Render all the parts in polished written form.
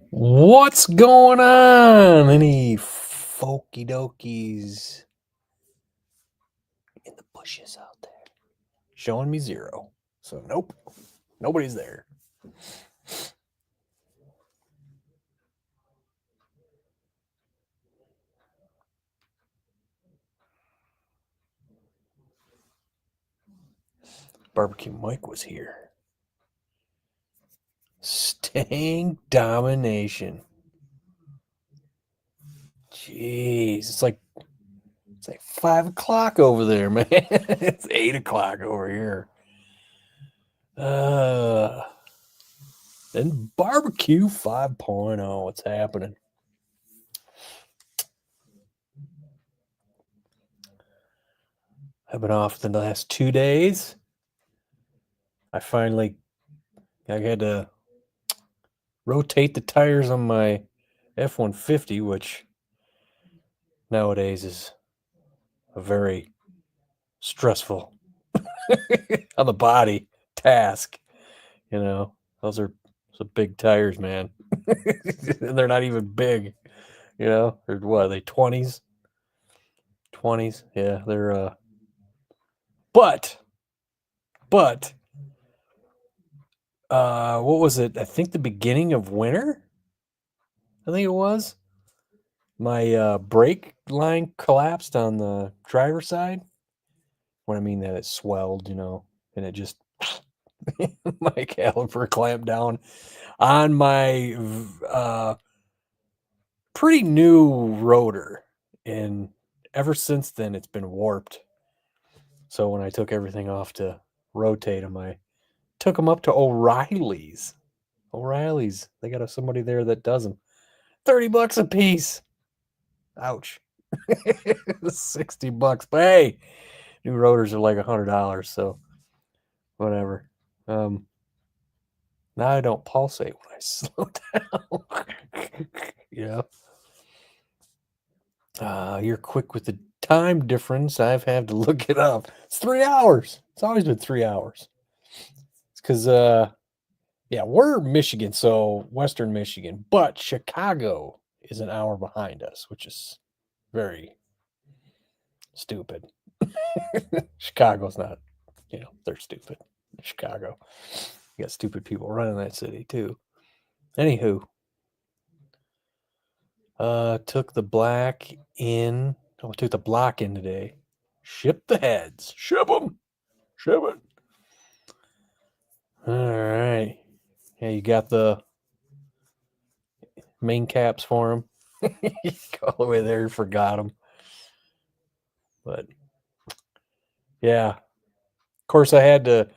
What's going on? Any folky dokies in the bushes out there? Showing me zero. So, nope. Nobody's there. Barbecue Mike was here. Stang domination. Jeez, it's like 5 o'clock over there, man. It's 8 o'clock over here. And barbecue 5.0. What's happening? I've been off the last 2 days. I had to rotate the tires on my F-150, which nowadays is a very stressful on the body task. You know, those are some big tires, man. And they're not even big. You know, they're what, are they 20s? 20s? Yeah, they're but what was it? I think the beginning of winter? I think it was. My brake line collapsed on the driver's side. What I mean that it swelled, you know, and it just my caliper clamped down on my pretty new rotor, and ever since then it's been warped. So when I took everything off to rotate them, I took them up to O'Reilly's. They got somebody there that does them. $30 a piece. Ouch. $60, but hey, new rotors are like $100, so whatever. Now I don't pulsate when I slow down. Yeah. You're quick with the time difference. I've had to look it up. It's 3 hours. It's always been 3 hours. It's because, yeah, we're Michigan, so Western Michigan, but Chicago is an hour behind us, which is very stupid. Chicago's not, you know, they're stupid. Chicago. You got stupid people running that city, too. Anywho, took the black in. Oh, took the block in today. Ship the heads. Ship them. Ship it. All right. Yeah, you got the main caps for them. Go all the way there and forgot them. But yeah, of course I had to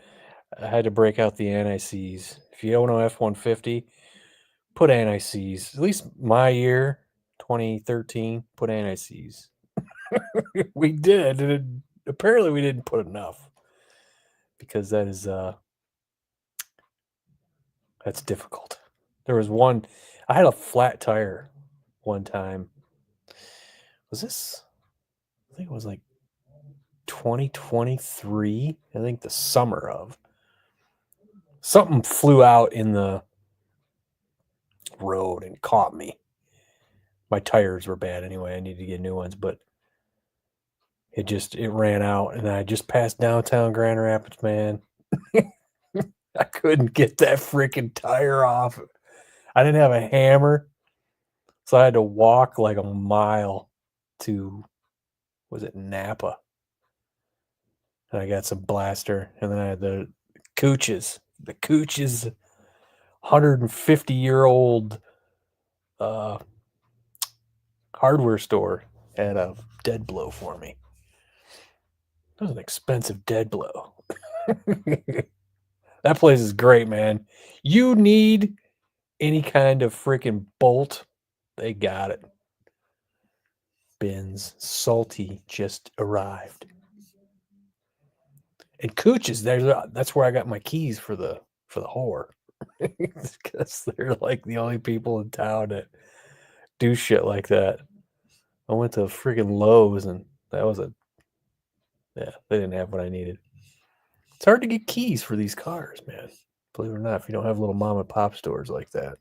break out the anti-seize. If you don't know F-150, put anti-seize. At least my year, 2013, put anti-seize. We did, and apparently we didn't put enough, because that's difficult. There was one, I had a flat tire one time. Was this, I think it was like 2023, I think the summer of. Something flew out in the road and caught me. My tires were bad anyway. I needed to get new ones, but it ran out, and I just passed downtown Grand Rapids, man. I couldn't get that freaking tire off. I didn't have a hammer, so I had to walk like a mile to, was it Napa? And I got some blaster, and then I had the Cooches 150-year-old hardware store had a dead blow for me. That was an expensive dead blow. That place is great, man. You need any kind of freaking bolt, they got it. Bins, salty just arrived. And Cooches, that's where I got my keys for the whore. Because they're like the only people in town that do shit like that. I went to freaking Lowe's, and that was a Yeah, they didn't have what I needed. It's hard to get keys for these cars, man. Believe it or not, if you don't have little mom and pop stores like that.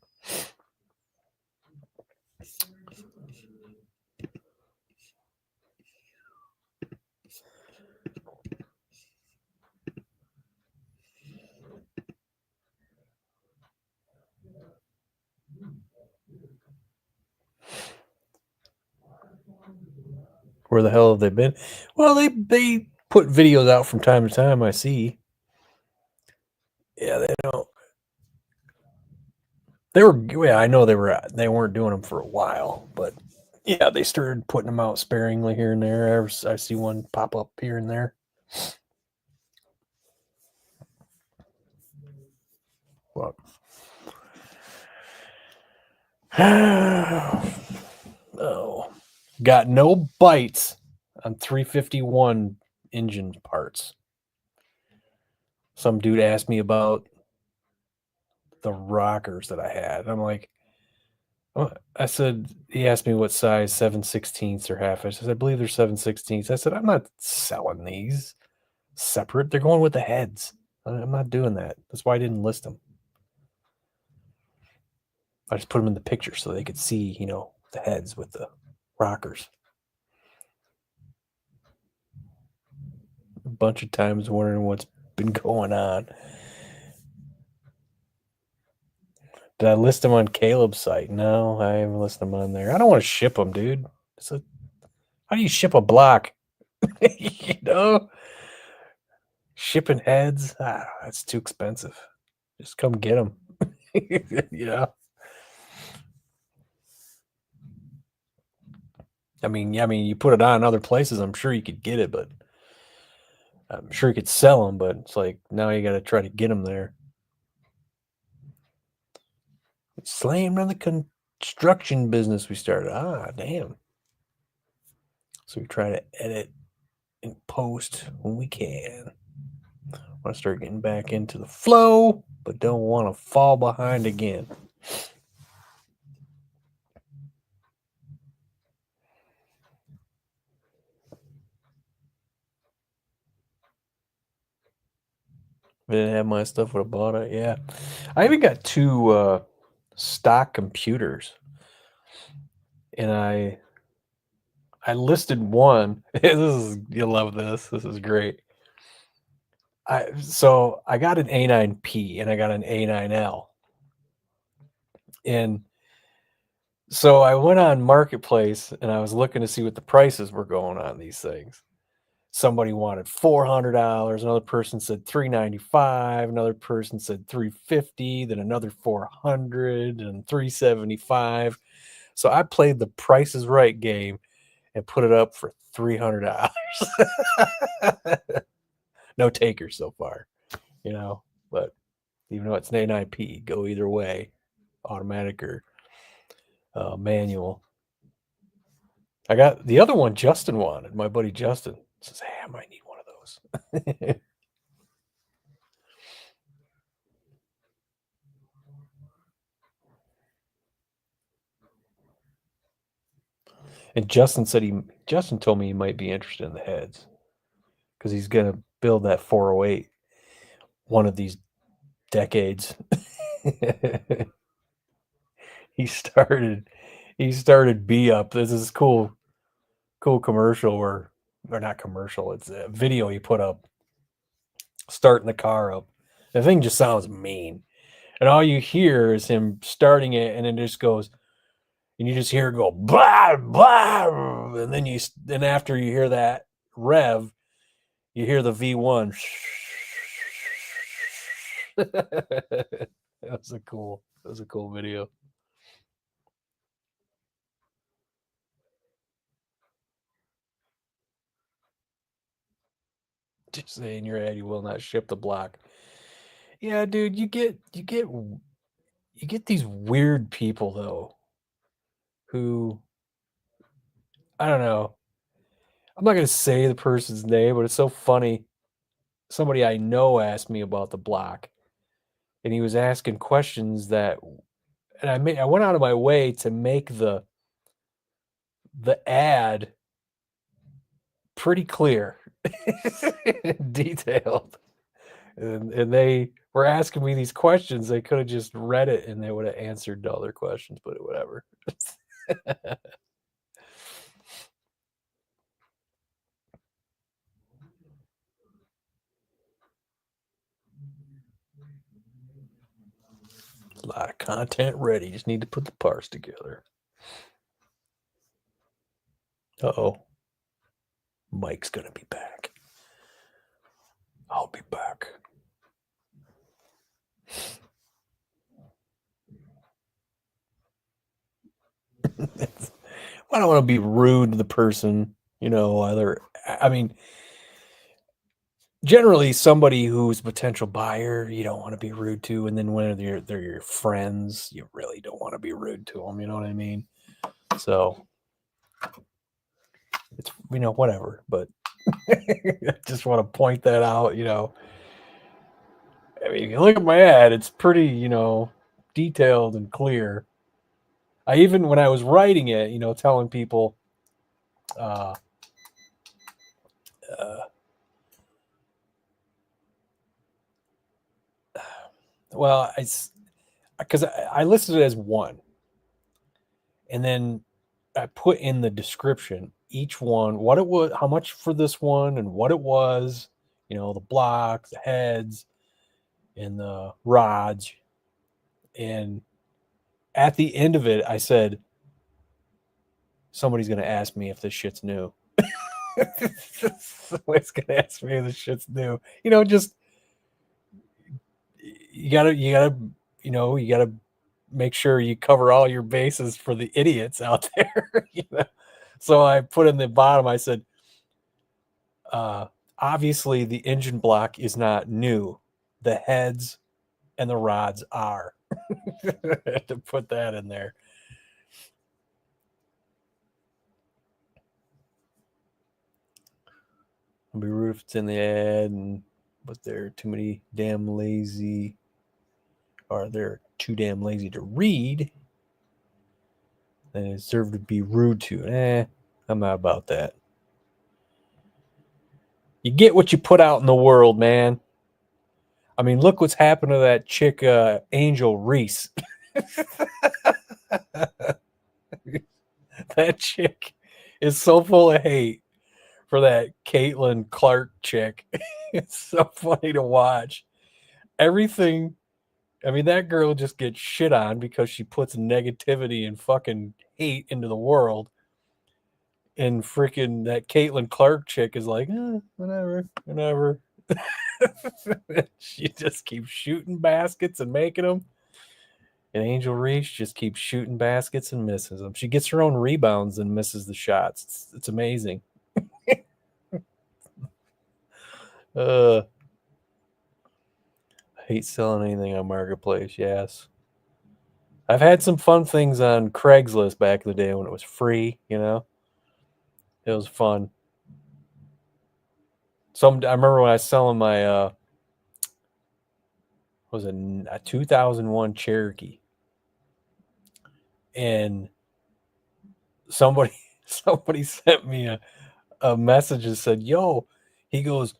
Where the hell have they been? Well, they put videos out from time to time. I see. Yeah, they don't. They were. Yeah, I know they were. They weren't doing them for a while, but yeah, they started putting them out sparingly here and there. I see one pop up here and there. But oh, got no bites on 351 engine parts. Some dude asked me about the rockers that I had. And I'm like, oh, I said, he asked me what size 7/16 or half. I said, I believe they're 7/16. I said, I'm not selling these separate. They're going with the heads. I'm not doing that. That's why I didn't list them. I just put them in the picture so they could see, the heads with the rockers. A bunch of times wondering what's been going on. Did I list them on Caleb's site? No, I haven't listed them on there. I don't want to ship them, dude. How do you ship a block? Shipping heads, that's too expensive. Just come get them. Yeah. I mean, you put it on other places. I'm sure you could get it, but I'm sure you could sell them. But it's like now you got to try to get them there. Slammed on the construction business we started. Damn. So we try to edit and post when we can. Want to start getting back into the flow, but don't want to fall behind again. If I didn't have my stuff, would have bought it. Yeah, I even got two stock computers, and I listed one. You'll love this. This is great. I got an A9P and I got an A9L, and so I went on Marketplace and I was looking to see what the prices were going on these things. Somebody wanted $400. Another person said $395. Another person said $350. Then another $400 and $375. So I played the Price is Right game and put it up for $300. No takers so far, But even though it's an A9P, go either way, automatic or manual. I got the other one. Justin wanted. My buddy Justin says, "Hey, I might need one of those." And Justin told me he might be interested in the heads because he's gonna build that 408 one of these decades. he started B up. This is cool commercial or not commercial. It's a video he put up starting the car up. The thing just sounds mean, and all you hear is him starting it, and it just goes. And you just hear it go blah blah, and then after you hear that rev, you hear the V1. That was a cool video. Just saying your ad, you will not ship the block. Yeah, dude, you get these weird people though, who I don't know. I'm not gonna say the person's name, but it's so funny. Somebody I know asked me about the block, and he was asking questions that, and I went out of my way to make the ad pretty clear. Detailed. And they were asking me these questions. They could have just read it and they would have answered the other questions, but whatever. A lot of content ready. Just need to put the parts together. Uh-oh. Mike's going to be back. I'll be back. I don't want to be rude to the person, either. I mean, generally somebody who's a potential buyer, you don't want to be rude to. And then when they're your friends, you really don't want to be rude to them. You know what I mean? So it's, whatever. But I just want to point that out, I mean, if you look at my ad, it's pretty, detailed and clear. I even, when I was writing it, telling people, uh, uh, well, because I listed it as one, and then I put in the description each one, what it was, how much for this one, and what it was, the blocks, the heads, and the rods. And at the end of it, I said, somebody's going to ask me if this shit's new. Somebody's going to ask me if this shit's new. Just, you gotta, you gotta make sure you cover all your bases for the idiots out there. So I put in the bottom, I said, obviously the engine block is not new. The heads and the rods are. To put that in there. I'll be rude if it's in the ad, but they're too many damn lazy, or they're too damn lazy to read. They deserve to be rude to. I'm not about that. You get what you put out in the world, man. I mean, look what's happened to that chick, Angel Reese. That chick is so full of hate for that Caitlin Clark chick. It's so funny to watch. Everything. I mean, that girl just gets shit on because she puts negativity and fucking hate into the world. And freaking that Caitlin Clark chick is like, whatever. She just keeps shooting baskets and making them. And Angel Reese just keeps shooting baskets and misses them. She gets her own rebounds and misses the shots. It's amazing. I hate selling anything on Marketplace, yes. I've had some fun things on Craigslist back in the day when it was free, It was fun. I remember when I was selling my was a 2001 Cherokee, and somebody sent me a message and said, "Yo," he goes,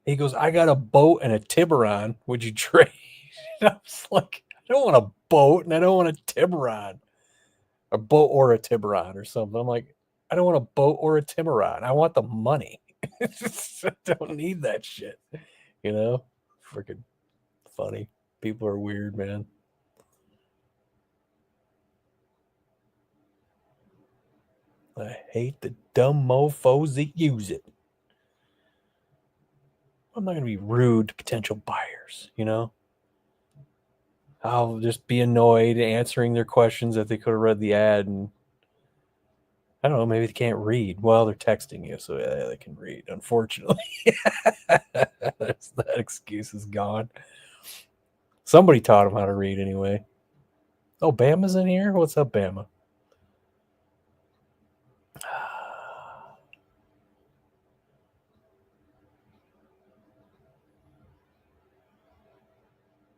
"I got a boat and a Tiburon. Would you trade?" And I was like, "I don't want a boat and I don't want a Tiburon, a boat or a Tiburon or something." I'm like, "I don't want a boat or a Tiburon. I want the money. I don't need that shit." Freaking funny. People are weird, man. I hate the dumb mofos that use it. I'm not going to be rude to potential buyers, I'll just be annoyed answering their questions that they could have read the ad, and I don't know, maybe they can't read. Well, they're texting you, so yeah, they can read, unfortunately. That excuse is gone. Somebody taught them how to read anyway. Oh, Bama's in here? What's up, Bama?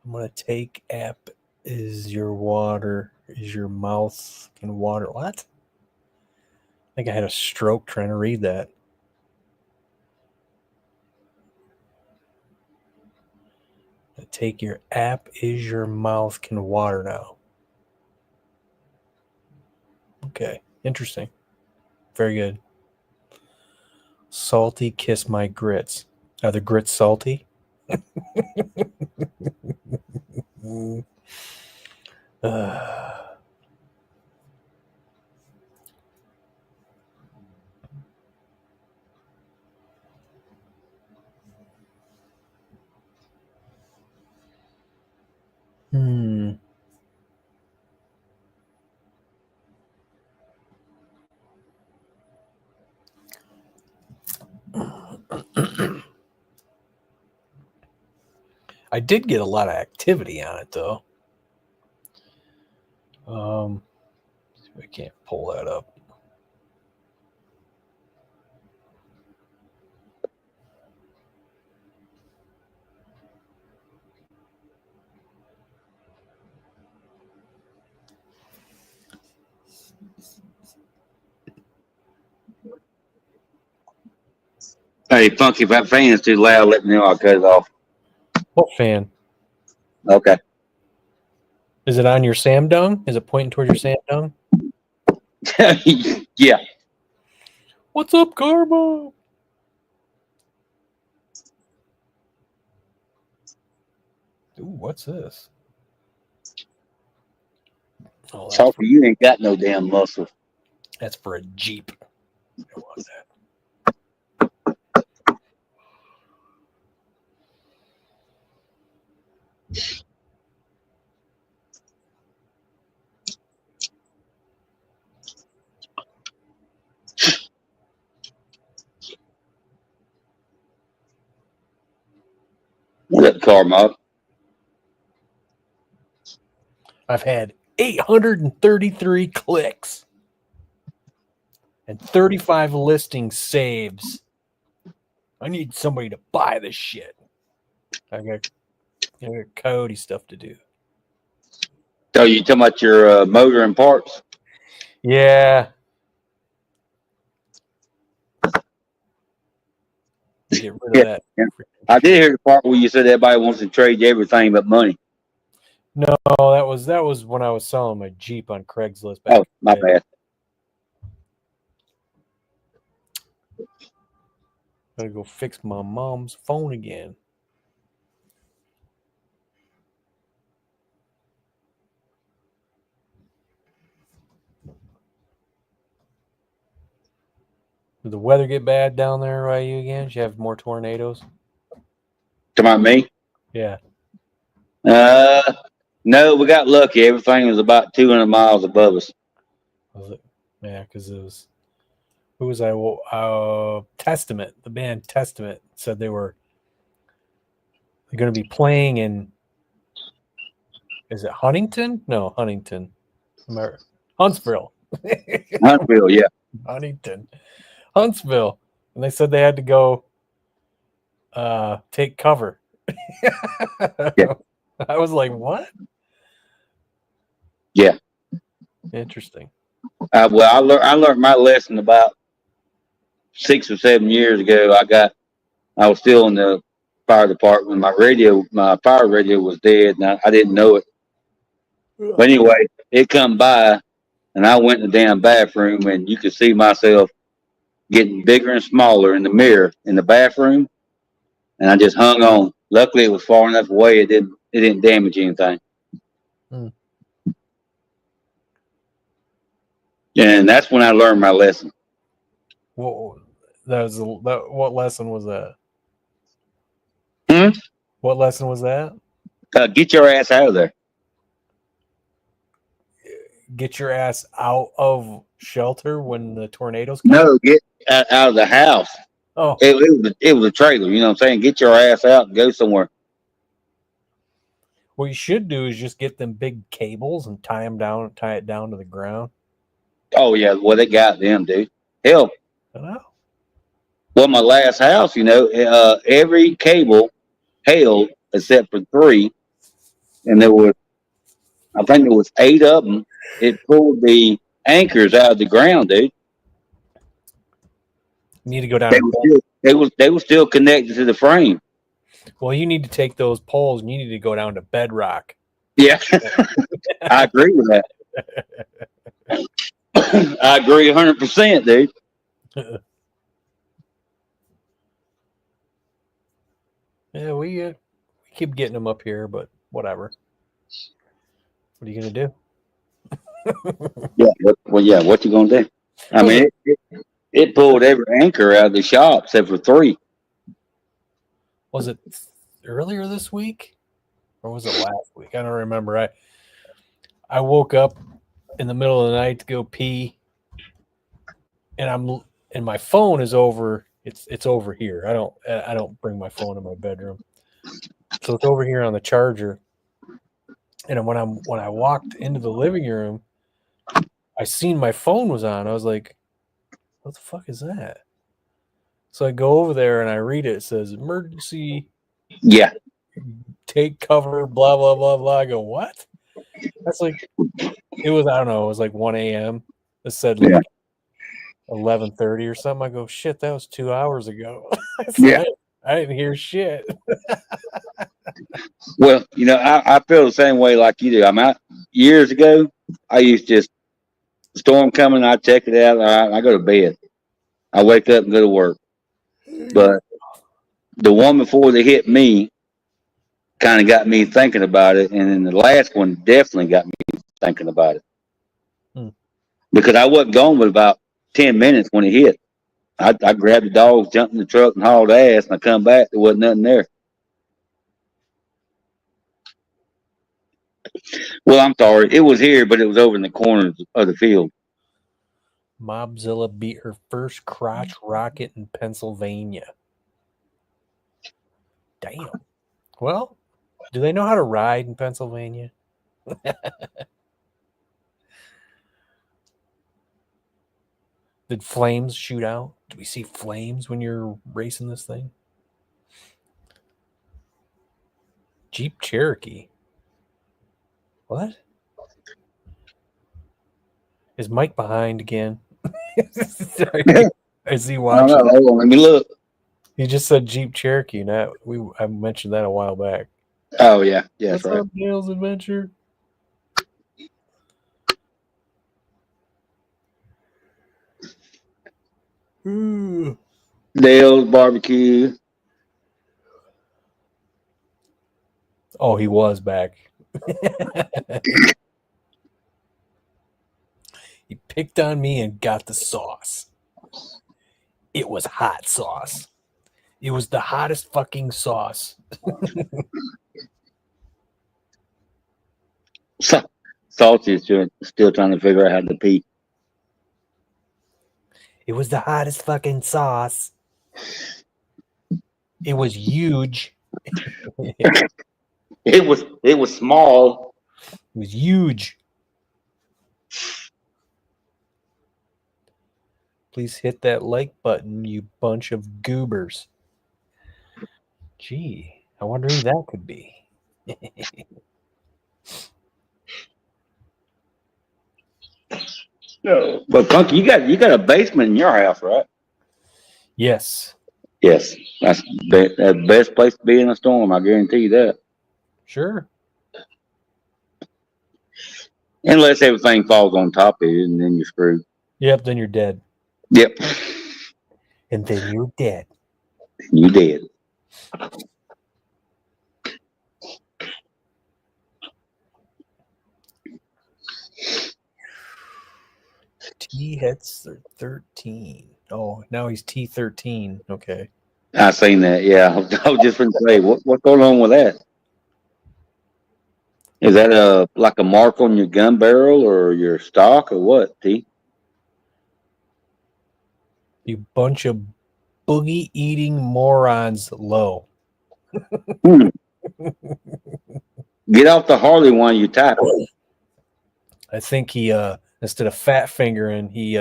I'm going to take app is your mouth can water. What? I think I had a stroke trying to read that. take your app is your mouth can water now. Okay, interesting. Very good. Salty kiss my grits. Are the grits salty? Hmm. I did get a lot of activity on it though. I can't pull that up. Hey, Funky, if that fan is too loud, let me know. I'll cut it off. What fan? Okay. Is it on your Samdung? Is it pointing towards your Samdung? Yeah. What's up, Karma? Ooh, what's this? Oh, Talker, you ain't got no damn muscle. That's for a Jeep. I want that. What up, Carmo? I've had 833 clicks and 35 listing saves. I need somebody to buy this shit. I got Coyote stuff to do. So you talking about your motor and parts? Yeah. Get rid of that. Yeah. I did hear the part where you said everybody wants to trade you everything but money. No, that was when I was selling my Jeep on Craigslist back. Oh, my bad. Gotta go fix my mom's phone again. Did the weather get bad down there by you again? Did you have more tornadoes? Talking about me? Yeah. No, we got lucky. Everything was about 200 miles above us. Was it? Yeah, because it was. Who was I? Testament. The band Testament said they're going to be playing in. Is it Huntington? No, Huntington. Huntsville. Huntsville, yeah. Huntington. Huntsville. And they said they had to go take cover. Yeah. I was like, what? Yeah. Interesting. Well, I learned my lesson about 6 or 7 years ago. I was still in the fire department. My fire radio was dead, and I didn't know it. But anyway, it come by, and I went in the damn bathroom, and you could see myself getting bigger and smaller in the mirror in the bathroom, and I just hung on. Luckily, it was far enough away; it didn't damage anything. And that's when I learned my lesson. What lesson was that? What lesson was that? Get your ass out of there. Get your ass out of shelter when the tornadoes come? No, get out of the house. Oh. It was a trailer. You know what I'm saying? Get your ass out and go somewhere. What you should do is just get them big cables and tie it down to the ground. Oh, yeah. Well, they got them, dude. Hell. I know. Well, my last house, every cable held except for 3. And I think there was 8 of them. It pulled the anchors out of the ground, dude. You need to go down. They were still connected to the frame. Well, you need to take those poles and you need to go down to bedrock. Yeah, I agree with that. I agree 100%, dude. Yeah, we keep getting them up here, but whatever. What are you gonna do? Yeah. Yeah. What you gonna do? I Was mean, it it pulled every anchor out of the shop except for 3. was it earlier this week or was it last week? I don't remember. I woke up in the middle of the night to go pee, and my phone is over. It's over here. I don't bring my phone in my bedroom, so it's over here on the charger. And when I walked into the living room, I seen my phone was on. I was like, "What the fuck is that?" So I go over there and I read it. It says emergency, Yeah. take cover, blah blah blah blah. I go, what? That's like it was. I don't know. It was like 1 a.m. It said like Yeah. 11:30 or something. I go, shit. That was 2 hours ago. Yeah. I didn't hear shit. Well, I feel the same way like you do. I'm out years ago. I used to just storm coming. I check it out. I go to bed. I wake up and go to work. But the one before they hit me kind of got me thinking about it, and then the last one definitely got me thinking about it because I wasn't gone but about 10 minutes when it hit. I grabbed the dogs, jumped in the truck, and hauled ass, and I come back. There wasn't nothing there. Well, I'm sorry. It was here, but it was over in the corner of the field. Mobzilla beat her first crotch rocket in Pennsylvania. Damn. Well, do they know how to ride in Pennsylvania? Did flames shoot out? Do we see flames when you're racing this thing? Jeep Cherokee. What? Is Mike behind again? Is he I don't watching? know. Hold on, let me look. He just said Jeep Cherokee. Now I mentioned that a while back. Oh yeah, yeah, that's What's right. up, Dale's Adventure? Ooh. Dale's barbecue. Oh, he was back. He picked on me and got the sauce. It was hot sauce. It was the hottest fucking sauce. Salty is still trying to figure out how to pee. It was the hottest fucking sauce. It was huge. It was small. It was huge. Please hit that like button, you bunch of goobers. Gee, I wonder who that could be. No. But Punky, you got a basement in your house, right? Yes, Yes. That's the best place to be in a storm, I guarantee you that. sure. Unless everything falls on top of you and then you're screwed. Yep, then you're dead. Yep. And then you're dead. You did. T hits 13. Oh, now he's T13. Okay. I seen that, yeah. I was just going to say, what's going on with that? Is that like a mark on your gun barrel or your stock or what, T? You bunch of boogie eating morons low. Get off the Harley while you tap it. I think he instead of fat fingering, he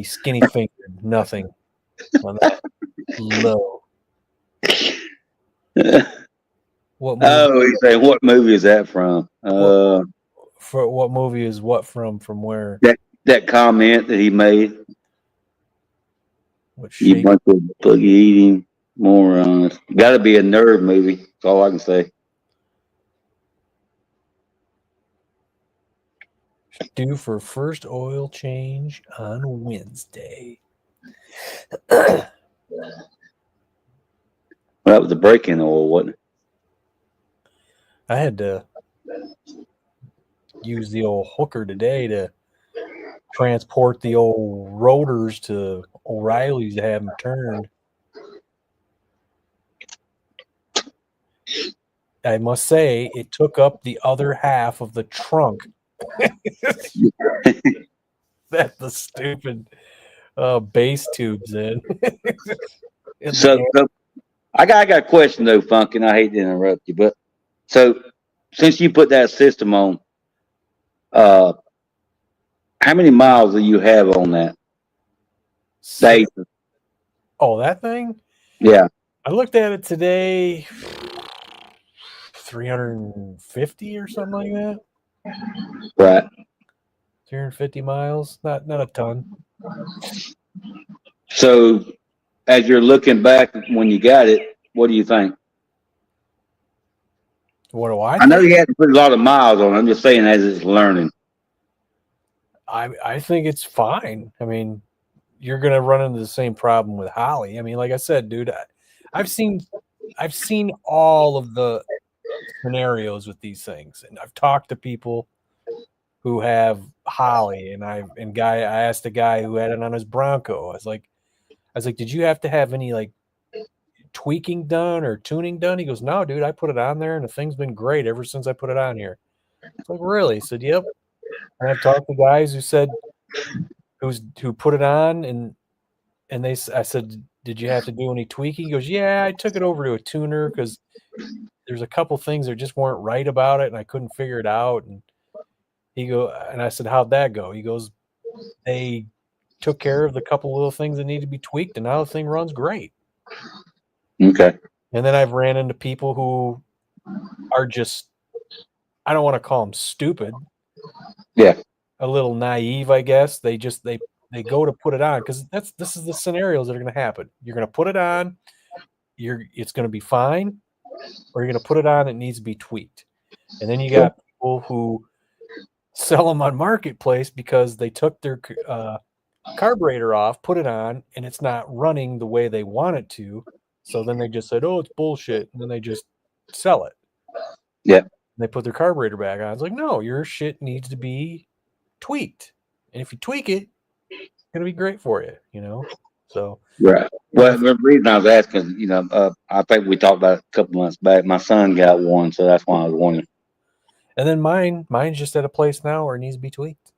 skinny fingered nothing on that low. What movie? Oh, he said, what movie is that from? For what movie is what from? From where? That comment that he made. What You shape? bunch of boogie eating. Morons. Got to be a nerd movie. That's all I can say. Due for first oil change on Wednesday. Well, that was the break-in oil, wasn't it? I had to use the old hooker today to transport the old rotors to O'Reilly's to have them turned. I must say, it took up the other half of the trunk that the stupid base tubes in. So I got a question though, Funk, and I hate to interrupt you, but so since you put that system on, uh, how many miles do you have on that? Days? Oh, that thing? Yeah, I looked at it today, 350 or something like that. right. 350 miles, not a ton. So as you're looking back when you got it, what do you think? What do I I know think? you had to put a lot of miles on it. I'm just saying as it's learning. I think it's fine. I mean, you're gonna run into the same problem with Holly. I mean, like I said, dude, I've seen all of the scenarios with these things, and I've talked to people who have Holly, and I asked a guy who had it on his Bronco. I was like, did you have to have any like tweaking done or tuning done? He goes, no, dude, I put it on there, and the thing's been great ever since I put it on here. It's like, really? He said, yep. And I've talked to guys who said who put it on, and I said, did you have to do any tweaking? He goes, yeah, I took it over to a tuner because there's a couple things that just weren't right about it, and I couldn't figure it out. And I said, how'd that go? He goes, they took care of the couple little things that need to be tweaked, and now the thing runs great. Okay. And then I've ran into people who are just, I don't want to call them stupid. Yeah. A little naive, I guess. They go to put it on because this is the scenarios that are going to happen. You're going to put it on, it's going to be fine, or you're going to put it on, it needs to be tweaked. And then you got people who sell them on Marketplace because they took their carburetor off, put it on, and it's not running the way they want it to. So then they just said, oh, it's bullshit. And then they just sell it. Yeah. And they put their carburetor back on. It's like, no, your shit needs to be tweaked. And if you tweak it, it's going to be great for you, you know? So, Right. Well, the reason I was asking, I think we talked about it a couple months back. My son got one, so that's why I was wondering. and then mine's just at a place now where it needs to be tweaked.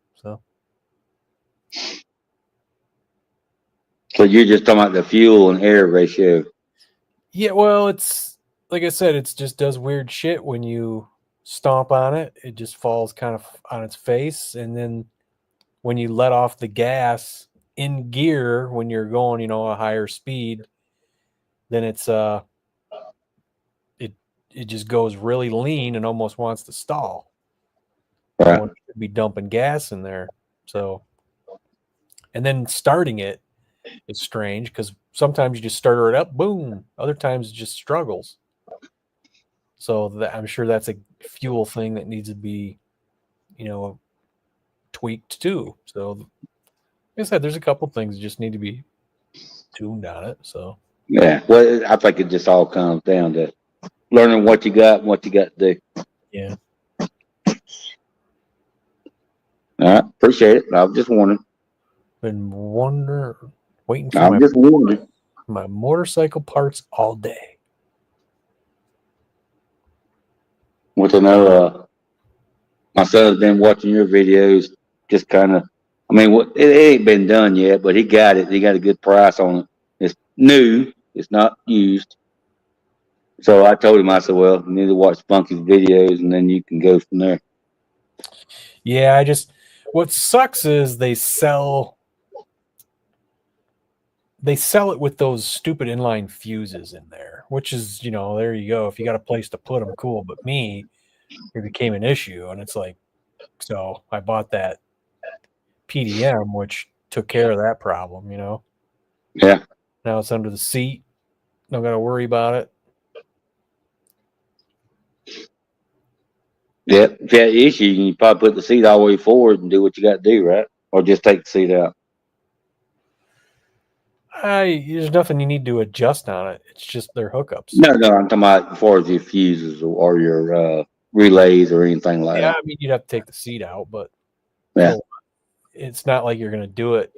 So you're just talking about the fuel and air ratio. Yeah, well, it's like I said, it just does weird shit when you stomp on it. It just falls kind of on its face, and then when you let off the gas in gear when you're going, a higher speed, then it just goes really lean and almost wants to stall. Right. When it should be dumping gas in there. So, and then starting it is strange because sometimes you just start it up, boom. Other times it just struggles. So I'm sure that's a fuel thing that needs to be, tweaked too. So, like I said, there's a couple things that just need to be tuned on it. So, Yeah. Well, I think it just all comes down to learning what you got and what you got to do. yeah. All right. Appreciate it. I was just wondering. Been waiting for I'm just wondering. my motorcycle parts all day. Want to know, my son's been watching your videos, just kind of, it ain't been done yet, but he got it. He got a good price on it. It's new. It's not used. So I told him, I said, well, you need to watch Spunky's videos and then you can go from there. Yeah, what sucks is they sell it with those stupid inline fuses in there, which is, there you go. If you got a place to put them, cool. But me, it became an issue. And it's like, so I bought that PDM, which took care of that problem, Yeah. Now it's under the seat. Don't got to worry about it. Yeah, if you had an issue, you can probably put the seat all the way forward and do what you got to do, right? Or just take the seat out. There's nothing you need to adjust on it. It's just their hookups. No, I'm talking about as far as your fuses or your relays or anything like Yeah, that. I mean, you'd have to take the seat out, but Yeah. it's not like you're going to do it,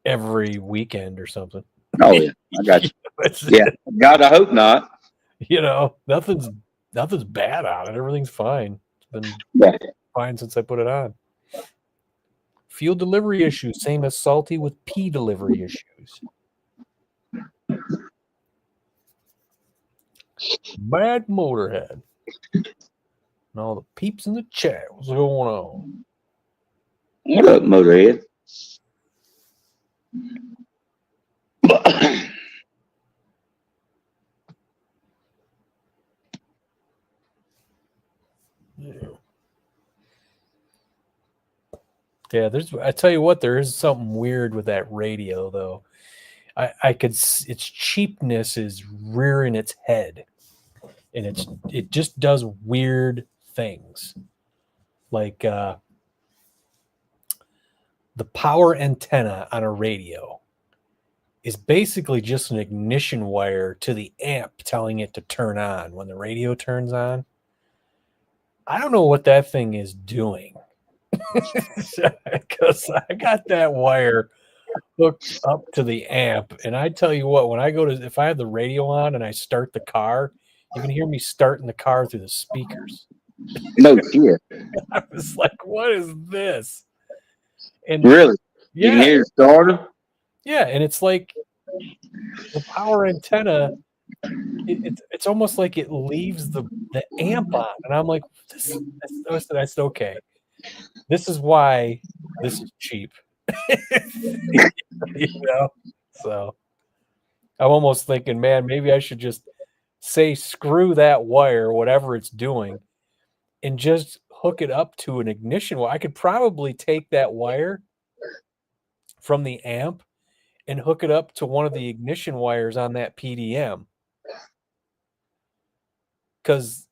every weekend or something. Oh yeah, I got you. Yeah, God, I hope not. Nothing's bad on it. Everything's fine. It's been fine since I put it on. Fuel delivery issues, same as Salty with P delivery issues. Bad Motorhead. And all the peeps in the chat. What's going on? What up, Motorhead? Yeah, I tell you what, there is something weird with that radio, though. Its cheapness is rearing its head, and it just does weird things, like the power antenna on a radio is basically just an ignition wire to the amp telling it to turn on when the radio turns on. I don't know what that thing is doing. Because I got that wire hooked up to the amp, and I tell you what, if I have the radio on and I start the car, you can hear me starting the car through the speakers. No shit. I was like, what is this? And really? Yeah, you can hear the starter? Yeah, and it's like the power antenna, it's almost like it leaves the amp on, and I'm like, that's okay. This is why this is cheap. So I'm almost thinking, man, maybe I should just say screw that wire, whatever it's doing, and just hook it up to an ignition wire. I could probably take that wire from the amp and hook it up to one of the ignition wires on that PDM, because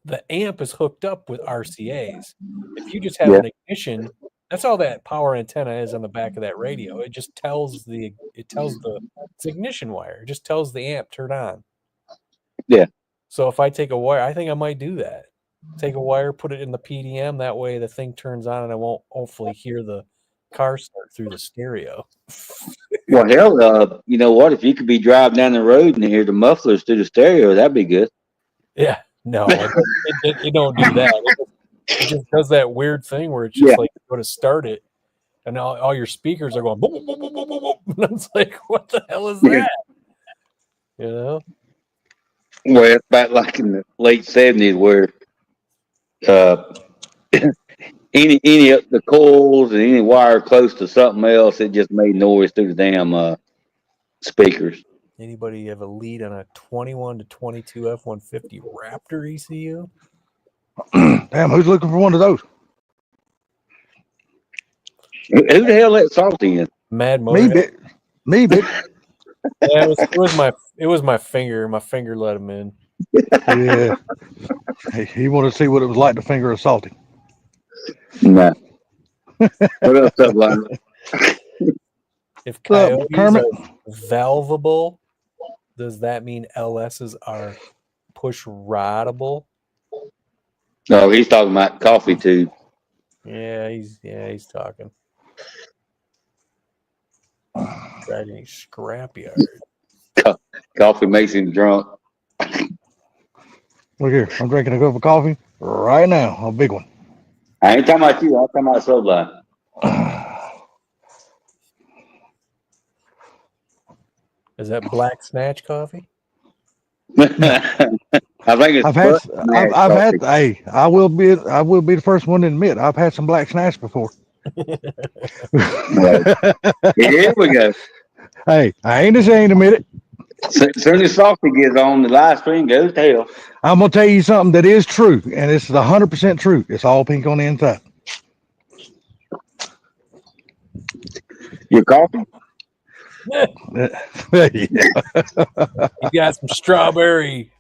the amp is hooked up with RCAs. If you just have an ignition, that's all that power antenna is on the back of that radio. It just tells it's ignition wire. It just tells the amp turn on. Yeah. So if I take a wire, I think I might do that. Take a wire, put it in the PDM. That way the thing turns on, and I won't hopefully hear the car start through the stereo. Well, hell, you know what? If you could be driving down the road and hear the mufflers through the stereo, that'd be good. Yeah. No, it don't do that. It just does that weird thing where it's just like you go to start it, and all your speakers are going boom, boom, boom, boom, boom, boom. And it's like, what the hell is that? Well, it's back like in the late 70s where any of the coils and any wire close to something else, it just made noise through the damn speakers. Anybody have a lead on a 21 to 22 F-150 Raptor ECU? Damn, who's looking for one of those? Who the hell let Salty in? Mad Motorhead. Me, bitch. Yeah, it was my finger. My finger let him in. Yeah. Hey, he wanted to see what it was like to finger a Salty. Nah. What else up, Lionel? If Coyotes are valveable, does that mean LSs are push rodable? No, he's talking about coffee too. Yeah, he's talking. Dragging scrapyard. Coffee makes him drunk. Look here, I'm drinking a cup of coffee right now, a big one. I ain't talking about you. I'm talking about Sublime. Is that Black Snatch coffee? I think it's. I've had. Hey, I will be the first one to admit I've had some Black Snatch before. Here we go. Hey, I ain't ashamed to admit it. As soon as Salty gets on, the live stream goes to hell. I'm gonna tell you something that is true, and this is 100% true. It's all pink on the inside. Your coffee? You got some strawberry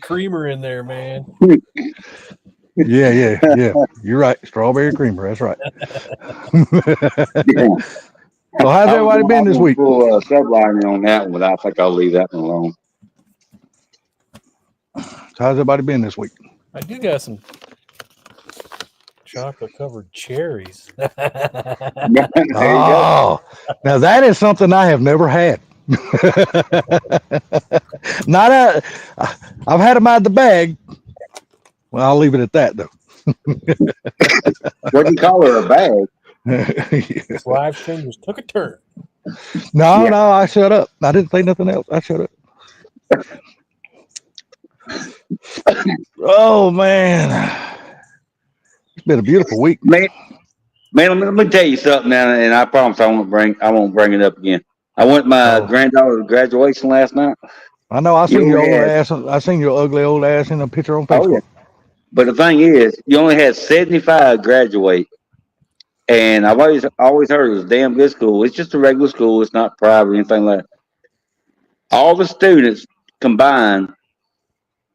creamer in there, man. Yeah. You're right. Strawberry creamer. That's right. Yeah. So how's everybody been I'm this gonna week? pull sublining on that one, but I think I'll leave that one alone. So how's everybody been this week? I do got some chocolate covered cherries. There you go. Oh, now that is something I have never had. Not a, I've had them out of the bag. Well, I'll leave it at that though. What do you call her, a bag? This live stream just took a turn. No, Yeah. no, I shut up. I didn't say nothing else. I shut up. Oh man, it's been a beautiful week. Man, let me tell you something now, and I promise I won't bring it up again. I went to my Oh, granddaughter's graduation last night. I know. I You seen your only old had, ass. I seen your ugly old ass in a picture on oh yeah, Facebook. but the thing is, you only had 75 graduate, and I've always heard it was a damn good school. It's just a regular school. It's not private or anything like that. All the students combined,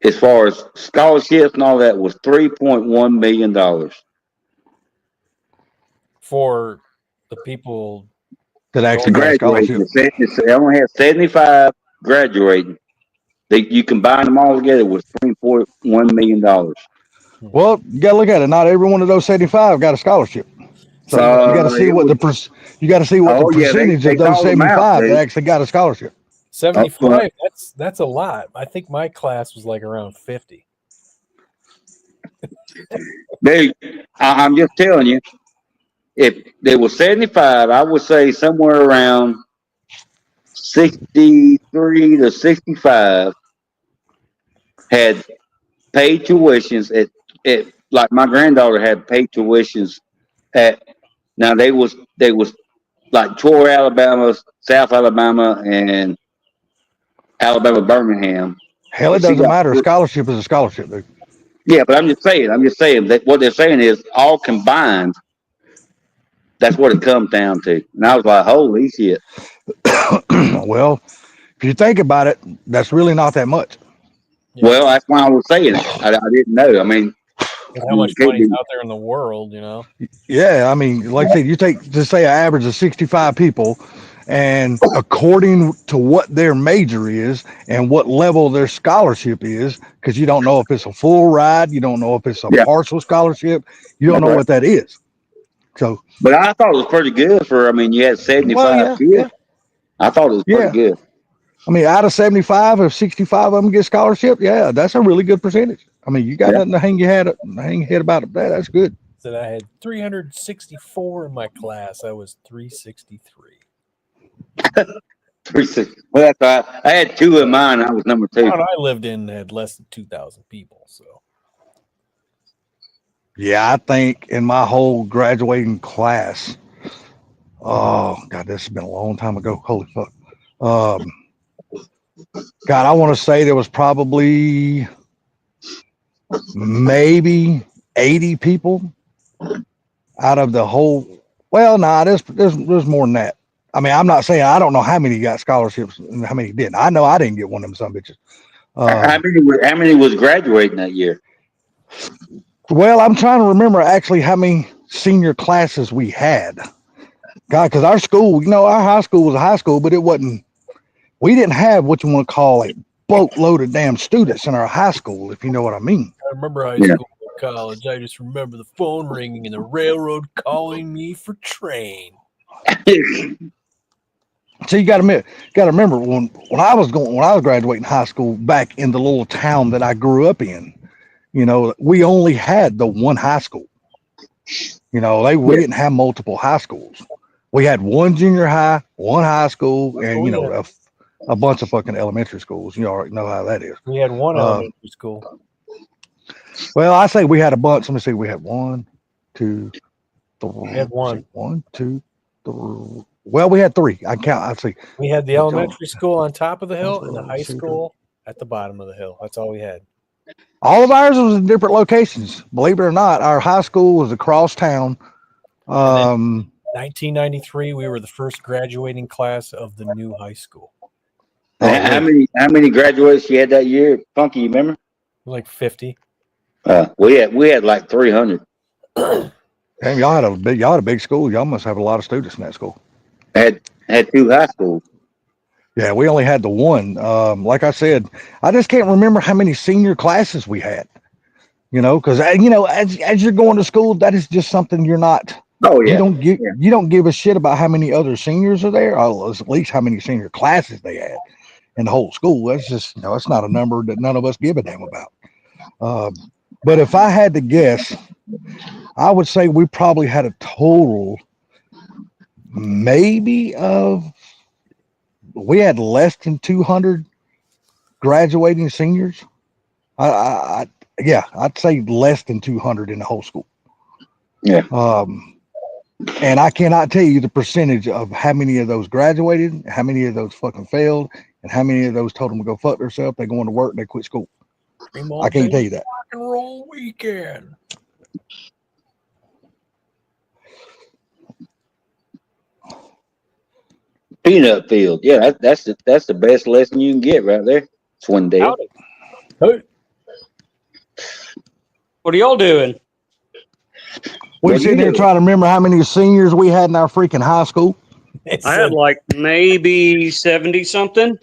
as far as scholarships and all that, was $3.1 million. For the people That To actually got a graduate, scholarship. they only had 75 graduating. You combine them all together, it was $3.1 million. Well, you got to look at it. Not every one of those 75 got a scholarship. So you got to see It what was. you got to see what the Oh yeah, percentage they of those called them out, 75 that dude. actually got a scholarship. 75, that's a lot. I think my class was like around 50. Dude, I'm just telling you, if there was 75, I would say somewhere around 63 to 65 had paid tuitions at like my granddaughter had paid tuitions at. Now they was like Troy, Alabama, South Alabama, and Alabama Birmingham. Hell, it But she doesn't got. matter. A scholarship is a scholarship, dude. Yeah, but I'm just saying that what they're saying is all combined. That's what it comes down to. And I was like, holy shit. Well, if you think about it, that's really not that much. Yeah. Well, that's why I was saying it. I didn't know. I mean, With how much it can't money's be. out there in the world, you know? Yeah, I mean, like I said, you take just say an average of 65 people, and according to what their major is and what level their scholarship is, because you don't know if it's a full ride, you don't know if it's a Yeah, partial scholarship, you don't that's know right. what that is. So, But I thought it was pretty good for, I mean, you had well, 75 yeah, kids. I thought it was pretty yeah. good. I mean, out of 75, if 65 of them get scholarship, yeah, that's a really good percentage. I mean, you got Yeah. nothing to hang your head about that. That's good. Said I had 364 in my class. I was 363. 360. Well, that's right. I had two in mine. I was number two. Town I lived in had less than 2,000 people. So Yeah, I think in my whole graduating class, oh God, this has been a long time ago. Holy fuck. Um, God, I want to say there was probably maybe 80 people out of the whole. Well, nah, there's more than that. I mean, I'm not saying I don't know how many got scholarships and how many didn't. I know I didn't get one of them some bitches. How many was graduating that year? Well, I'm trying to remember actually how many senior classes we had. God, because our school, our high school was a high school, but it wasn't. We didn't have what you want to call a boatload of damn students in our high school, if you know what I mean. I remember high Yeah. school or college. I just remember the phone ringing and the railroad calling me for train. So you got to remember when I was graduating high school back in the little town that I grew up in. We only had the one high school. We didn't have multiple high schools. We had one junior high, one high school, and a bunch of fucking elementary schools. You already know how that is. We had one elementary school. Well, I say we had a bunch. Let me see. We had one, two, three. We had one. One, two, three. Well, we had three. I count. I see. We had the elementary school on top of the hill and the high school at the bottom of the hill. That's all we had. All of ours was in different locations. Believe it or not, our high school was across town. 1993, we were the first graduating class of the new high school. And how many graduates you had that year? Funky, you remember? Like 50. We had like 300. Damn, y'all had a big school. Y'all must have a lot of students in that school. Had 2 high schools. Yeah, we only had the one. Like I said, I just can't remember how many senior classes we had. Because as you're going to school, that is just something you're not. Oh yeah. You don't give a shit about how many other seniors are there, or at least how many senior classes they had in the whole school. That's just it's not a number that none of us give a damn about. But if I had to guess, I would say we probably had a total maybe we had less than 200 graduating seniors. I'd say less than 200 in the whole school. Yeah. And I cannot tell you the percentage of how many of those graduated, how many of those fucking failed, and how many of those told them to go fuck themselves. They going to work, they quit school. I can't tell you that. Rock and roll weekend. Peanut field. Yeah, that's the best lesson you can get right there. Swing day. Howdy. Hey. What are y'all doing? We sitting here trying to remember how many seniors we had in our freaking high school. I had like maybe 70 something.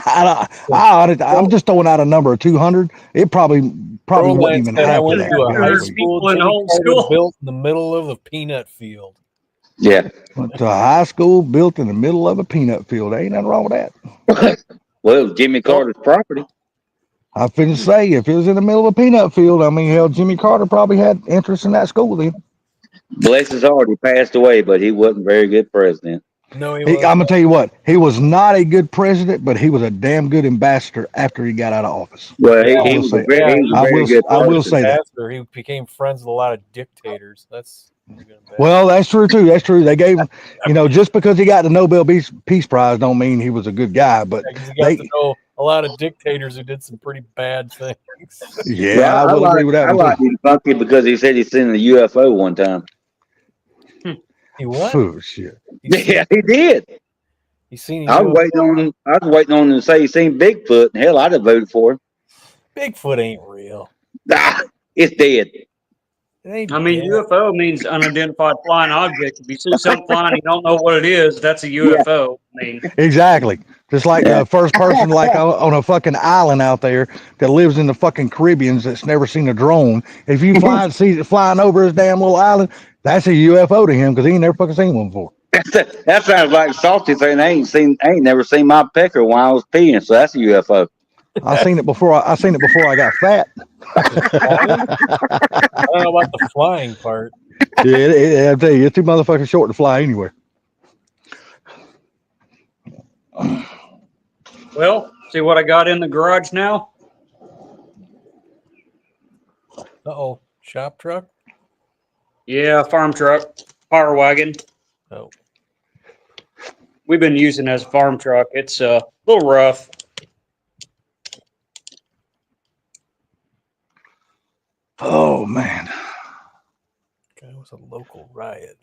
I'm just throwing out a number of 200. It probably wouldn't even happen. I went to a high There's school people in Jimmy home Carter school. built in the middle of a peanut field. Yeah. Went to a high school built in the middle of a peanut field. There ain't nothing wrong with that. Well, it was Jimmy Carter's property. I finished say if it was in the middle of a peanut field, I mean, hell, Jimmy Carter probably had interest in that school then. Bless his heart, he passed away, but he wasn't a very good president. No, I'm gonna tell you what, he was not a good president, but he was a damn good ambassador after he got out of office. Well, he was a very good I will say that. He became friends with a lot of dictators. That's well, that's true too. That's true. They gave him, just because he got the Nobel Peace Prize, don't mean he was a good guy. But he got to know a lot of dictators who did some pretty bad things. Yeah, I will agree with that. I like him funky because he said he's seen a UFO one time. He what? Oh, shit. Yeah, he did. I was waiting on him to say he seen Bigfoot, and hell, I'd have voted for him. Bigfoot ain't real. Nah, it's dead. UFO means unidentified flying object. If you see something flying, you don't know what it is. That's a UFO. Yeah. Exactly. Just like the first person, like on a fucking island out there that lives in the fucking Caribbean that's never seen a drone. If you see it flying over his damn little island, that's a UFO to him because he ain't never fucking seen one before. That sounds like Salty saying I ain't never seen my pecker while I was peeing, so that's a UFO. I seen it before I got fat. I don't know about the flying part. Yeah, I tell you, it's too motherfucking short to fly anywhere. Well, see what I got in the garage now? Uh-oh. Shop truck? Yeah, farm truck, power wagon. Oh. We've been using it as a farm truck. It's a little rough. Oh, man. It was a local riot.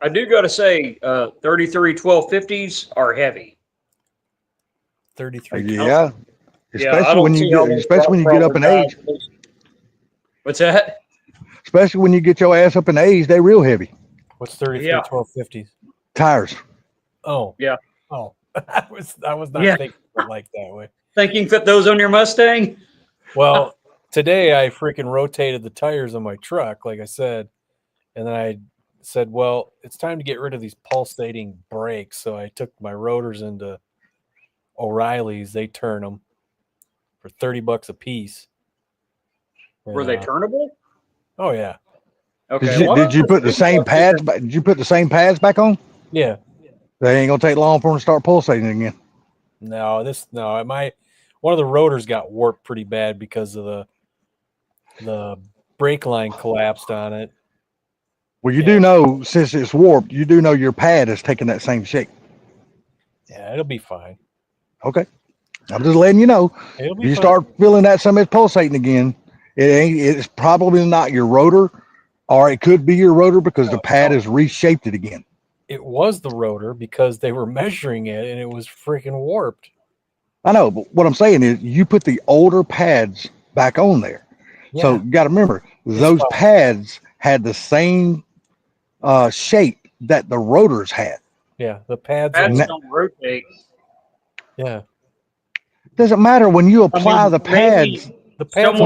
I do got to say, 33 1250s are heavy. 33. Yeah. Especially when you get up in age. What's that? Especially when you get your ass up in age, they're real heavy. What's 33 1250s? Tires. Oh. Yeah. Oh. I was not thinking of it like that way. Think you can fit those on your Mustang? Well, today I freaking rotated the tires on my truck, like I said, and then I said, well, it's time to get rid of these pulsating brakes. So I took my rotors into O'Reilly's. They turn them for $30 a piece. Were they turnable? Oh yeah. Okay. Did you put the same pads? Did you put the same pads back on? Yeah. They ain't gonna take long for them to start pulsating again. No, one of the rotors got warped pretty bad because of the brake line collapsed on it. Well, you do know, since it's warped, you do know your pad is taking that same shape. Yeah, it'll be fine. Okay. I'm just letting you know. If you start feeling that something's pulsating again, It's probably not your rotor, or it could be your rotor because the pad has reshaped it again. It was the rotor because they were measuring it and it was freaking warped. I know, but what I'm saying is you put the older pads back on there. Yeah. So you got to remember, those pads had the same shape that the rotors had. Yeah, the pads don't rotate. Yeah. Doesn't matter when you apply the pads. The pads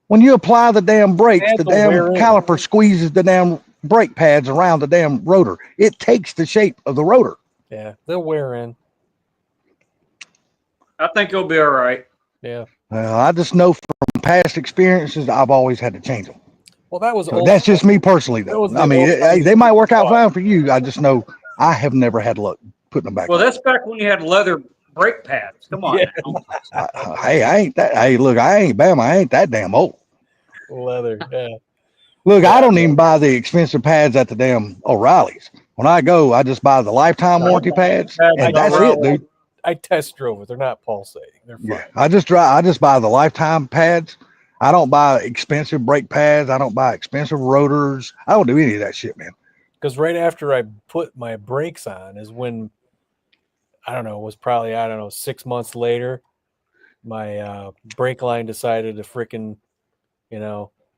when you apply the damn brakes, the damn caliper in. squeezes the damn brake pads around the damn rotor. It takes the shape of the rotor. Yeah, they'll wear in. I think you'll be all right. Yeah. I just know from past experiences, I've always had to change them. Well, that was so that's just me personally, though. I mean, they might work out fine for you. I just know I have never had luck putting them back. Well, that's back when you had leather brake pads. Come on. Yeah. Hey, I ain't that. Hey, look, I ain't Bama. I ain't that damn old. Leather. Yeah. Look, I don't even buy the expensive pads at the damn O'Reilly's. When I go, I just buy the lifetime warranty pads, and that's it, dude. I test drove it. They're not pulsating. They're fine. Yeah, I just buy the lifetime pads. I don't buy expensive brake pads. I don't buy expensive rotors. I don't do any of that shit, man. Because right after I put my brakes on is when, I don't know, it was probably, 6 months later, my brake line decided to freaking,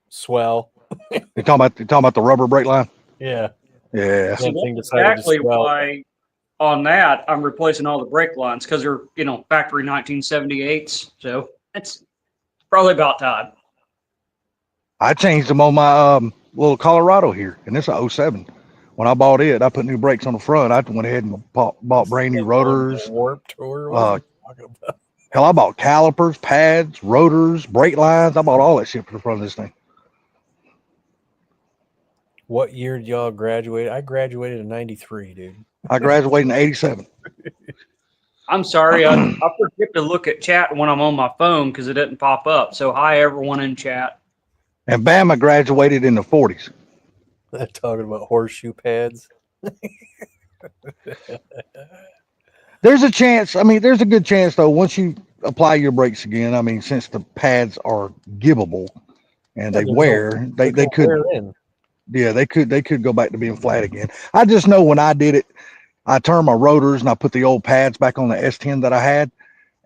swell. You're talking about the rubber brake line? Yeah. Yeah. So that's exactly why on that I'm replacing all the brake lines, because they're, factory 1978s. So it's probably about time. I changed them on my little Colorado here, and it's a 07. When I bought it, I put new brakes on the front. I went ahead and bought brand new rotors. Warped or hell, I bought calipers, pads, rotors, brake lines. I bought all that shit for the front of this thing. What year did y'all graduate? I graduated in 93, dude. I graduated in 87. I'm sorry. I forget to look at chat when I'm on my phone because it doesn't pop up. So hi, everyone in chat. And Bama graduated in the 40s. They're talking about horseshoe pads. There's a chance. I mean, there's a good chance, though, once you apply your brakes again, I mean, since the pads are givable and they wear, they could wear in. Yeah, they could go back to being flat again. I just know when I did it, I turned my rotors and I put the old pads back on the S10 that I had.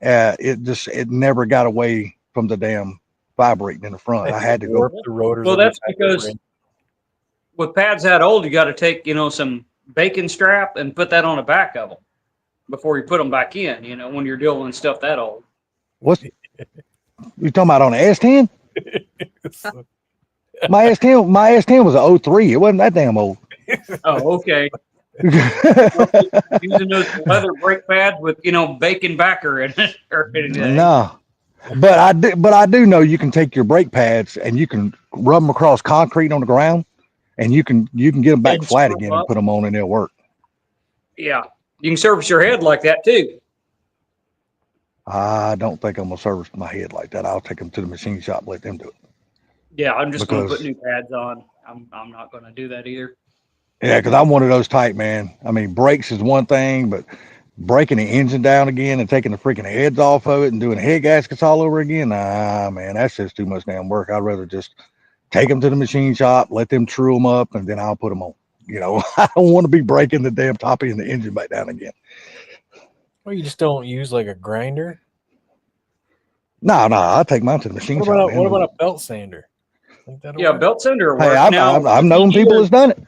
It never got away from the damn vibrating in the front. I had to go. The rotors. Well, that's because with pads that old, you got to take, some bacon strap and put that on the back of them before you put them back in, when you're dealing with stuff that old. What's you talking about on the S10? My S10 was a 03. It wasn't that damn old. Oh, okay. Using those leather brake pads with, bacon backer in it or anything. No. But I do know you can take your brake pads and you can rub them across concrete on the ground, and you can get them back flat again and put them on, and they'll work. Yeah, you can service your head like that too. I don't think I'm gonna service my head like that. I'll take them to the machine shop, let them do it. Yeah, I'm just gonna put new pads on. I'm not gonna do that either. Yeah, because I'm one of those type, man. I mean, brakes is one thing, but breaking the engine down again and taking the freaking heads off of it and doing head gaskets all over again, man, that's just too much damn work. I'd rather just take them to the machine shop, let them true them up, and then I'll put them on. I don't want to be breaking the damn top end of the engine back down again. Well, you just don't use like a grinder? No, I'll take mine to the machine shop. What about a belt sander? Yeah, belt sander. Hey, I've known people that's done it.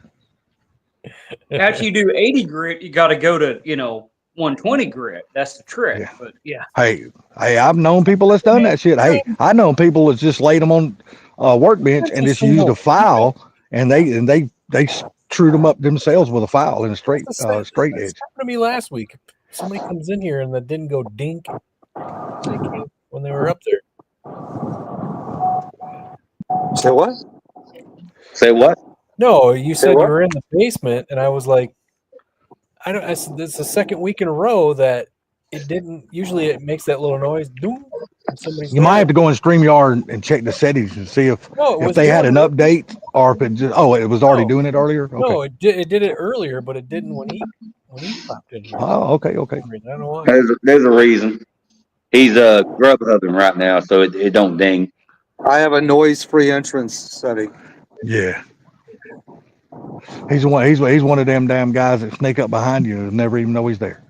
After you do 80 grit, you got to go to 120 grit. That's the trick. Yeah. But yeah. Hey, I've known people that's done that shit. Hey, I know people that's just laid them on a workbench and just used a file, and they trued them up themselves with a file and a straight edge. That happened to me last week. Somebody comes in here and that didn't go dink when they were up there. Say what? Say what? No, you said you were in the basement, and I was like, I said, this is the second week in a row that it didn't. Usually, it makes that little noise. You might have to go in StreamYard and check the settings and see if they had an update or if it just. Oh, it was already doing it earlier. Okay. No, it did it earlier, but it didn't when he popped in here. Oh, okay. I don't know why. There's a reason. He's grub hubbing right now, so it don't ding. I have a noise-free entrance setting. Yeah. He's one of them damn guys that sneak up behind you and never even know he's there.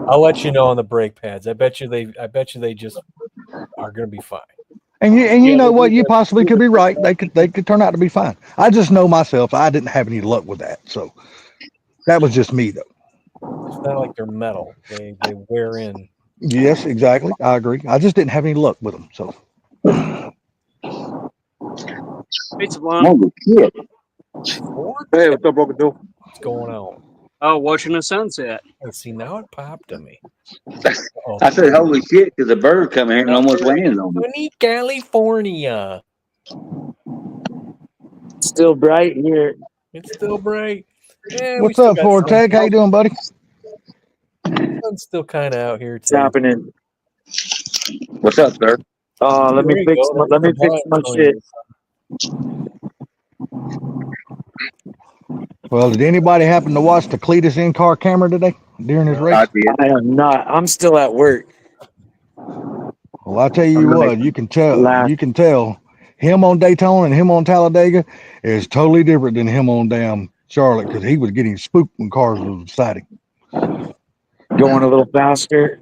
I'll let you know on the brake pads. I bet you they just are going to be fine. And you Yeah, know they what? do You that. possibly could be right. They could turn out to be fine. I just know myself. I didn't have any luck with that. So that was just me, though. It's not like they're metal. They wear in. Yes, exactly. I agree. I just didn't have any luck with them. So Pizza blonde. Holy shit. Ford? Hey, what's up, Broken Bill? What's going on? Oh, watching the sunset. Let's see. Now it popped to me. Oh, I said, holy shit, because a bird come here and almost landed on me. sunny California. Still bright here. It's still bright. Yeah, what's up, Ford Tech? How you doing, buddy? Sun's still kind of out here What's too. happening? What's up, sir? Let me There you fix go. my, let me There's fix the my blind shit. Well, did anybody happen to watch the Cletus in-car camera today during his race? I did. I am not. I'm still at work. Well, I tell you I'm what, like, you can tell. laugh. You can tell him on Daytona and him on Talladega is totally different than him on damn Charlotte because he was getting spooked when cars was exciting. Going a little faster.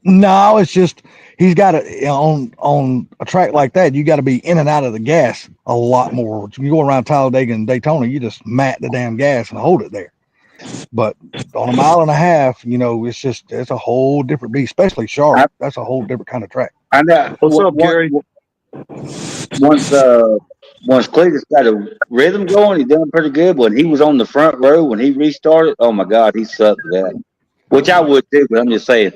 No, it's just he's got to on a track like that. You got to be in and out of the gas a lot more. When you go around Talladega and Daytona, you just mat the damn gas and hold it there. But on a mile and a half, it's a whole different beast, especially Charlotte. That's a whole different kind of track. I know. What's up, Gary? Once Cletus got a rhythm going, he done pretty good. When he was on the front row, when he restarted, oh my God, he sucked at that. Which I would too, but I'm just saying.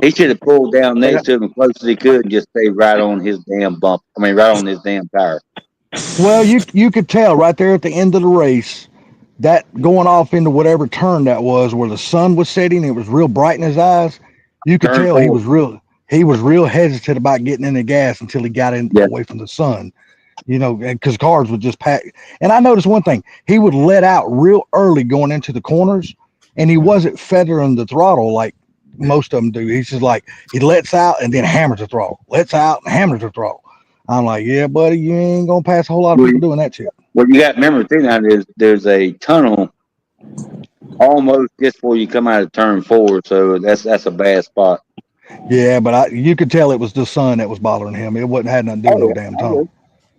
He should have pulled down next to him as close as he could and just stay right on his damn bump. I mean, right on his damn tire. Well, you could tell right there at the end of the race that going off into whatever turn that was where the sun was setting, it was real bright in his eyes. You could Turn tell forward. he was real hesitant about getting in the gas until he got in Yeah. away from the sun. Because cars would just pack. And I noticed one thing: he would let out real early going into the corners, and he wasn't feathering the throttle like most of them do. He's just like he lets out and then hammers the throttle, lets out and hammers the throttle. I'm like, yeah, buddy, you ain't gonna pass a whole lot of people doing that shit. Well, you got to remember too now. There's a tunnel almost just before you come out of turn 4, so that's a bad spot. Yeah, but you could tell it was the sun that was bothering him. It wasn't had nothing to do with no damn tunnel.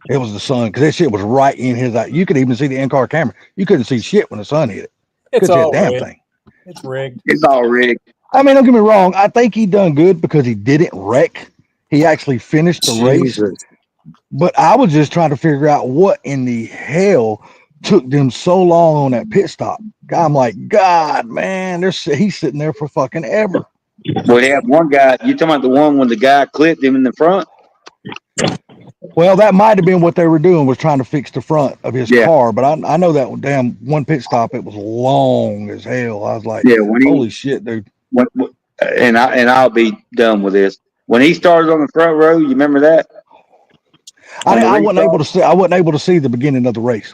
It was the sun because that shit was right in his eye. You could even see the in-car camera. You couldn't see shit when the sun hit it. It's Couldn't see all a damn rigged. thing. It's rigged. It's all rigged. I mean, don't get me wrong. I think he done good because he didn't wreck. He actually finished the race. But I was just trying to figure out what in the hell took them so long on that pit stop. I'm like, God, man, he's sitting there for fucking ever. Well, they have one guy. You talking about the one when the guy clipped him in the front? Well, that might have been what they were doing, was trying to fix the front of his car. But I know that damn one pit stop, it was long as hell. I was like, holy shit, dude. And I'll be done with this. When he started on the front row, you remember that? I wasn't able to see. I wasn't able to see the beginning of the race.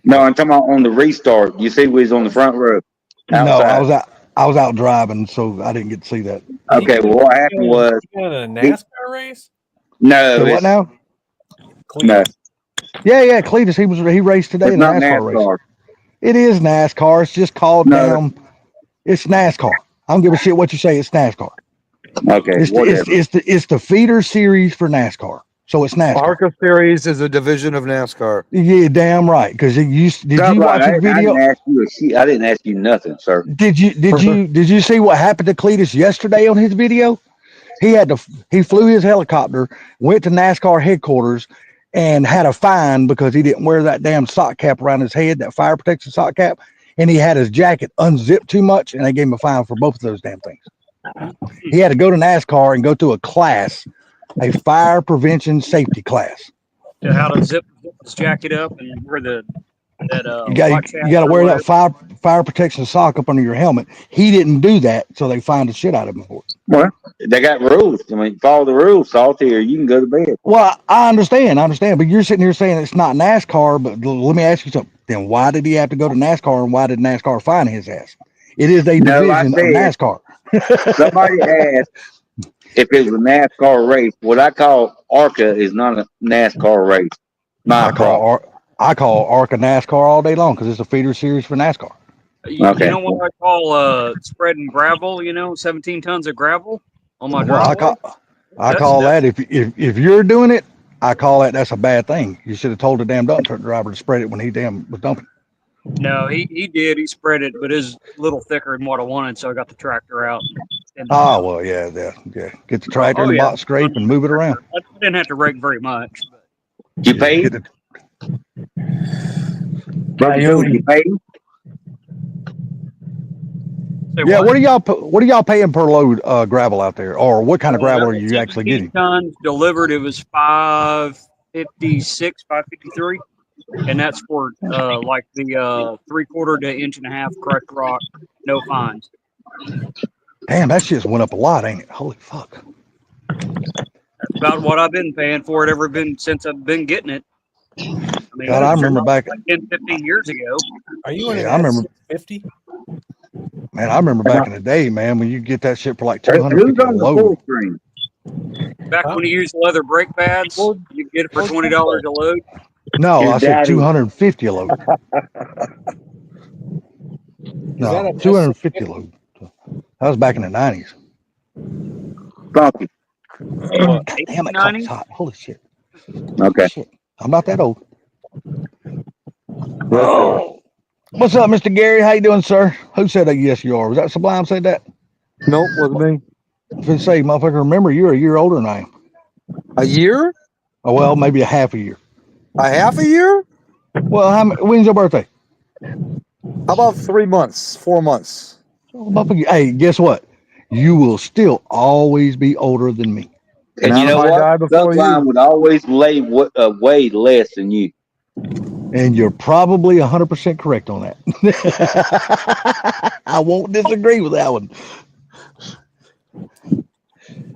No, I'm talking about on the restart. You see, we was on the front row. Outside. No, I was out driving, so I didn't get to see that. Okay, well, what happened was in a NASCAR race. No, what now? No. Yeah, Cletus. He raced today It's in a not NASCAR race. It is NASCAR. It's just called it's NASCAR. I don't give a shit what you say. It's NASCAR. Okay, it's the feeder series for NASCAR. So it's NASCAR. ARCA Series is a division of NASCAR. Yeah, damn right. Because did you watch his video? I didn't ask you nothing, sir. Did you see what happened to Cletus yesterday on his video? He flew his helicopter, went to NASCAR headquarters, and had a fine because he didn't wear that damn sock cap around his head, that fire protection sock cap, and he had his jacket unzipped too much, and they gave him a fine for both of those damn things. He had to go to NASCAR and go through a class, a fire prevention safety class. How to zip his jacket up and wear you got to wear that fire protection sock up under your helmet. He didn't do that, so they fined the shit out of him for it. Well, they got rules. I mean, follow the rules, Salty, or you can go to bed. Well, I understand, but you're sitting here saying it's not NASCAR. But let me ask you something. Then why did he have to go to NASCAR, and why did NASCAR fine his ass? It is a division of NASCAR. Somebody asked. if it was a NASCAR race, what I call ARCA is not a NASCAR race. My problem. I call ARCA NASCAR all day long because it's a feeder series for NASCAR. You Okay. know what I call spreading gravel? 17 tons of gravel on my Well, driveway. I call that if you're doing it, I call that's a bad thing. You should have told the damn dump truck driver to spread it when he damn was dumping. No, he did. He spread it, but it's a little thicker than what I wanted, so I got the tractor out. Oh well, yeah. Get the tractor in the box scrape and move it around. I didn't have to rake very much. But You paid? Get Coyote. You paid? Yeah, what are y'all paying per load gravel out there, or what kind of gravel are you actually 17 getting? tons delivered. It was 556, 553, and that's for like the 3/4 to 1.5 inch crushed rock, no fines. Damn, that shit's went up a lot, ain't it? Holy fuck! That's about what I've been paying for it since I've been getting it. I mean, God, I remember back like 10, 15 years ago. Are you in Yeah, I an remember. S650? Man, I remember back in the day, man, when you get that shit for like Who's 250 a on the load. full screen? Back when you used leather brake pads, you get it for $20 a load. No, Your I said daddy. 250 a load. Is that No, an 250 a S650? load. That was back in the 90s. Funky. God damn, that coffee's 1890? hot. Holy shit. Okay. Shit. I'm not that old. Let's Oh. What's up, Mr. Gary? How you doing, sir? Who said that? Yes, you are. Was that Sublime said that? Nope, wasn't me. I was gonna say, motherfucker, remember you're a year older than I am. A year? Oh, well, maybe a half a year. A half a year? Well, when's your birthday? How about 3 months, 4 months? Motherfucker, hey, guess what? You will still always be older than me. And Not you if know I what? die before Subline you. would always weigh less than you. And you're probably 100% correct on that. I won't disagree with that one.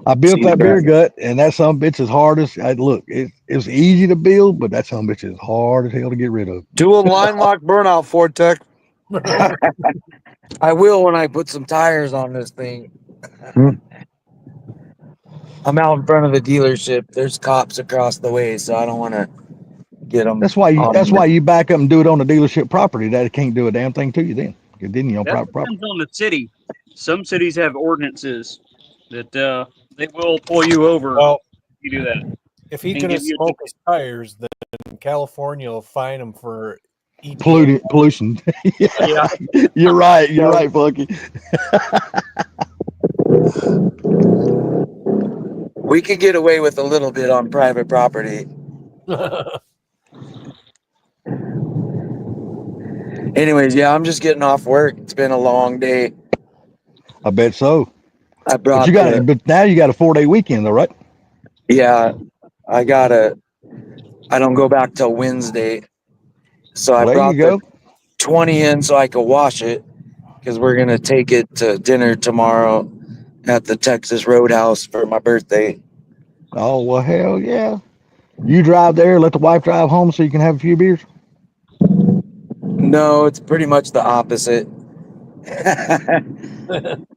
I built that beer gut, and that son of a bitch is hard as look. It was easy to build, but that son of a bitch is hard as hell to get rid of. Dual line lock burnout, Ford Tech. I will when I put some tires on this thing. I'm out in front of the dealership. There's cops across the way, so I don't want to get them. That's why you back up and do it on the dealership property. That it can't do a damn thing to you then. Because then you on That private property. depends on the city. Some cities have ordinances that they will pull you over Well, if you do that. if he's And going to give you a smoke his tires, then California will fine him for Pollution. Yeah. You're right. You're right, Funky. We could get away with a little bit on private property. Anyways, yeah, I'm just getting off work. It's been a long day. I bet so. I brought But now you got a 4-day weekend though, right? yeah, I don't go back till Wednesday. So Well, I there brought you go. the 20 in so I could wash it because we're going to take it to dinner tomorrow at the Texas Roadhouse for my birthday. Oh, well, hell yeah. You drive there, let the wife drive home so you can have a few beers? No, it's pretty much the opposite.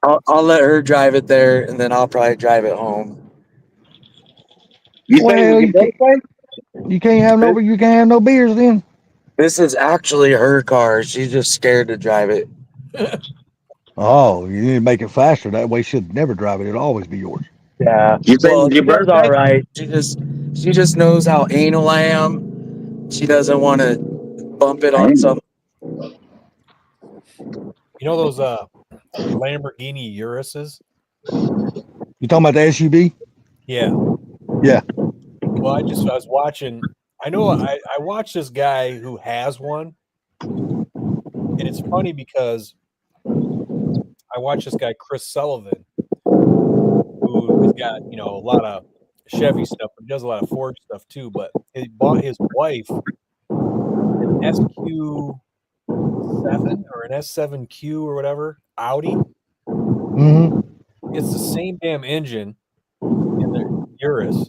I'll let her drive it there, and then I'll probably drive it home. You say Well, it was your birthday? you can't have no beers then. This is actually her car. She's just scared to drive it. Oh, you need to make it faster. That way she'll never drive it. It'll always be yours. Yeah. You say it Well, was your she does birthday? all right. She just knows how anal I am. She doesn't want to bump it on some. You know those Lamborghini Uruses? You talking about the SUV? Yeah. Yeah. Well, I was watching. I watched this guy who has one, and it's funny because I watched this guy Chris Sullivan, who's got a lot of Chevy stuff, but he does a lot of Ford stuff too. But he bought his wife an SQ7 or an S7Q or whatever Audi. Mm-hmm. It's the same damn engine in the Urus.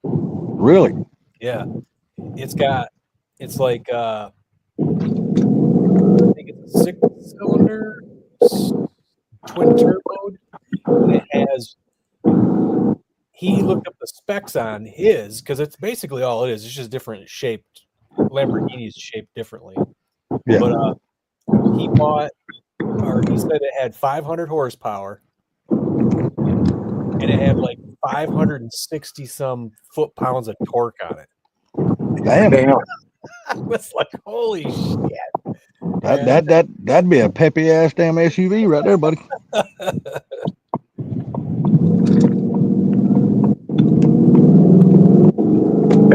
Really? Yeah. It's like I think it's a 6-cylinder twin turbo, and it has he looked up the specs on his because it's basically all it is. It's just different shaped. Lamborghini's shaped differently. Yeah. But he bought, or he said it had 500 horsepower, and it had like 560 some foot-pounds of torque on it. Damn. I was like, holy shit! That'd be a peppy ass damn SUV right there, buddy.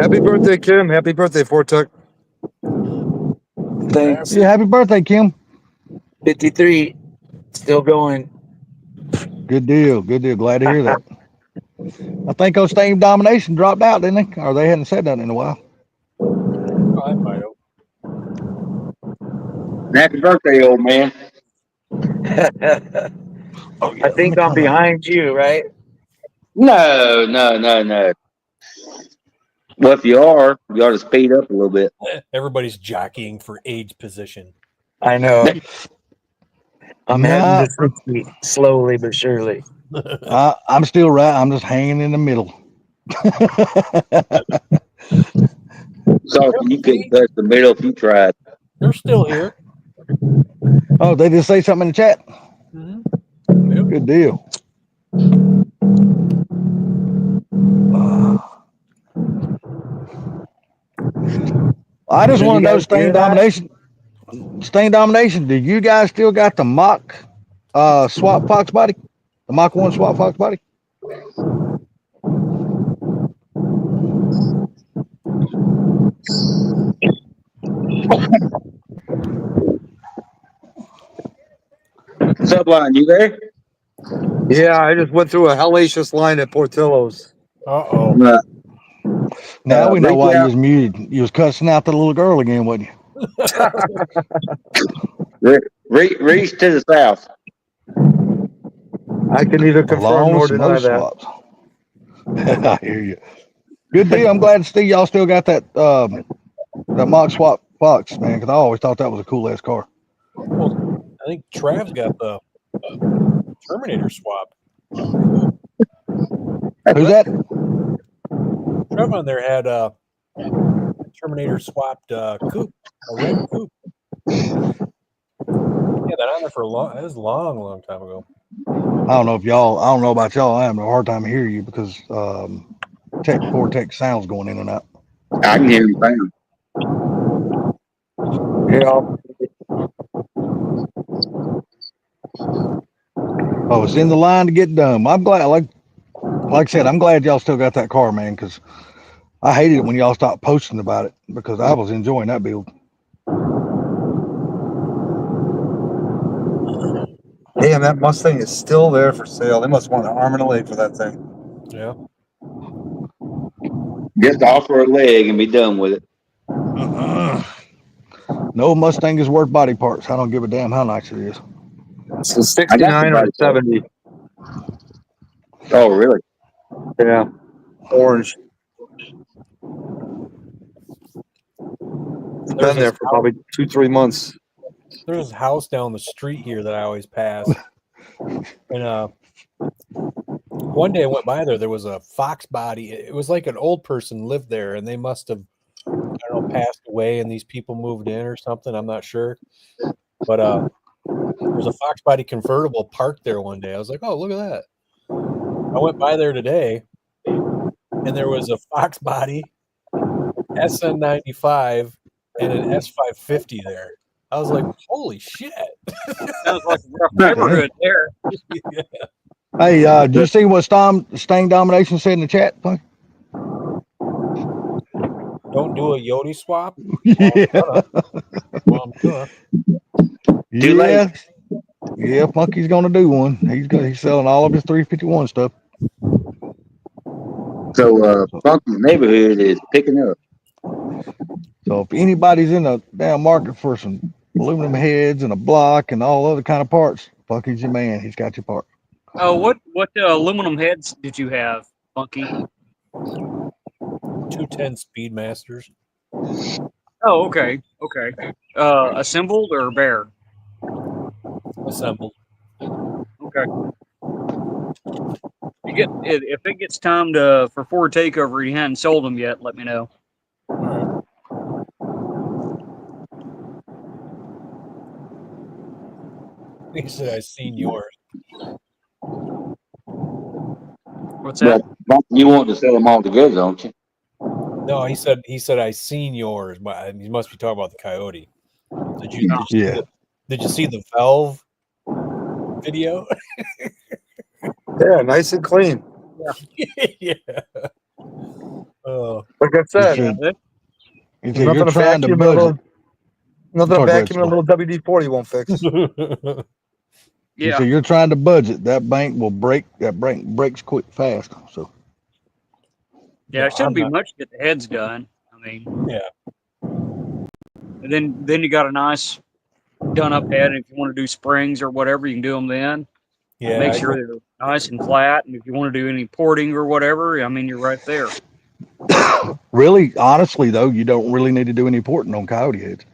Happy birthday, Kim. Happy birthday, Fortuck. Thanks. Yeah, happy birthday, Kim. 53. Still going. Good deal. Good deal. Glad to hear that. I think those Steam Domination dropped out, didn't they? Or they hadn't said that in a while. Oh, I might have. Happy birthday, old man. Oh, yeah. I think I'm behind you, right? No. Well, if you ought to speed up a little bit. Everybody's jockeying for age position. I know. I'm heading Nah, to 60 slowly but surely. I'm still right. I'm just hanging in the middle. So you couldn't touch the middle if you tried. They're still here. Oh, they just say something in the chat. Mm-hmm. Good deal. I just Did want you to know, guys hear that? Stain Domination, do you guys still got the mock swap Fox body? The Mach 1 swap Fox body? Subline, you there? Yeah, I just went through a hellacious line at Portillo's. Uh-oh. Now we know Reach why you out, was muted. You was cussing out the little girl again, wasn't you? reach to the south. I can neither confirm Along with nor some deny other that. swaps. I hear you. Good deal. I'm glad to see y'all still got that that Mach swap Fox, man, because I always thought that was a cool ass car. Well, I think Trav's got the Terminator swap. Who's that? Trav on there had a Terminator swapped coupe, a red coupe. Yeah, that on there for a long. That was a long time ago. I don't know about y'all. I have a hard time hearing you because Tech Vortex sounds going in and out. I can hear you fine. Yeah. Oh, it's in the line to get done. I'm glad, like I said, I'm glad y'all still got that car, man, because I hated it when y'all stopped posting about it because I was enjoying that build. Damn, that Mustang is still there for sale. They must want an arm and a leg for that thing. Yeah. Just offer a leg and be done with it. No Mustang is worth body parts. I don't give a damn how nice it is. It's a I got 69 or a somebody. 70. Oh, really? Yeah. Orange. It's been there for probably 2-3 months. There's a house down the street here that I always pass. And one day I went by there. There was a Fox body. It was like an old person lived there, and they must have, I don't know, passed away, and these people moved in or something. I'm not sure. But there's a Fox body convertible parked there one day. I was like, oh, look at that. I went by there today, and there was a Fox body, SN95, and an S550 there. I was like, holy shit. Sounds like a rough neighborhood there. Yeah. Hey, did you see what Stain Domination said in the chat? Don't do a Yodi swap? Yeah. Well, I'm gonna. Too late. Yeah, Funky's gonna do one. He's selling all of his 351 stuff. So, Funky neighborhood is picking up. So if anybody's in the damn market for some aluminum heads and a block and all other kind of parts, Funky's your man. He's got your part. Oh, what aluminum heads did you have, Funky? 210 Speedmasters. Oh, okay. Assembled or bare? Assembled. Okay. If it gets time for Ford takeover, you hadn't sold them yet, let me know. All right. He said, "I seen yours." What's that? But you want to sell them all together, don't you? No, he said, "I seen yours," but he must be talking about the Coyote. Did you Yeah. did you see the Valve video? Yeah, nice and clean. Yeah. Oh, Like I He said, said, Yeah, he there's said you're nothing a trying to vacuum and a budget. little, nothing a Sorry, go ahead, vacuum and a little WD-40 won't fix. He yeah. said you're trying to budget. That bank will break. That bank breaks quick fast. So Yeah, it shouldn't I'm be not. much to get the heads done. I mean, Yeah, and then you got a nice done up head. And if you want to do springs or whatever, you can do them then. yeah. Make sure they're nice and flat. And if you want to do any porting or whatever, I mean, you're right there. really, honestly though, you don't really need to do any porting on coyote heads.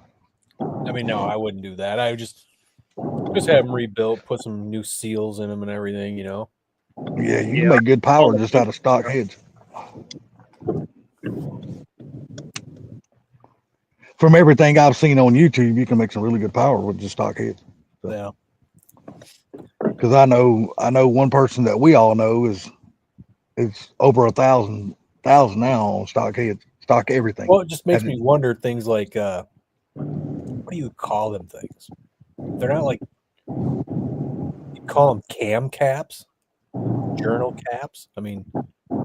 I mean, no, I wouldn't do that. I would just have them rebuilt, put some new seals in them and everything. Yeah, you can Yeah. make good All power the just out of stock heads. From everything I've seen on YouTube, you can make some really good power with just stock heads. Yeah. Because I know one person that we all know is over 1,000 now on stock heads, stock everything. Well, it just makes Had me it- wonder things like what do you call them things? They're not like you call them cam caps, journal caps. I mean,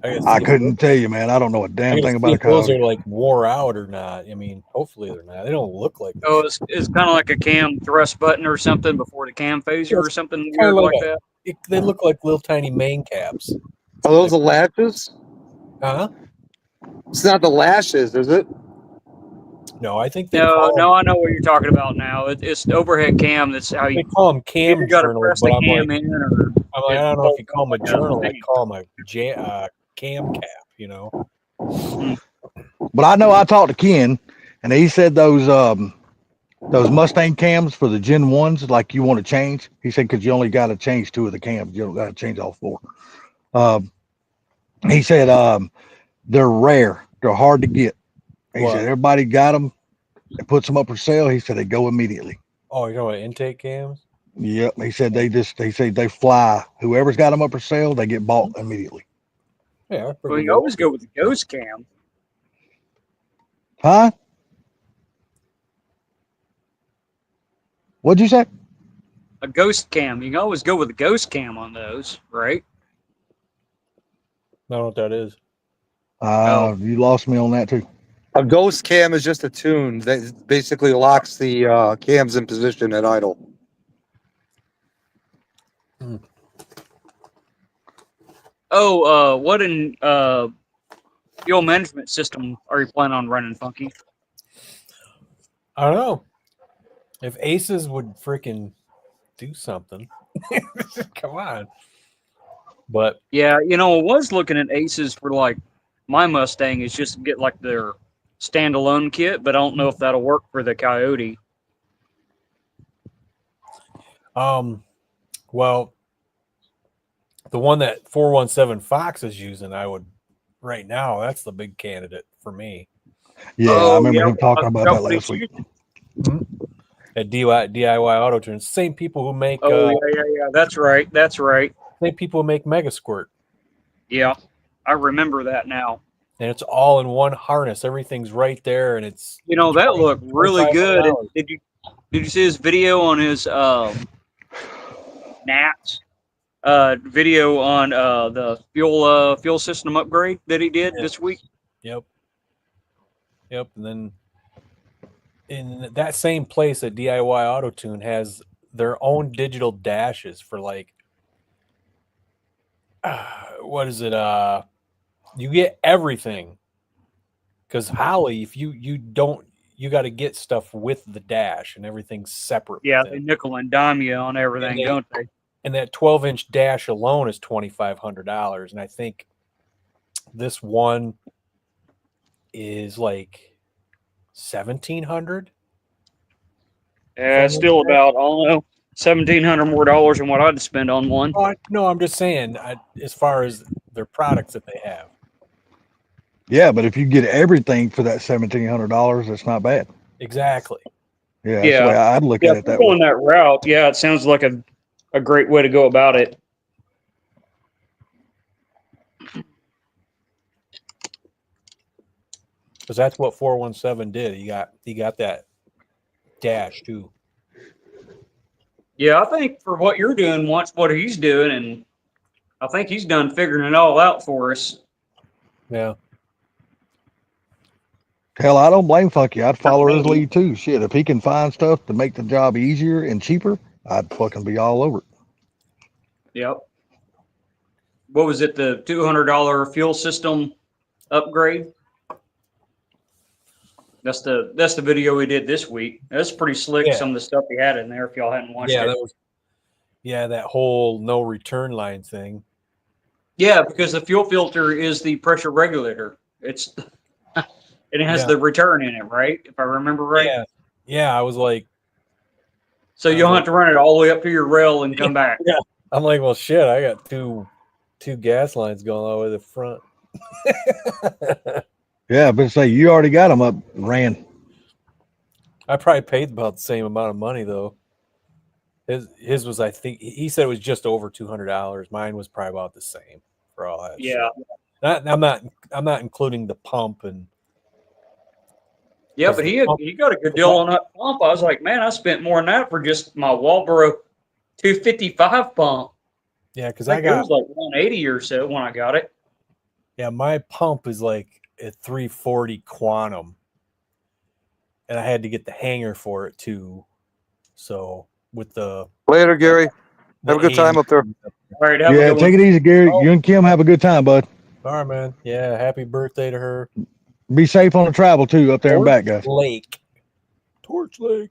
I guess I couldn't tell you, man. I don't know a I damn gotta thing see about a if those coyote. are like wore out or not. I mean, hopefully they're not. They don't look like this. Oh, it's kind of like a cam thrust button or something before the cam phaser or something Kind of weird like like that. they look like little tiny main caps. Are those the lashes? Huh? It's not the lashes, is it? No, I think they No, call no, I know what you're talking about now. It's the overhead cam. That's how they you call them cam either got to journals, press but the cam in or I it don't know if you folds call up them a like a journal. I thing. call them a cam cap. But I know I talked to Ken, and he said those Mustang cams for the Gen 1s, like you want to change. He said, because you only got to change 2 of the cams. You don't got to change all 4. Um, he said they're rare. They're hard to get. He What? said everybody got them and puts them up for sale. He said they go immediately. Oh, you're talking about intake cams? Yep. He said they say they fly. Whoever's got them up for sale, they get bought immediately. Yeah, that's Well, pretty you good. always go with the ghost cam. Huh? What'd you say? A ghost cam. You can always go with a ghost cam on those, right? I don't know what that is. You lost me on that too. A ghost cam is just a tune that basically locks the cams in position at idle. Oh, what in fuel management system are you planning on running, Funky? I don't know. If Aces would freaking do something. Come on. But Yeah, I was looking at Aces for like my Mustang is just to get like their standalone kit, but I don't know if that'll work for the Coyote. well, the one that 417 Fox is using, right now, that's the big candidate for me. Yeah, I remember him talking about that last week. At DIY Auto Turns, same people who make Yeah. That's right. same people who make Mega Squirt. Yeah, I remember that now. And it's all in one harness. Everything's right there, and it's That looked really good. And $2,500. did you see his video on his Nats video on the fuel system upgrade that he did this week? Yep. And then in that same place at DIY Auto Tune has their own digital dashes for like what is it? You get everything. Because Holly, if you don't, you got to get stuff with the dash, and everything's separate. Yeah, with they it. nickel and dime you on everything, don't they? And that 12-inch dash alone is $2,500, and I think this one is like $1,700. Yeah, still about, I don't know, $1,700 more than what I'd spend on one. No, I'm just saying, as far as their products that they have. Yeah, but if you get everything for that $1,700, that's not bad. Exactly. Yeah, that's the way I'd look at if it we're that way. going that route, yeah, it sounds like a great way to go about it. Because that's what 417 did. He got that dash too. Yeah, I think for what you're doing, watch what he's doing, and I think he's done figuring it all out for us. Yeah. Hell, I don't blame Funky. I'd follow his lead too. Shit, if he can find stuff to make the job easier and cheaper, I'd fucking be all over it. Yep. What was it? The $200 fuel system upgrade? That's the video we did this week. That's pretty slick. Yeah. Some of the stuff he had in there. If y'all hadn't watched it. That whole no return line thing. Yeah, because the fuel filter is the pressure regulator. It has the return in it, right? If I remember right. Yeah. Yeah, I was like. So you'll have to run it all the way up to your rail and come back. Yeah. I'm like, well, shit, I got two gas lines going all the way to the front. Yeah, but say you already got them up ran. I probably paid about the same amount of money though. His was, I think he said it was just over $200. Mine was probably about the same for all that. Yeah. Shit. I'm not including the pump and. Yeah, but he got a good deal on that pump. I was like, man, I spent more than that for just my Walboro 255 pump. Yeah, because it was like 180 or so when I got it. Yeah, my pump is like a 340 Quantum, and I had to get the hanger for it too. So with the later, Gary. Have a good time up there. All right, yeah, take it easy, Gary. You and Kim have a good time, bud. All right, man. Yeah, happy birthday to her. Be safe on the travel too, up there and back, guys. Torch Lake.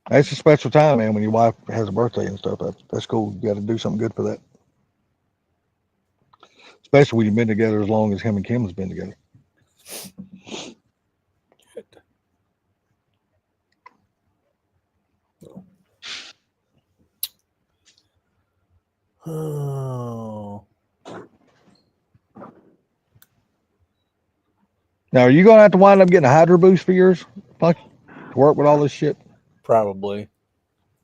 That's a special time, man. When your wife has a birthday and stuff, that's cool. You got to do something good for that. Especially when you've been together as long as him and Kim has been together. Oh. Now, are you going to have to wind up getting a hydro boost for yours, Funky, to work with all this shit? Probably.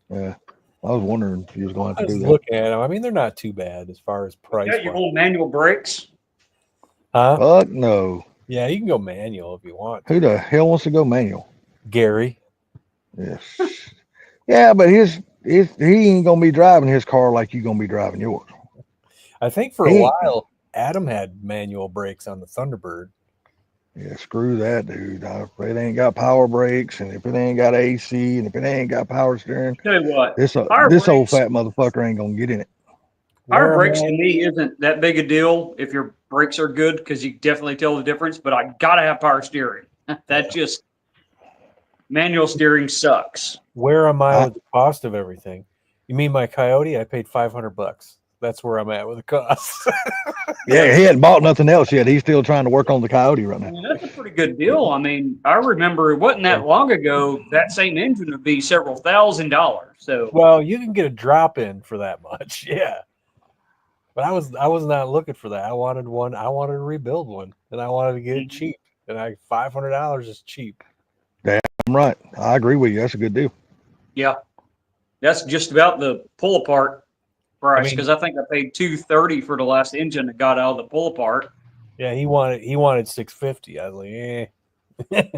Yeah. I was wondering if you was going to have to do that. Looking at them, I mean, they're not too bad as far as price. Yeah, you want manual brakes? Huh? Fuck no. Yeah, you can go manual if you want. Who the hell wants to go manual? Gary. Yes. Yeah, but he ain't gonna be driving his car like you gonna be driving yours. I think for a while Adam had manual brakes on the Thunderbird. Yeah, screw that, dude. If it ain't got power brakes, and if it ain't got AC, and if it ain't got power steering, tell you what, this old fat motherfucker ain't gonna get in it. Power brakes to me isn't that big a deal if your brakes are good, because you definitely tell the difference. But I gotta have power steering. That just manual steering sucks. Where am I with the cost of everything? You mean my Coyote? I paid $500. That's where I'm at with the cost. Yeah, he hadn't bought nothing else yet. He's still trying to work on the Coyote right now. I mean, that's a pretty good deal. I mean, I remember it wasn't that long ago that same engine would be several $1,000s. So well, you can get a drop in for that much, yeah. But I was not looking for that. I wanted one. I wanted to rebuild one, and I wanted to get it cheap. And $500 is cheap. Damn right. I agree with you. That's a good deal. Yeah, that's just about the pull apart price, because I think I paid $230 for the last engine that got out of the pull apart. Yeah, he wanted $650. I was like,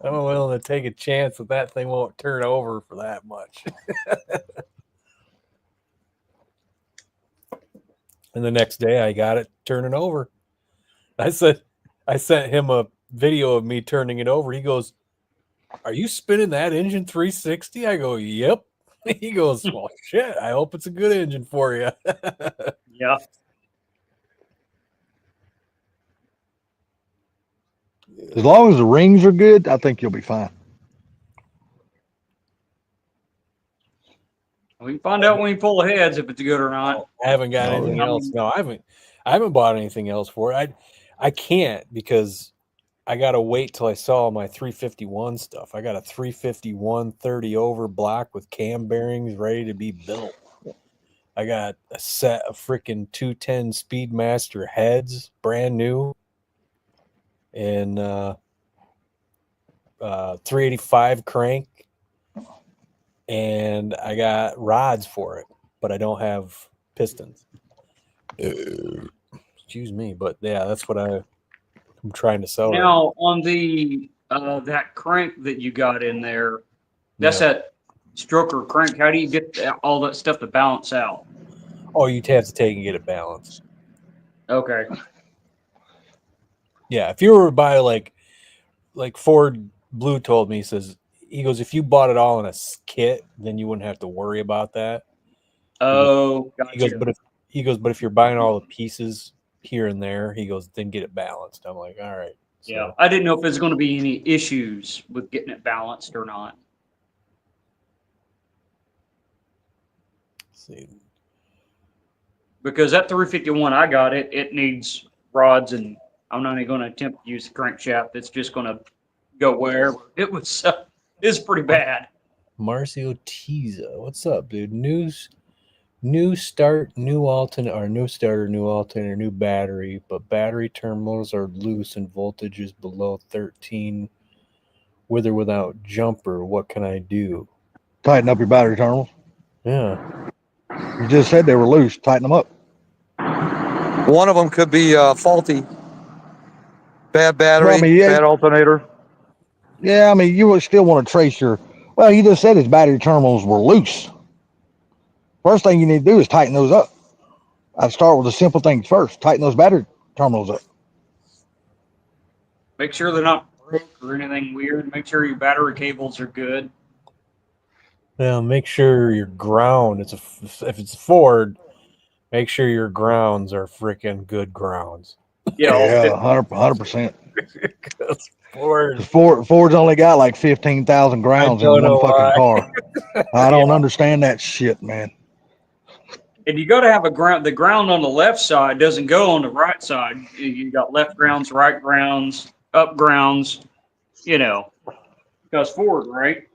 I'm willing to take a chance that thing won't turn over for that much. And the next day I got it turning over. I sent him a video of me turning it over. He goes, "Are you spinning that engine 360?" I go, "Yep." He goes, "Well, shit, I hope it's a good engine for you." Yeah. As long as the rings are good, I think you'll be fine. We can find out when you pull the heads if it's good or not. I haven't got anything else. No, I haven't bought anything else for it. I can't, because I gotta wait till I saw my 351 stuff. I got a 351 30 over block with cam bearings ready to be built. I got a set of freaking 210 Speedmaster heads, brand new, and 385 crank, and I got rods for it, but I don't have pistons. Excuse me, but yeah, that's what I'm trying to sell. Now on the that crank that you got in there, that's Yeah. that stroker crank. How do you get all that stuff to balance out? Oh, you'd have to take and get it balanced. Okay. Yeah, if you were to buy like Ford Blue told me, he goes, if you bought it all in a kit, then you wouldn't have to worry about that. Oh, He goes, gotcha. but if you're buying all the pieces here and there, he goes, then get it balanced. I'm like, all right. So, Yeah, I didn't know if there's going to be any issues with getting it balanced or not. let's see. Because that 351 I got, it needs rods, and I'm not even going to attempt to use the crankshaft. It's just going to go wherever. It's pretty bad. Marcio Tiza, what's up, dude? New start, new alternate, or new starter, new alternator, new battery, but battery terminals are loose and voltage is below 13 with or without jumper. What can I do? Tighten up your battery terminals. Yeah. You just said they were loose. Tighten them up. One of them could be faulty. Bad battery, Well, I mean, bad alternator. yeah, I mean, you would still want to trace your. Well, he just said his battery terminals were loose. First thing you need to do is tighten those up. I'd start with the simple things first. Tighten those battery terminals up. Make sure they're not broke or anything weird. Make sure your battery cables are good. Now make sure your ground. If it's Ford, make sure your grounds are freaking good grounds. Yeah, all Yeah, 50. 100%. Ford. Ford's only got like 15,000 grounds in don't one know fucking why. car. I don't Yeah. understand that shit, man. And you got to have a ground. The ground on the left side doesn't go on the right side. You got left grounds, right grounds, up grounds. You know, because Ford, right?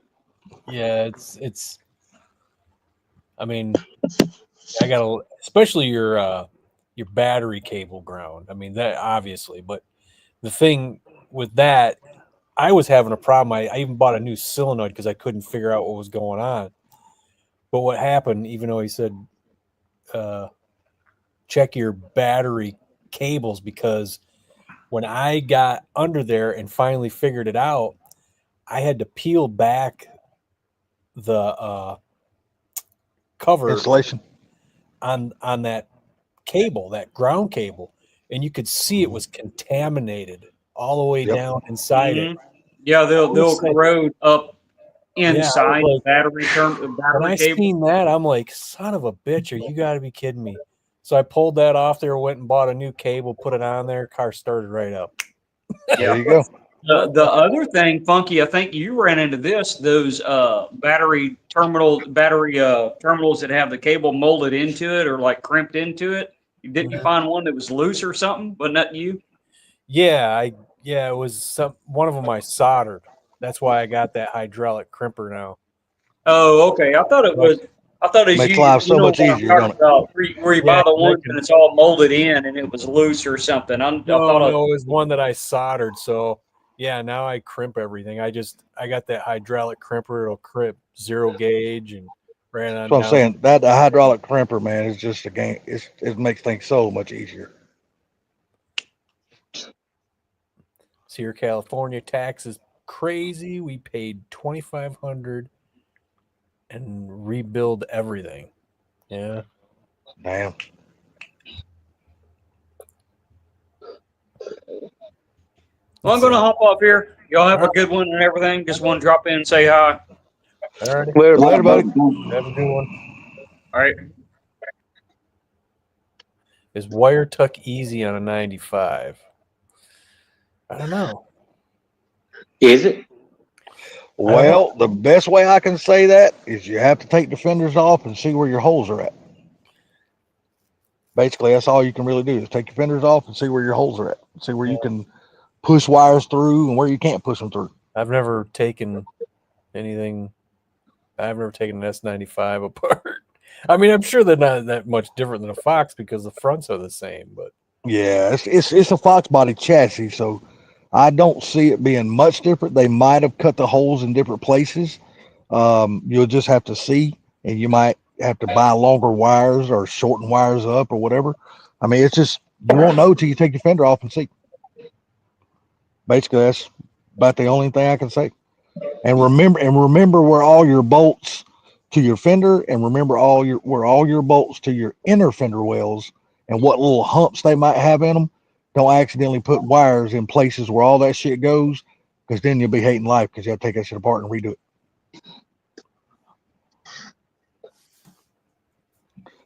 Yeah, it's. I mean, I gotta, especially your battery cable ground. I mean that obviously, but the thing with that, I was having a problem. I even bought a new solenoid because I couldn't figure out what was going on. But what happened, even though he said check your battery cables, because when I got under there and finally figured it out, I had to peel back the cover Insulation. on that cable, that ground cable, and you could see it was contaminated all the way Yep. down inside it. Yeah, I they'll was like, corrode up yeah, I was inside like, the when battery I cable. seen that, I'm like, son of a bitch, are you got to be kidding me? So I pulled that off there, went and bought a new cable, put it on there, car started right up. There Yeah. you go. The other thing, Funky, I think you ran into this, those battery terminals that have the cable molded into it or like crimped into it. Didn't you find one that was loose or something? Wasn't that you? Yeah, it was one of them I soldered. That's why I got that hydraulic crimper now. Oh, okay. I thought it was Makes you. life You so know much what I'm easier, don't talking it? about? Where you Yeah, buy the I ones and it's all molded in and it was loose or something. I thought no, it was one that I soldered. So yeah, now I crimp everything. I got that hydraulic crimper. It'll crimp 0 gauge and ran on That's what I'm down. saying. That the hydraulic crimper, man, is just a game. It makes things so much easier. So your California tax is crazy. We paid $2,500 and rebuild everything. Yeah. Damn. Well, I'm going to hop off here. Y'all have a good one and everything. Just want to drop in and say hi. All right. Later, buddy. Have a good one. All right. Is wire tuck easy on a 95? I don't know. Is it? Well, the best way I can say that is you have to take the fenders off and see where your holes are at. Basically, that's all you can really do is take your fenders off and see where your holes are at. See where you can push wires through and where you can't push them through. I've never taken anything. I've never taken an S95 apart. I mean, I'm sure they're not that much different than a Fox because the fronts are the same. But Yeah, it's a Fox body chassis, so I don't see it being much different. They might have cut the holes in different places. You'll just have to see, and you might have to buy longer wires or shorten wires up or whatever. I mean, it's just you won't know till you take your fender off and see. Basically, that's about the only thing I can say. And remember where all your bolts to your fender, and remember where all your bolts to your inner fender wells and what little humps they might have in them. Don't accidentally put wires in places where all that shit goes, because then you'll be hating life because you have to take that shit apart and redo it.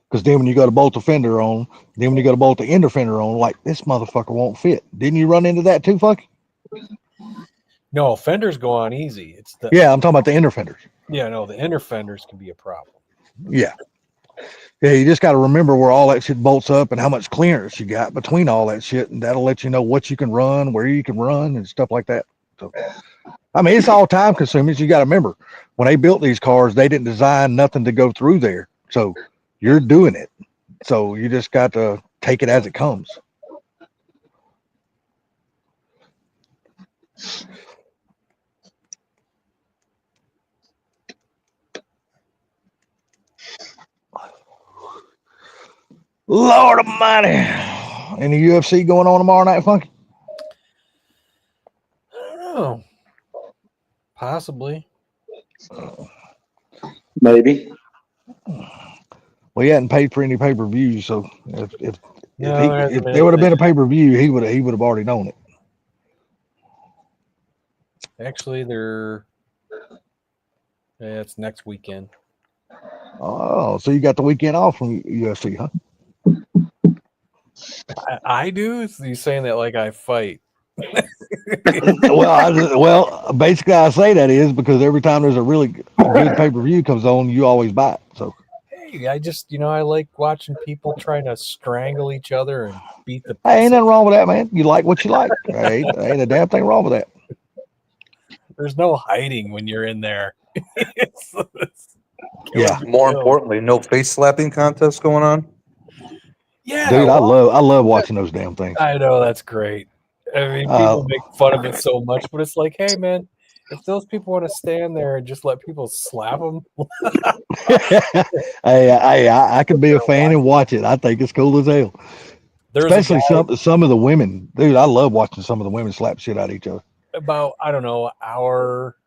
Because then when you got to bolt the fender on, then when you got to bolt the inner fender on, like this motherfucker won't fit. Didn't you run into that too, Funky? no, fenders go on easy. It's the Yeah, I'm talking about the inner fenders. yeah, no, the inner fenders can be a problem. Yeah. Yeah, you just got to remember where all that shit bolts up and how much clearance you got between all that shit, and that'll let you know what you can run, where you can run, and stuff like that. So, I mean, it's all time consuming. You got to remember when they built these cars, they didn't design nothing to go through there. So you're doing it. So you just got to take it as it comes. Lord Almighty. Any UFC going on tomorrow night, Funky? I don't know. Possibly. Maybe. Well, he hadn't paid for any pay-per-view, so if No, if there would have been a pay-per-view, he would have already known it. Actually, it's next weekend. Oh, so you got the weekend off from UFC, huh? I do. So you saying that like I fight? Well, basically, I say that is because every time there's a really good pay-per-view comes on, you always buy it. So Hey, I just I like watching people trying to strangle each other and beat the. hey, ain't nothing wrong with that, man. You like what you like. Ain't a damn thing wrong with that. There's no hiding when you're in there. Yeah. More importantly, no face slapping contest going on. Yeah, Dude, I love watching those damn things. I know that's great. I mean, people make fun of it so much, but it's like, hey, man, if those people want to stand there and just let people slap them, I could be a fan and watch it. I think it's cool as hell. Especially some of the women, dude. I love watching some of the women slap shit out of each other. About an hour,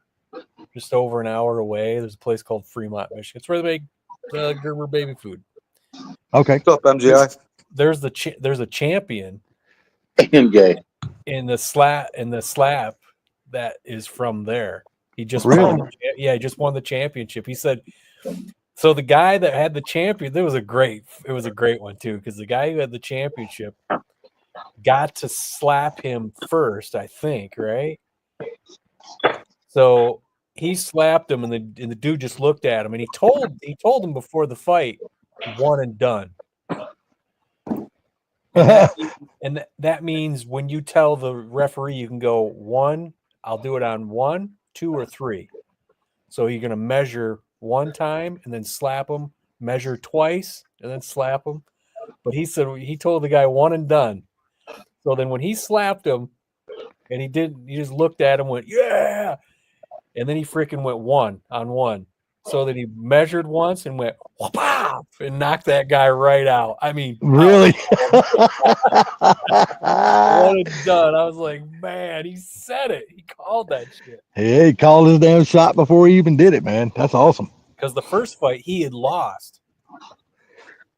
just over an hour away. There's a place called Fremont, Michigan. It's where they make Gerber baby food. Okay. What's up, MGI? There's a champion MJ. in the slap that is from there. He just Really? he just won the championship. He said so. The guy that had the champion, it was a great one too, because the guy who had the championship got to slap him first, I think, right? So he slapped him, and the dude just looked at him, and he told him before the fight, one and done. And that means when you tell the referee you can go one, I'll do it on 1, 2, or 3. So you're going to measure one time and then slap him, measure twice and then slap him. But he told the guy one and done. So then when he slapped him and he just looked at him, went, yeah. And then he freaking went 1 on 1. So then he measured once and went, whoop, and knocked that guy right out. I mean, really? One and done. I was like, man, he said it. He called that shit. Yeah, he called his damn shot before he even did it, man. That's awesome. Because the first fight he had lost,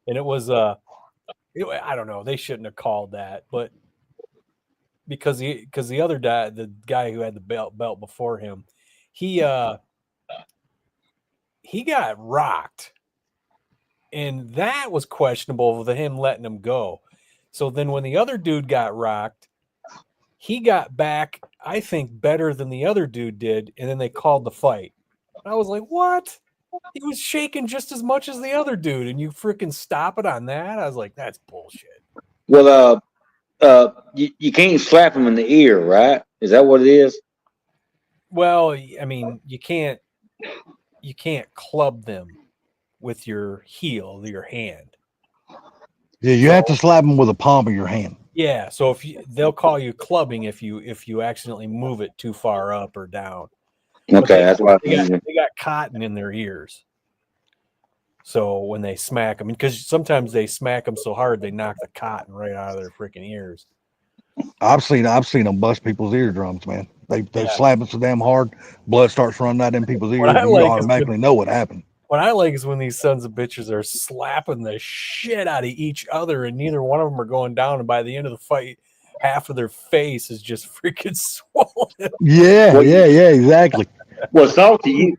and it was I don't know. They shouldn't have called that, but because the other guy, the guy who had the belt before him, he got rocked, and that was questionable with him letting him go. So then when the other dude got rocked, he got back, I think, better than the other dude did, and then they called the fight. I was like, what? He was shaking just as much as the other dude, and you freaking stop it on that? I was like, that's bullshit. Well, You can't slap them in the ear, right? Is that what it is? Well, I mean, you can't club them with your heel, your hand. Yeah, you So, have to slap them with the palm of your hand. yeah, so they'll call you clubbing if you accidentally move it too far up or down. But Okay, that's what I was thinking. they got cotton in their ears. So when they smack them, because sometimes they smack them so hard they knock the cotton right out of their freaking ears. I've seen them bust people's eardrums, man. They Yeah. slap it so damn hard, blood starts running out in people's ears, I and you like is automatically know what happened. What I like is when these sons of bitches are slapping the shit out of each other, and neither one of them are going down. And by the end of the fight, half of their face is just freaking swollen. Yeah, Well, exactly. well, Salty,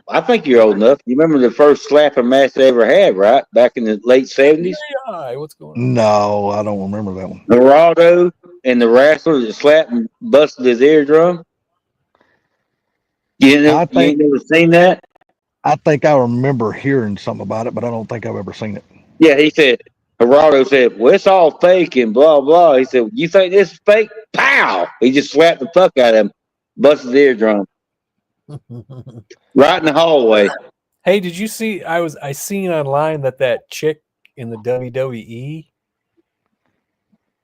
I think you're old enough. You remember the first slapping match they ever had, right? Back in the late 70s? Hi, what's going on? No, I don't remember that one. Geraldo and the wrestler that slapped and busted his eardrum. You ain't never seen that? I think I remember hearing something about it, but I don't think I've ever seen it. Yeah, he said, Geraldo said, well, it's all fake and blah, blah. He said, you think this is fake? Pow! He just slapped the fuck out of him, busted his eardrum right in the hallway. Hey, did you see? I seen online that chick in the WWE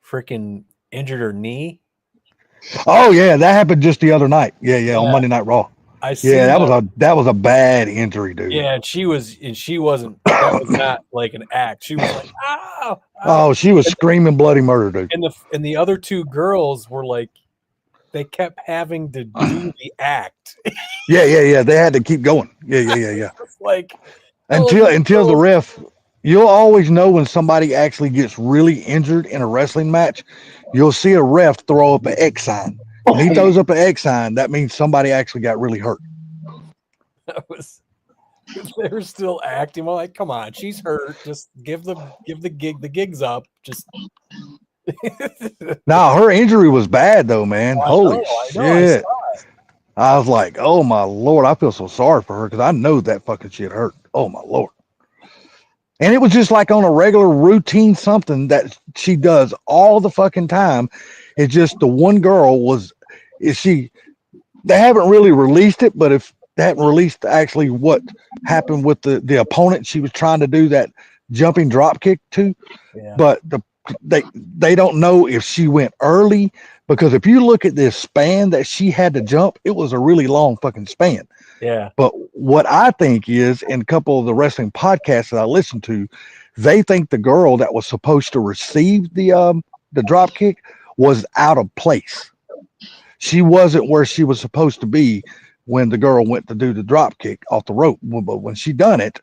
freaking injured her knee. Oh yeah, that happened just the other night. Yeah, on Monday Night Raw. That was a bad injury, dude. Yeah, and she wasn't. That was not like an act. She was like, "Ow!" Oh, she was screaming bloody murder, dude. And the other two girls were like, they kept having to do the act. Yeah. They had to keep going. Yeah. It's like until the ref. You'll always know when somebody actually gets really injured in a wrestling match. You'll see a ref throw up an X sign. When he throws up an X sign, that means somebody actually got really hurt. They were still acting. I'm like, come on, she's hurt. Just give the gig's up. Just Now her injury was bad though, man. Holy shit. I was like, oh my Lord, I feel so sorry for her because I know that fucking shit hurt. Oh my Lord. And it was just like on a regular routine something that she does all the fucking time. It's just the one girl they haven't really released it, but if they haven't released actually what happened with the opponent she was trying to do that jumping drop kick to, but they don't know if she went early, because if you look at this span that she had to jump, it was a really long fucking span. Yeah. But what I think is, in a couple of the wrestling podcasts that I listen to, they think the girl that was supposed to receive the drop kick was out of place. She wasn't where she was supposed to be when the girl went to do the drop kick off the rope. But when she done it,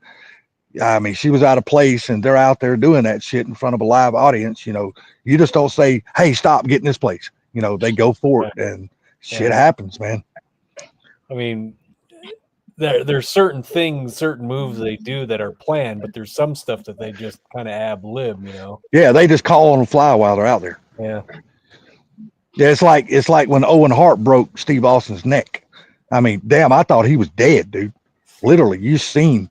I mean, she was out of place, and they're out there doing that shit in front of a live audience. You know, you just don't say, "Hey, stop, get in this place." You know, they go for it, and shit happens, man. I mean, there's certain things, certain moves they do that are planned, but there's some stuff that they just kind of ad lib, you know. Yeah, they just call on the fly while they're out there. Yeah. Yeah, it's like when Owen Hart broke Steve Austin's neck. I mean, damn, I thought he was dead, dude. Literally, you seen,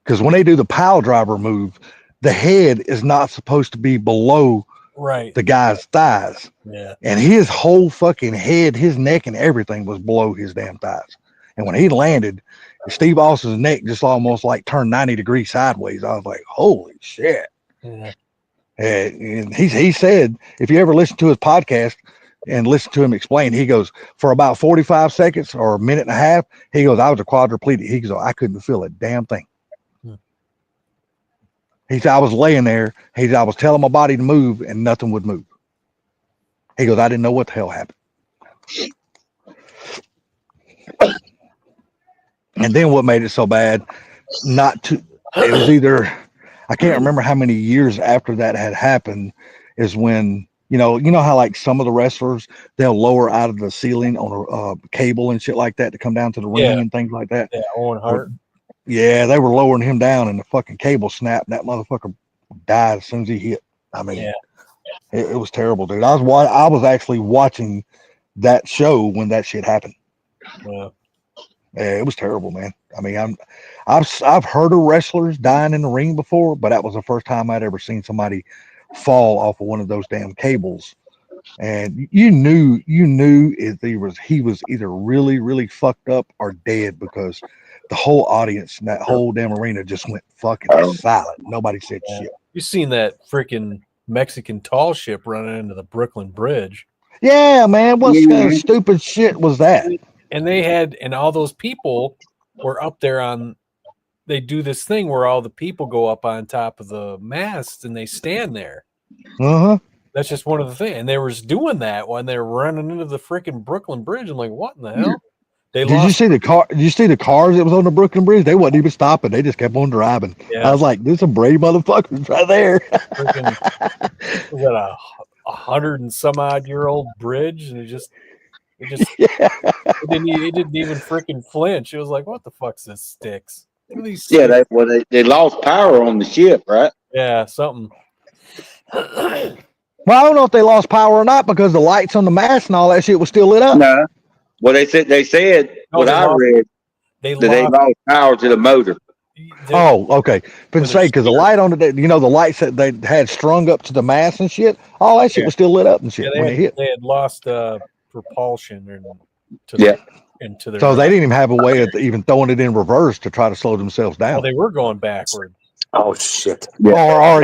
because when they do the pile driver move, the head is not supposed to be below the guy's thighs. Yeah. And his whole fucking head, his neck and everything was below his damn thighs. And when he landed, Steve Austin's neck just almost like turned 90 degrees sideways. I was like, holy shit. Yeah. And he said, if you ever listen to his podcast and listen to him explain, he goes, for about 45 seconds or a minute and a half, he goes, I was a quadriplegic. He goes, I couldn't feel a damn thing. He said, I was laying there. He said, I was telling my body to move and nothing would move. He goes, I didn't know what the hell happened. And then what made it so bad, it was either, I can't remember how many years after that had happened, is when, you know how like some of the wrestlers, they'll lower out of the ceiling on a cable and shit like that to come down to the ring and things like that. Yeah, Owen Hart. Yeah, they were lowering him down and the fucking cable snapped and that motherfucker died as soon as he hit. I mean, it was terrible, dude. I was actually watching that show when that shit happened. Yeah, it was terrible, man. I mean, I've heard of wrestlers dying in the ring before, but that was the first time I'd ever seen somebody fall off of one of those damn cables. And you knew if he was either really fucked up or dead, because the whole audience in that whole damn arena just went fucking silent. Nobody said shit. You seen that freaking Mexican tall ship running into the Brooklyn Bridge? Yeah, man. What kind of stupid shit was that? And all those people were up there on. They do this thing where all the people go up on top of the masts and they stand there. That's just one of the things. And they were doing that when they were running into the freaking Brooklyn Bridge. I'm like, what in the hell? Did you see the car? Did you see the cars that was on the Brooklyn Bridge? They wasn't even stopping. They just kept on driving. Yeah. I was like, there's some brave motherfuckers right there. Was that 100 and some odd year old bridge? And it didn't even freaking flinch. It was like, what the fuck's this sticks? They lost power on the ship, right? Yeah, something. Well, I don't know if they lost power or not, because the lights on the mast and all that shit was still lit up. No. Well, they said read they lost power to the motor. Oh, okay. But say, because the light on the lights that they had strung up to the mast and shit, all that shit was still lit up and shit when they hit. They had lost propulsion into their. So they didn't even have a way of even throwing it in reverse to try to slow themselves down. Well, they were going backward. Oh shit! Yeah. Or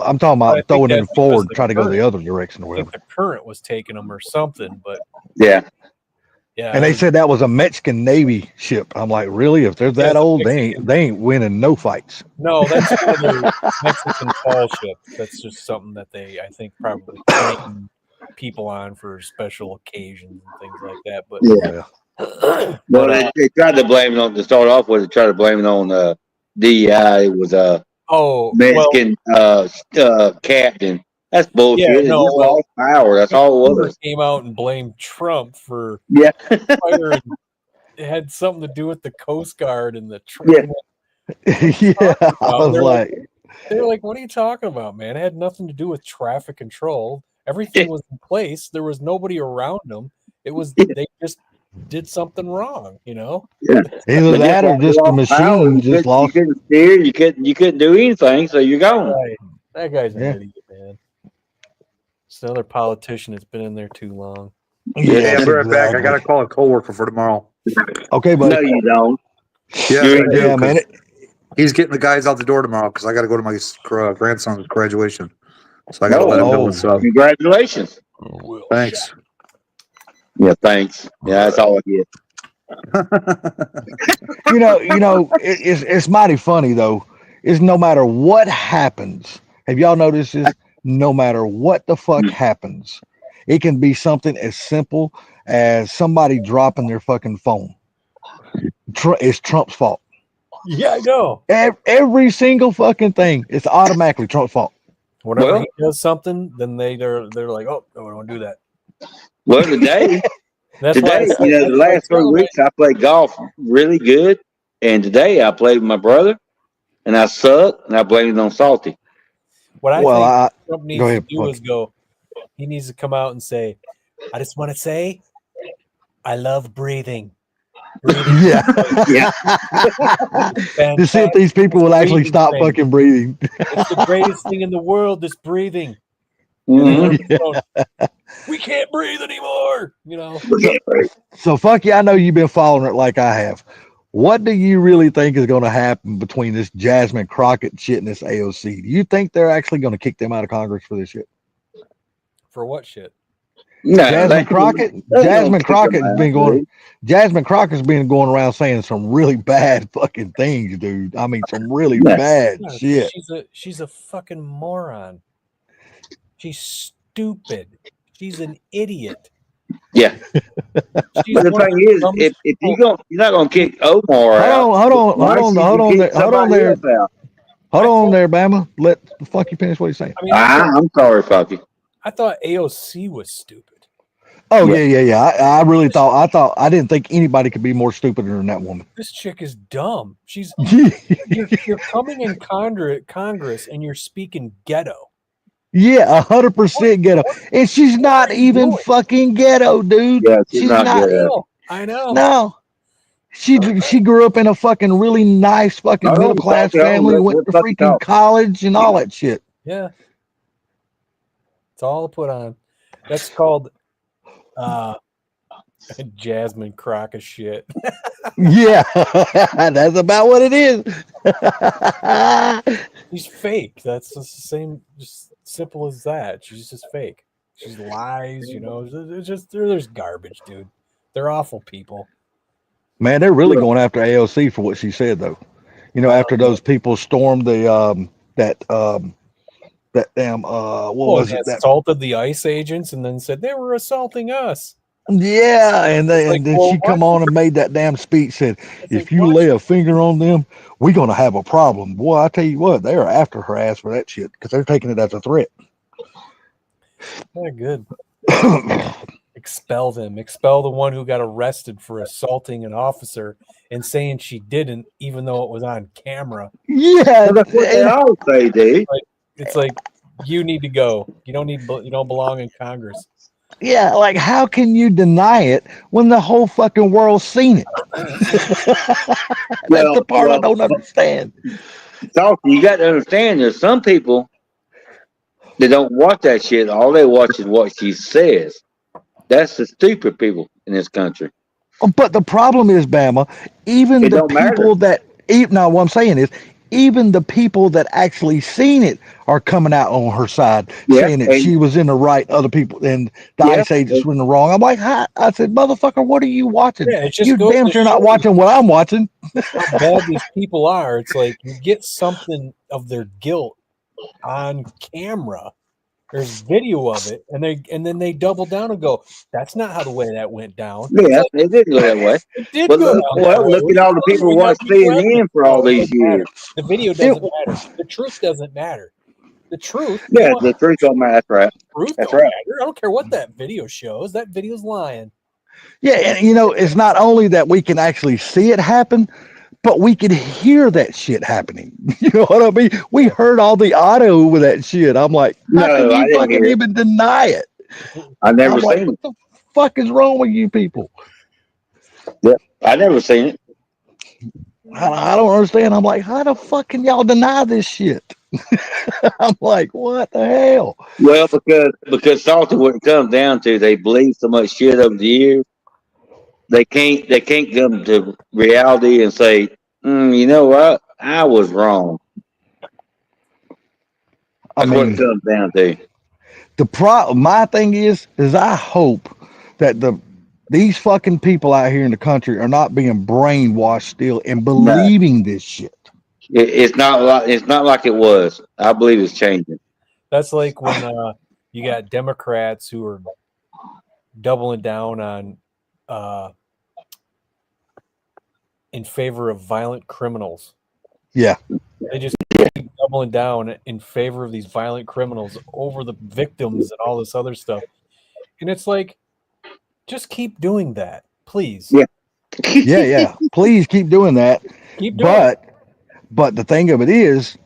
I'm talking about throwing it forward, try to go the other direction or whatever. I think the current was taking them or something, but yeah. And they said that was a Mexican Navy ship. I'm like, really? If they're that old, they ain't winning no fights. No, that's another Mexican tall ship. That's just something that they, I think, probably train people on for special occasions and things like that. But Well, they tried to blame it on to start off with. They tried to blame it on DEI. It was a Mexican captain. That's bullshit. Yeah, no, lost power. That's all it was. Came out and blamed Trump for fire. It had something to do with the Coast Guard and the train. Yeah, I was like, they're like, what are you talking about, man? It had nothing to do with traffic control. Everything was in place. There was nobody around them. It was they just did something wrong, Yeah. Either that or just the machine just lost. You couldn't steer. You couldn't do anything. So you're going. Right. That guy's an idiot, man. It's another politician that's been in there too long. Yeah, I'll be right back. I got to call a coworker for tomorrow. Okay, buddy. No, you don't. Yeah, man. He's getting the guys out the door tomorrow because I got to go to my grandson's graduation. So I got to let him know what's up. Congratulations. Thanks. Yeah, thanks. Yeah, that's all I get. It's mighty funny though. Is no matter what happens, have y'all noticed this? No matter what the fuck happens, it can be something as simple as somebody dropping their fucking phone. It's Trump's fault. Yeah, I know. Every single fucking thing, it's automatically Trump's fault. Whenever he does something, then they're like, oh, no, we don't do that. Well, today, the last 3 weeks I played golf really good, and today I played with my brother, and I sucked, and I blamed it on Salty. What I think Trump needs to do is he needs to come out and say, I just want to say, I love breathing. Yeah. To see if these people will actually stop fucking breathing. It's the greatest thing in the world, this breathing. Mm-hmm. We can't breathe anymore. So fuck yeah, I know you've been following it like I have. What do you really think is going to happen between this Jasmine Crockett shit and this AOC? Do you think they're actually going to kick them out of Congress for this shit? For what shit? No, Jasmine Crockett's been going around saying some really bad fucking things, dude. I mean, some really bad shit. She's a fucking moron. She's stupid. She's an idiot. Yeah. But the thing is, if you're not gonna kick Omar out. Hold on there, Bama. Let the fuck you finish what he's saying. I mean, I'm sorry, Fucky. I thought AOC was stupid. Oh yeah. I didn't think anybody could be more stupid than that woman. This chick is dumb. You're coming in Congress and you're speaking ghetto. Yeah, 100% ghetto, and she's not even fucking ghetto, dude. Yeah, she's not ghetto. I know. No, she grew up in a fucking really nice fucking middle class family, went to freaking college and all that shit. Yeah. It's all put on. That's called Jasmine crock of shit. Yeah, that's about what it is. She's fake. That's just the same, just simple as that. She's just fake. She lies, you know. It's just there's garbage, dude. They're awful people. Man, they're really going after AOC for what she said, though. You know, after those people stormed the that damn what was it? That assaulted the ICE agents and then said they were assaulting us. yeah, and like, then well, she come on and made that damn speech. Said, It's if like, you what? lay a finger on them, we're gonna have a problem. Boy, I tell you what, they are after her ass for that shit because they're taking it as a threat. Yeah, good. Expel them. Expel the one who got arrested for assaulting an officer and saying she didn't, even though it was on camera. Yeah, Well, that's what they all say, dude. It's like you need to go. You don't belong in Congress. yeah. Like, how can you deny it when the whole fucking world's seen it? That's the part I don't understand. So you got to understand, there's some people that don't watch that shit. All they watch is what she says. That's the stupid people in this country. But the problem is, Bama, even It the don't matter. people that now what I'm saying is, even the people that actually seen it are coming out on her side, Yeah, saying that and- she was in the right, other people and the Yeah, ICE agents were in the wrong. I'm like, hi. I said, motherfucker, what are you watching? Yeah, it just You goes damn to sure show not you watching what I'm watching. how bad these people are. It's like you get something of their guilt on camera. There's video of it, and then they double down and go, "That's not how the way that went down." yeah, it did go that way. It did But go look, down that way. look at all the people We who got watch people CNN evidence. for all No, it these doesn't matter. years. The video doesn't matter. The truth doesn't matter. The truth. Yeah, the truth don't matter. That's right. Truth That's don't right. matter. I don't care what that video shows. That video's lying. Yeah, and you know, it's not only that we can actually see it happen, but we could hear that shit happening. You know what I mean? We heard all the audio with that shit. I'm like, how No, can I you didn't fucking hear it. even deny it? I never I'm like, seen what the fuck is wrong with you people? it. I never seen it. I don't understand. I'm like, how the fuck can y'all deny this shit? I'm like, what the hell? Well, because Salty, what it comes down to, they believe so much shit over the years. They can't come to reality and say, you know what, I was wrong. That's what it comes down to. My thing is I hope that these fucking people out here in the country are not being brainwashed still and believing this shit. It's not like it was. I believe it's changing. That's like when you got Democrats who are doubling down on in favor of violent criminals. Yeah. They just keep doubling down in favor of these violent criminals over the victims and all this other stuff. And it's like, just keep doing that, please. Yeah. Yeah. Please keep doing that. Keep doing it. But the thing of it is,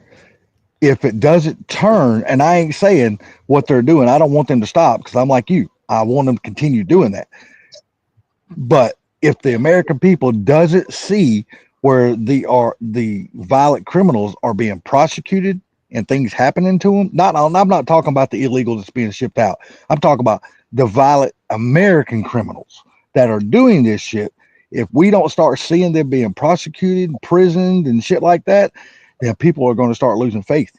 if it doesn't turn, and I ain't saying what they're doing, I don't want them to stop because I'm like you. I want them to continue doing that. But if the American people doesn't see where the violent criminals are being prosecuted and things happening to them, I'm not talking about the illegal that's being shipped out. I'm talking about the violent American criminals that are doing this shit. If we don't start seeing them being prosecuted, imprisoned, and shit like that, then people are going to start losing faith,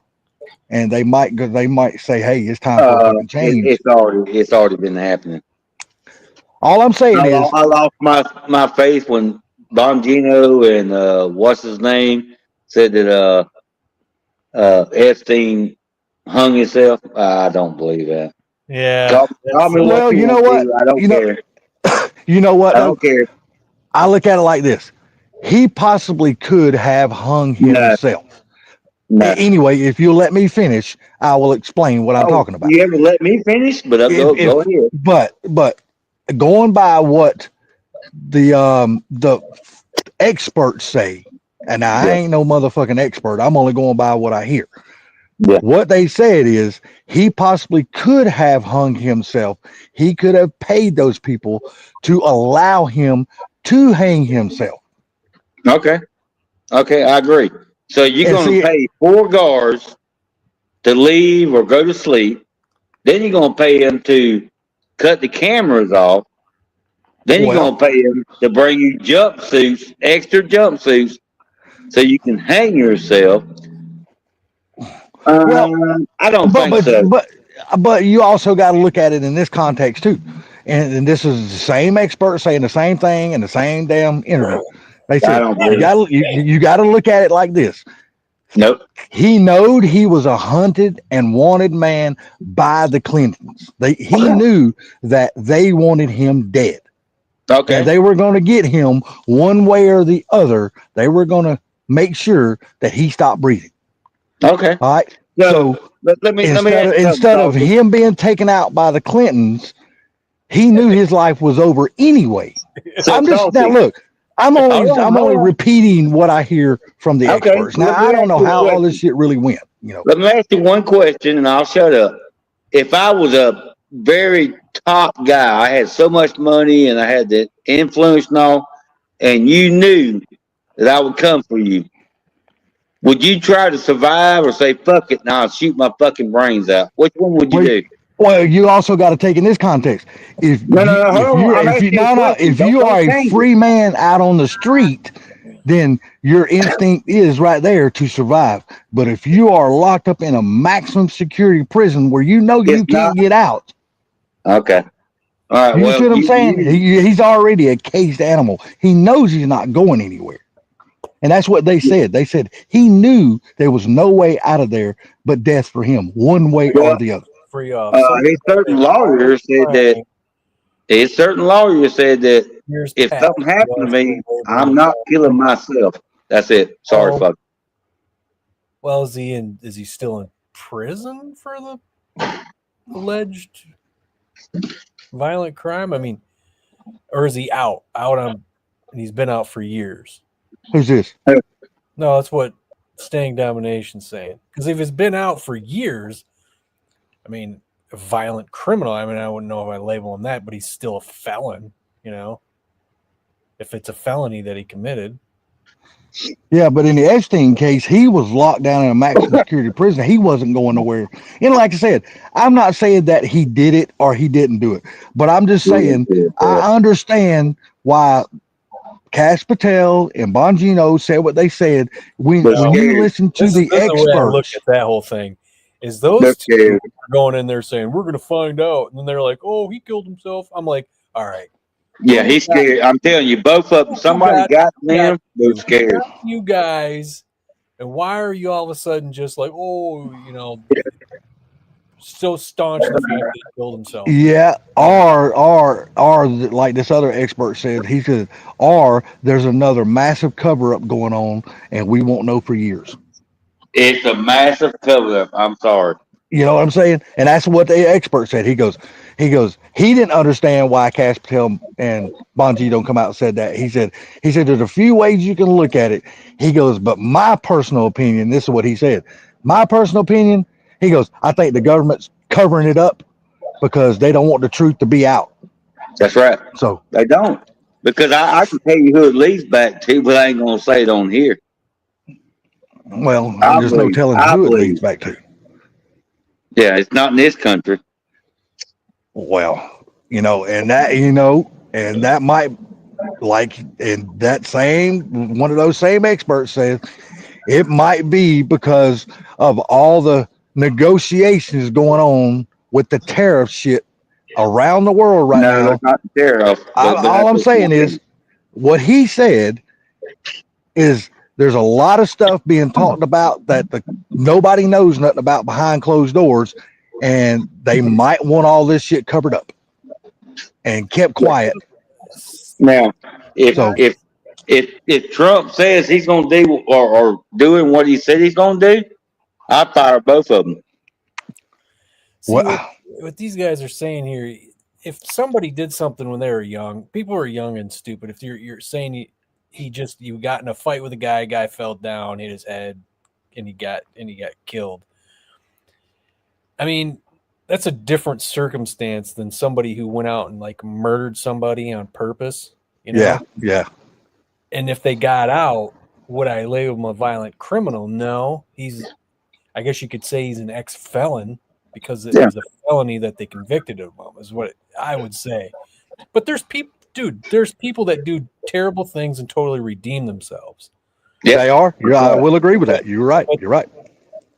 and they might say, "Hey, it's time for a fucking change." It's already been happening. All I'm saying I is, lost my faith when Bongino and what's his name said that Epstein hung himself. I don't believe that. Yeah. Call me well, what you know what? I don't care. You know what? I don't care. I look at it like this: he possibly could have hung himself. No. Anyway, if you'll let me finish, I will explain what I'm talking about. You ever let me finish? But go ahead. But going by what the experts say, and I ain't no motherfucking expert. I'm only going by what I hear. Yeah. What they said is he possibly could have hung himself. He could have paid those people to allow him to hang himself. Okay, I agree. So you're going to pay 4 guards to leave or go to sleep, Then you're gonna pay him to cut the cameras off. Then you're Well, gonna pay him to bring you jumpsuits, extra jumpsuits, so you can hang yourself. well, I don't but think but so. but but you also got to look at it in this context too. And this is the same expert saying the same thing in the same damn interview. They I said don't you believe it. got to you got to look at it like this. Nope. He knowed he was a hunted and wanted man by the Clintons. He knew that they wanted him dead. Okay. And they were going to get him one way or the other. They were going to make sure that he stopped breathing. Okay. All right. So, So let me instead of him being taken out by the Clintons, he knew his life was over anyway. So I'm just now Salty. look. I'm Hold only on. repeating what I hear from the Okay. experts. Now Let me I don't ask know you a how all this question. shit really went. You know. Let me ask you one question, and I'll shut up. If I was a very top guy, I had so much money, and I had the influence and all, and you knew that I would come for you, would you try to survive or say fuck it? Now I'll shoot my fucking brains out. Which one would you Well, do? well, you also got to take in this context. No, hold on. I'm asking you a question. If you Don't are a change it. free man out on the street, then your instinct is right there to survive. But if you are locked up in a maximum security prison where you know It's you not can't get out, okay. All right. you see Well, what I'm saying? you He's already a caged animal. He knows he's not going anywhere. And that's what they said. They said he knew there was no way out of there but death for him, one way or well, the other. Free off. So his certain lawyer said that years if past, something happened to me, I'm labeling. not killing myself. That's it. Sorry, Oh, fuck. well, is he still in prison for the alleged violent crime? I mean, or is he out? Out on, and he's been out for years. Who's this? No, that's what Staying Domination's saying. Because if he's been out for years, I mean, a violent criminal. I mean, I wouldn't know if I label him that, but he's still a felon. You know, if it's a felony that he committed. Yeah, but in the Epstein case, he was locked down in a maximum security prison. He wasn't going nowhere. And like I said, I'm not saying that he did it or he didn't do it, but I'm just saying I understand why Cash Patel and Bongino said what they said. When you listen to This is the the way I look experts, at that whole thing. Is those two are going in there saying we're going to find out, and then they're like, "Oh, he killed himself." I'm like, "All right." Yeah, he's scared. I'm telling you, both of them. Somebody got them. They're scared. You guys, and why are you all of a sudden just like, oh, you know, so staunch in the fact that he killed himself? yeah, or like this other expert said, he said, or there's another massive cover up going on, and we won't know for years. It's a massive cover up. I'm sorry. You know what I'm saying? And that's what the expert said. He didn't understand why Cash Patel and Bonji don't come out and said that. He said there's a few ways you can look at it. He goes, but my personal opinion, this is what he said. My personal opinion, he goes, I think the government's covering it up because they don't want the truth to be out. That's right. So They don't. Because I can tell you who it leads back to, but I ain't gonna say it on here. well, there's no telling who it leads back to. Yeah, it's not in this country. Well, and that might, like, and that same one of those same experts says it might be because of all the negotiations going on with the tariff shit around the world right No, now. it's not the tariff. All I'm saying is what he said is there's a lot of stuff being talked about that nobody knows nothing about behind closed doors, and they might want all this shit covered up and kept quiet. Now, if Trump says he's gonna do or doing what he said he's gonna do, I fire both of them. See, what these guys are saying here, if somebody did something when they were young, people are young and stupid. If you're saying you got in a fight with a guy fell down, hit his head, and he got killed. I mean, that's a different circumstance than somebody who went out and like murdered somebody on purpose. You know? Yeah. And if they got out, would I label him a violent criminal? No, I guess you could say he's an ex-felon. because it Yeah. was a felony that they convicted him of, is what I would say. But there's people, dude, there's people that do terrible things and totally redeem themselves. Yep. They are. I will agree with that. You're right. You're right.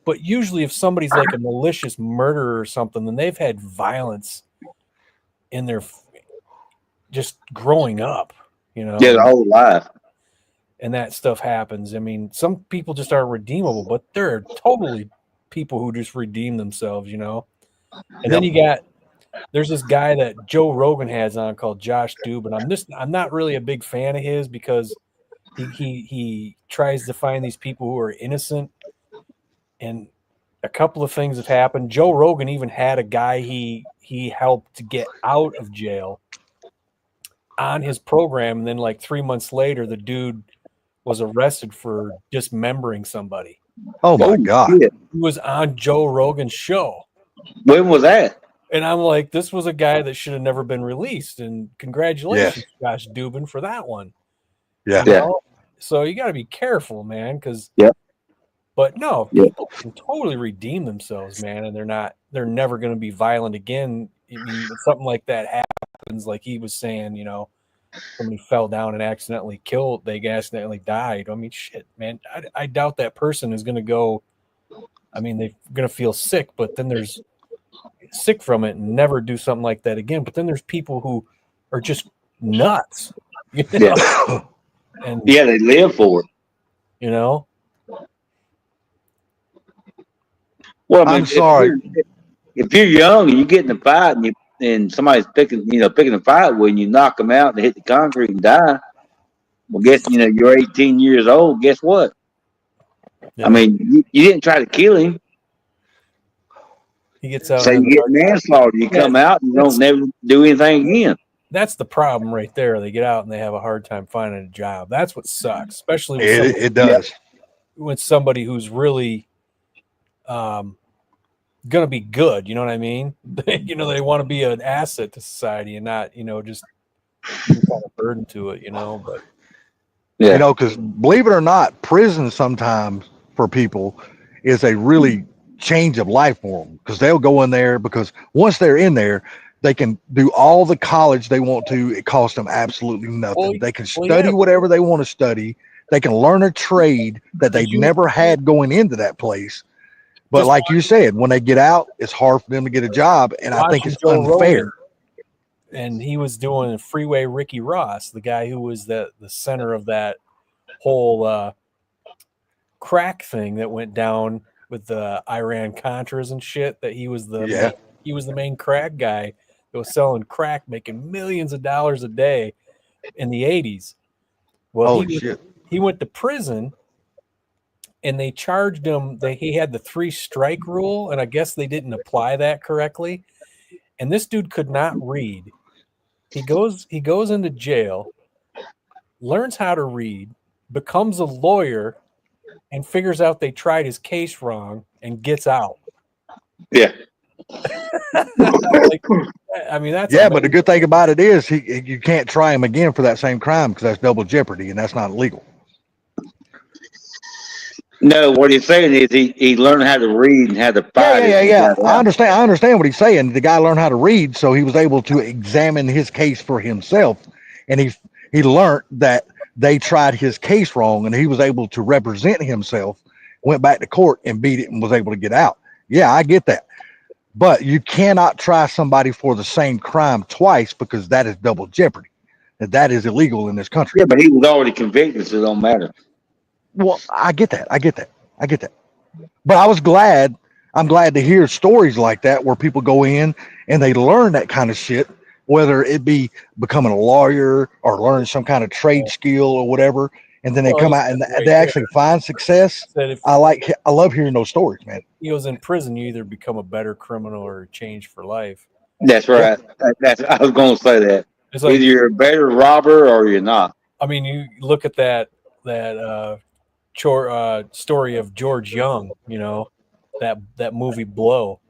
But usually if somebody's like a malicious murderer or something, then they've had violence in their just growing up, you know. Yeah, the whole life. And that stuff happens. I mean, some people just aren't redeemable, but there are totally people who just redeem themselves, you know. And then there's this guy that Joe Rogan has on called Josh Dubin. I'm not really a big fan of his because he tries to find these people who are innocent, and a couple of things have happened. Joe Rogan even had a guy he helped to get out of jail on his program, and then like 3 months later, the dude was arrested for dismembering somebody. Oh my God! Shit. He was on Joe Rogan's show. When was that? And I'm like, this was a guy that should have never been released. And congratulations, Josh Dubin, for that one. Yeah. You know? So you got to be careful, man. Because, but no, Yep. people can totally redeem themselves, man. And they're never going to be violent again. I mean, if something like that happens, like he was saying, you know, somebody fell down and accidentally died. I mean, shit, man. I doubt that person is going to go. I mean, they're going to feel sick, but then there's sick from it and never do something like that again. But then there's people who are just nuts. You know? Yeah. And they live for it. You know? Well, I mean, I'm sorry. If you're young and you get in a fight and somebody's picking a fight when you knock them out and they hit the concrete and die, well, guess you're 18 years old. Guess what? Yeah. I mean, you didn't try to kill him. He gets out. So you get manslaughter. You come out and you don't never do anything again. That's the problem right there. They get out and they have a hard time finding a job. That's what sucks, especially with somebody who's really going to be good. You know what I mean? They want to be an asset to society and not, just some kind of burden to it, but because believe it or not, prison sometimes for people is a really change of life for them, because they'll go in there, because once they're in there, they can do all the college they want to. It costs them absolutely nothing. They can study whatever they want to study. They can learn a trade that they never had going into that place. But like you said, when they get out, it's hard for them to get a job, and I think it's unfair. And he was doing Freeway Ricky Ross, the guy who was the center of that whole crack thing that went down with the Iran Contras and shit. That he was the main crack guy that was selling crack, making millions of dollars a day in the 80s. Well, he went to prison, and they charged him. He had the 3-strike rule, and I guess they didn't apply that correctly. And this dude could not read. He goes into jail, learns how to read, becomes a lawyer, and figures out they tried his case wrong and gets out. Yeah. I mean, that's but the good thing about it is you can't try him again for that same crime, because that's double jeopardy, and that's not illegal. No, what he's saying is he learned how to read and how to fight. Yeah. I understand what he's saying. The guy learned how to read, so he was able to examine his case for himself, and he learned that they tried his case wrong, and he was able to represent himself, went back to court and beat it, and was able to get out. Yeah, I get that. But you cannot try somebody for the same crime twice, because that is double jeopardy. And that is illegal in this country. Yeah, but he was already convicted, so it don't matter. Well, I get that. But I'm glad to hear stories like that, where people go in and they learn that kind of shit, whether it be becoming a lawyer or learning some kind of trade skill or whatever. And then they come out and they actually find success. I love hearing those stories, man. He was in prison. You either become a better criminal or change for life. That's right. I was going to say that. It's like, either you're a better robber or you're not. I mean, you look at that story of George Young. That movie Blow.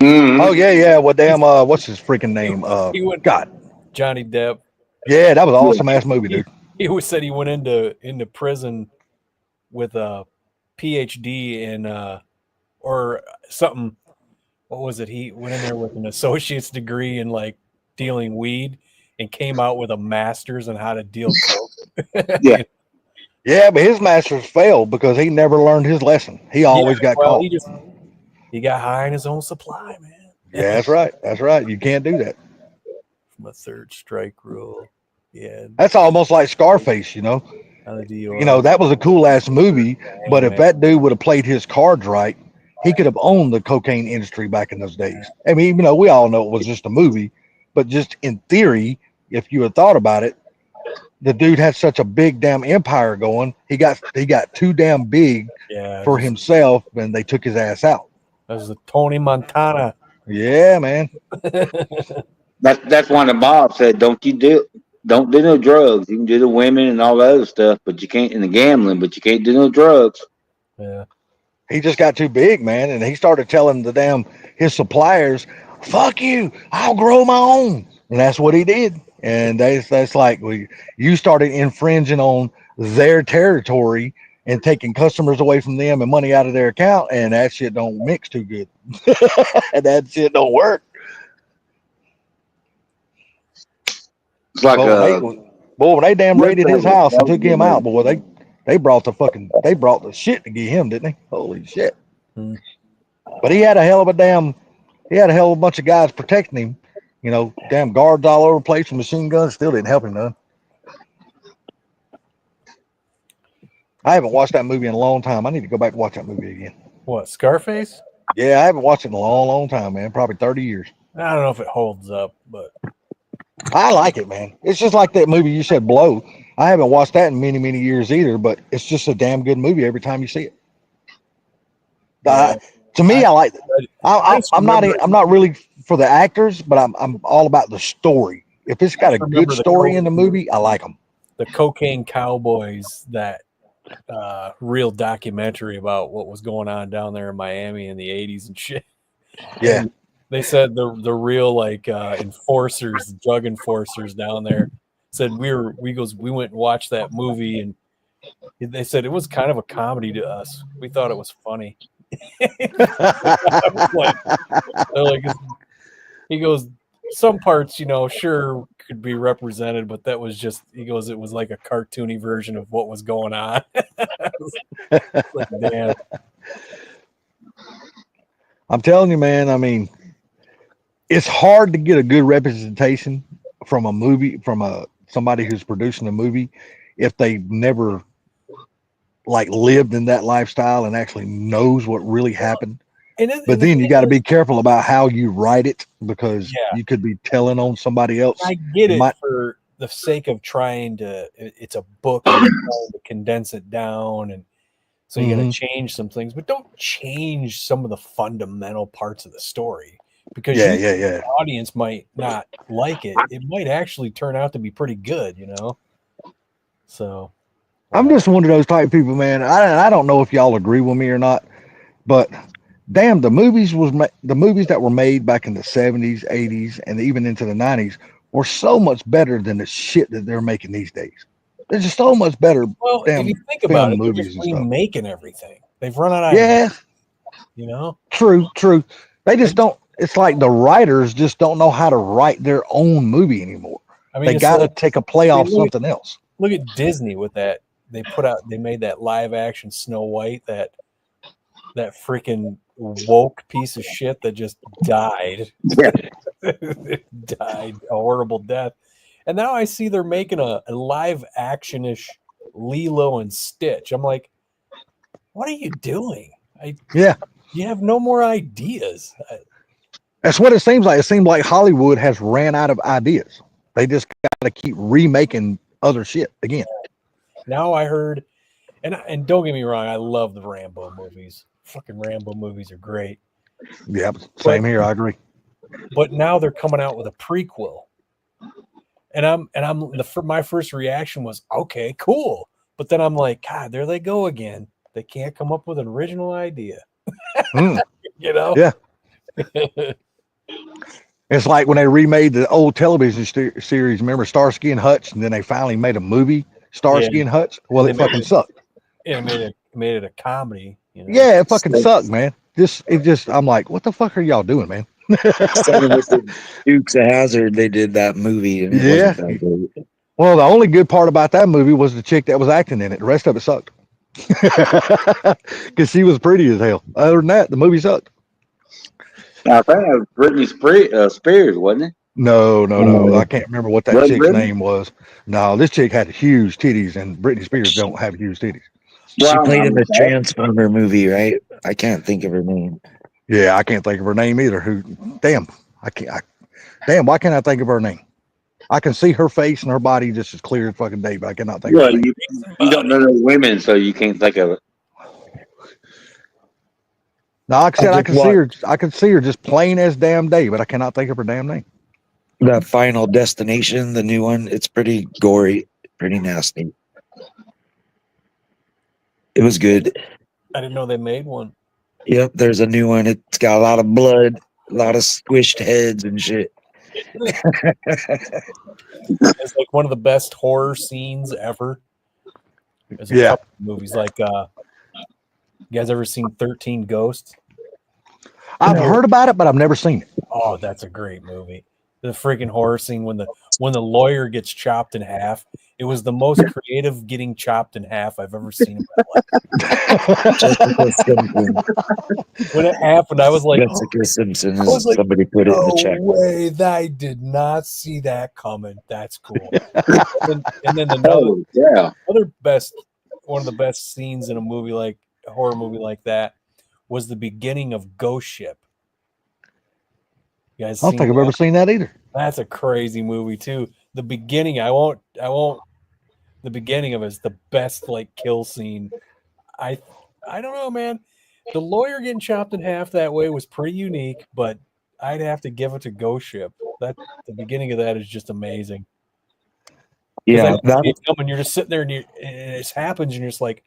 Mm-hmm. Oh yeah. Well, damn. What's his freaking name? Johnny Depp. Yeah, that was an awesome ass movie, dude. He always said he went into prison with a PhD in or something what was it? He went in there with an associate's degree in like dealing weed and came out with a master's on how to deal coke. Yeah. Yeah, but his masters failed because he never learned his lesson. He always got well, caught. he got high in his own supply, man. Yeah, that's right. That's right. You can't do that. From a third strike rule. Yeah. That's almost like Scarface, you know. On the You know, that was a cool ass movie, but if that dude would have played his cards right, he could have owned the cocaine industry back in those days. I mean, you know, we all know it was just a movie, but just in theory, if you had thought about it, the dude had such a big damn empire going. He got too damn big for himself, and they took his ass out. That was the Tony Montana. Yeah, man. That's why the mob said, don't do no drugs. You can do the women and all the other stuff, but you can't in the gambling, but you can't do no drugs. Yeah. He just got too big, man, and he started telling his suppliers, "Fuck you, I'll grow my own," and that's what he did. And that's like you started infringing on their territory and taking customers away from them and money out of their account, and that shit don't mix too good. And that shit don't work. It's like when they damn raided his house and took him out, boy, they brought the shit to get him, didn't they? Holy shit. But he had a hell of a bunch of guys protecting him. You know, damn guards all over the place with machine guns. Still didn't help him none. I haven't watched that movie in a long time. I need to go back and watch that movie again. What, Scarface? Yeah, I haven't watched it in a long, long time, man. Probably 30 years. I don't know if it holds up, but I like it, man. It's just like that movie you said, Blow. I haven't watched that in many, many years either, but it's just a damn good movie every time you see it. To me, I like it. I'm not really for the actors, but I'm all about the story. If it's got a good story in the movie, I like them. The Cocaine Cowboys, that real documentary about what was going on down there in Miami in the 80s and shit. Yeah. And they said the real like enforcers, drug enforcers down there said we went and watched that movie, and they said it was kind of a comedy to us. We thought it was funny. He goes, some parts, you know, sure could be represented, but that was just, he goes, it was like a cartoony version of what was going on. Like, damn. I'm telling you, man, I mean, it's hard to get a good representation from a movie, from somebody who's producing a movie, if they never like lived in that lifestyle and actually knows what really happened. But then you got to be careful about how you write it, because you could be telling on somebody else. I get it for the sake of trying to, it's a book, and trying to condense it down, and so you got to change some things, but don't change some of the fundamental parts of the story, because the audience might not like it. It might actually turn out to be pretty good, you know? So I'm just one of those type of people, man. I don't know if y'all agree with me or not, but damn, the movies that were made back in the 70s, 80s, and even into the 90s were so much better than the shit that they're making these days. They're just so much better. Well, if you think about it, they're just remaking everything. They've run out of ideas, you know? True. They just don't. It's like the writers just don't know how to write their own movie anymore. I mean, they got to take a play off something else. Look at Disney with that. They made that live action Snow White, that freaking woke piece of shit that just died. It died a horrible death. And now I see they're making a live action-ish Lilo and Stitch. I'm like, what are you doing? You have no more ideas. That's what it seems like. It seems like Hollywood has ran out of ideas. They just got to keep remaking other shit again. Now I heard, and don't get me wrong, I love the Rambo movies. Fucking Rambo movies are great. Yeah, same here. I agree. But now they're coming out with a prequel, and my first reaction was, okay, cool. But then I'm like, God, there they go again. They can't come up with an original idea. You know? Yeah. It's like when they remade the old television series. Remember Starsky and Hutch, and then they finally made a movie, Starsky and Hutch. Well, it fucking sucked. Yeah, it made it a comedy. You know? Yeah, it fucking sucked, man. I'm like, what the fuck are y'all doing, man? Same with the Dukes of Hazard. They did that movie and it Yeah. wasn't that great. Well, the only good part about that movie was the chick that was acting in it. The rest of it sucked. Because she was pretty as hell. Other than that, the movie sucked. I think it was Britney Spears, wasn't it? No. I can't remember what that Wasn't chick's Britney? name was. No, this chick had huge titties, and Britney Spears don't have huge titties. She Well, played in the that- Transformer movie, right? I can't think of her name. Yeah, I can't think of her name either. Damn, I can't. Damn, why can't I think of her name? I can see her face and her body just as clear as fucking day, but I cannot think of well, her name. you don't know those women, so you can't think of it. No, like I said, I just can see her. I can see her just plain as damn day, but I cannot think of her damn name. That Final Destination, the new one, it's pretty gory, pretty nasty. It was good. I didn't know they made one. Yep, there's a new one. It's got a lot of blood, a lot of squished heads and shit. It's like one of the best horror scenes ever. There's a Yeah. couple of movies like you guys ever seen 13 Ghosts? I've heard about it, but I've never seen it. Oh, that's a great movie. The freaking horror scene when the lawyer gets chopped in half. It was the most creative getting chopped in half I've ever seen in my life. Jessica Simpson. When it happened, I was like, Jessica Simpson. I was like, Somebody put it in the no chat. way, I did not see that coming. That's cool. and then Oh, yeah. one of the best scenes in a movie like a horror movie like that was the beginning of Ghost Ship. You guys I don't seen think I've that? ever seen that either. That's a crazy movie too. The beginning, I won't. The beginning of it is the best like kill scene. I don't know, man. The lawyer getting chopped in half that way was pretty unique, but I'd have to give it to Ghost Ship. That the beginning of that is just amazing. Yeah, You're just sitting there and it happens, and you're just like,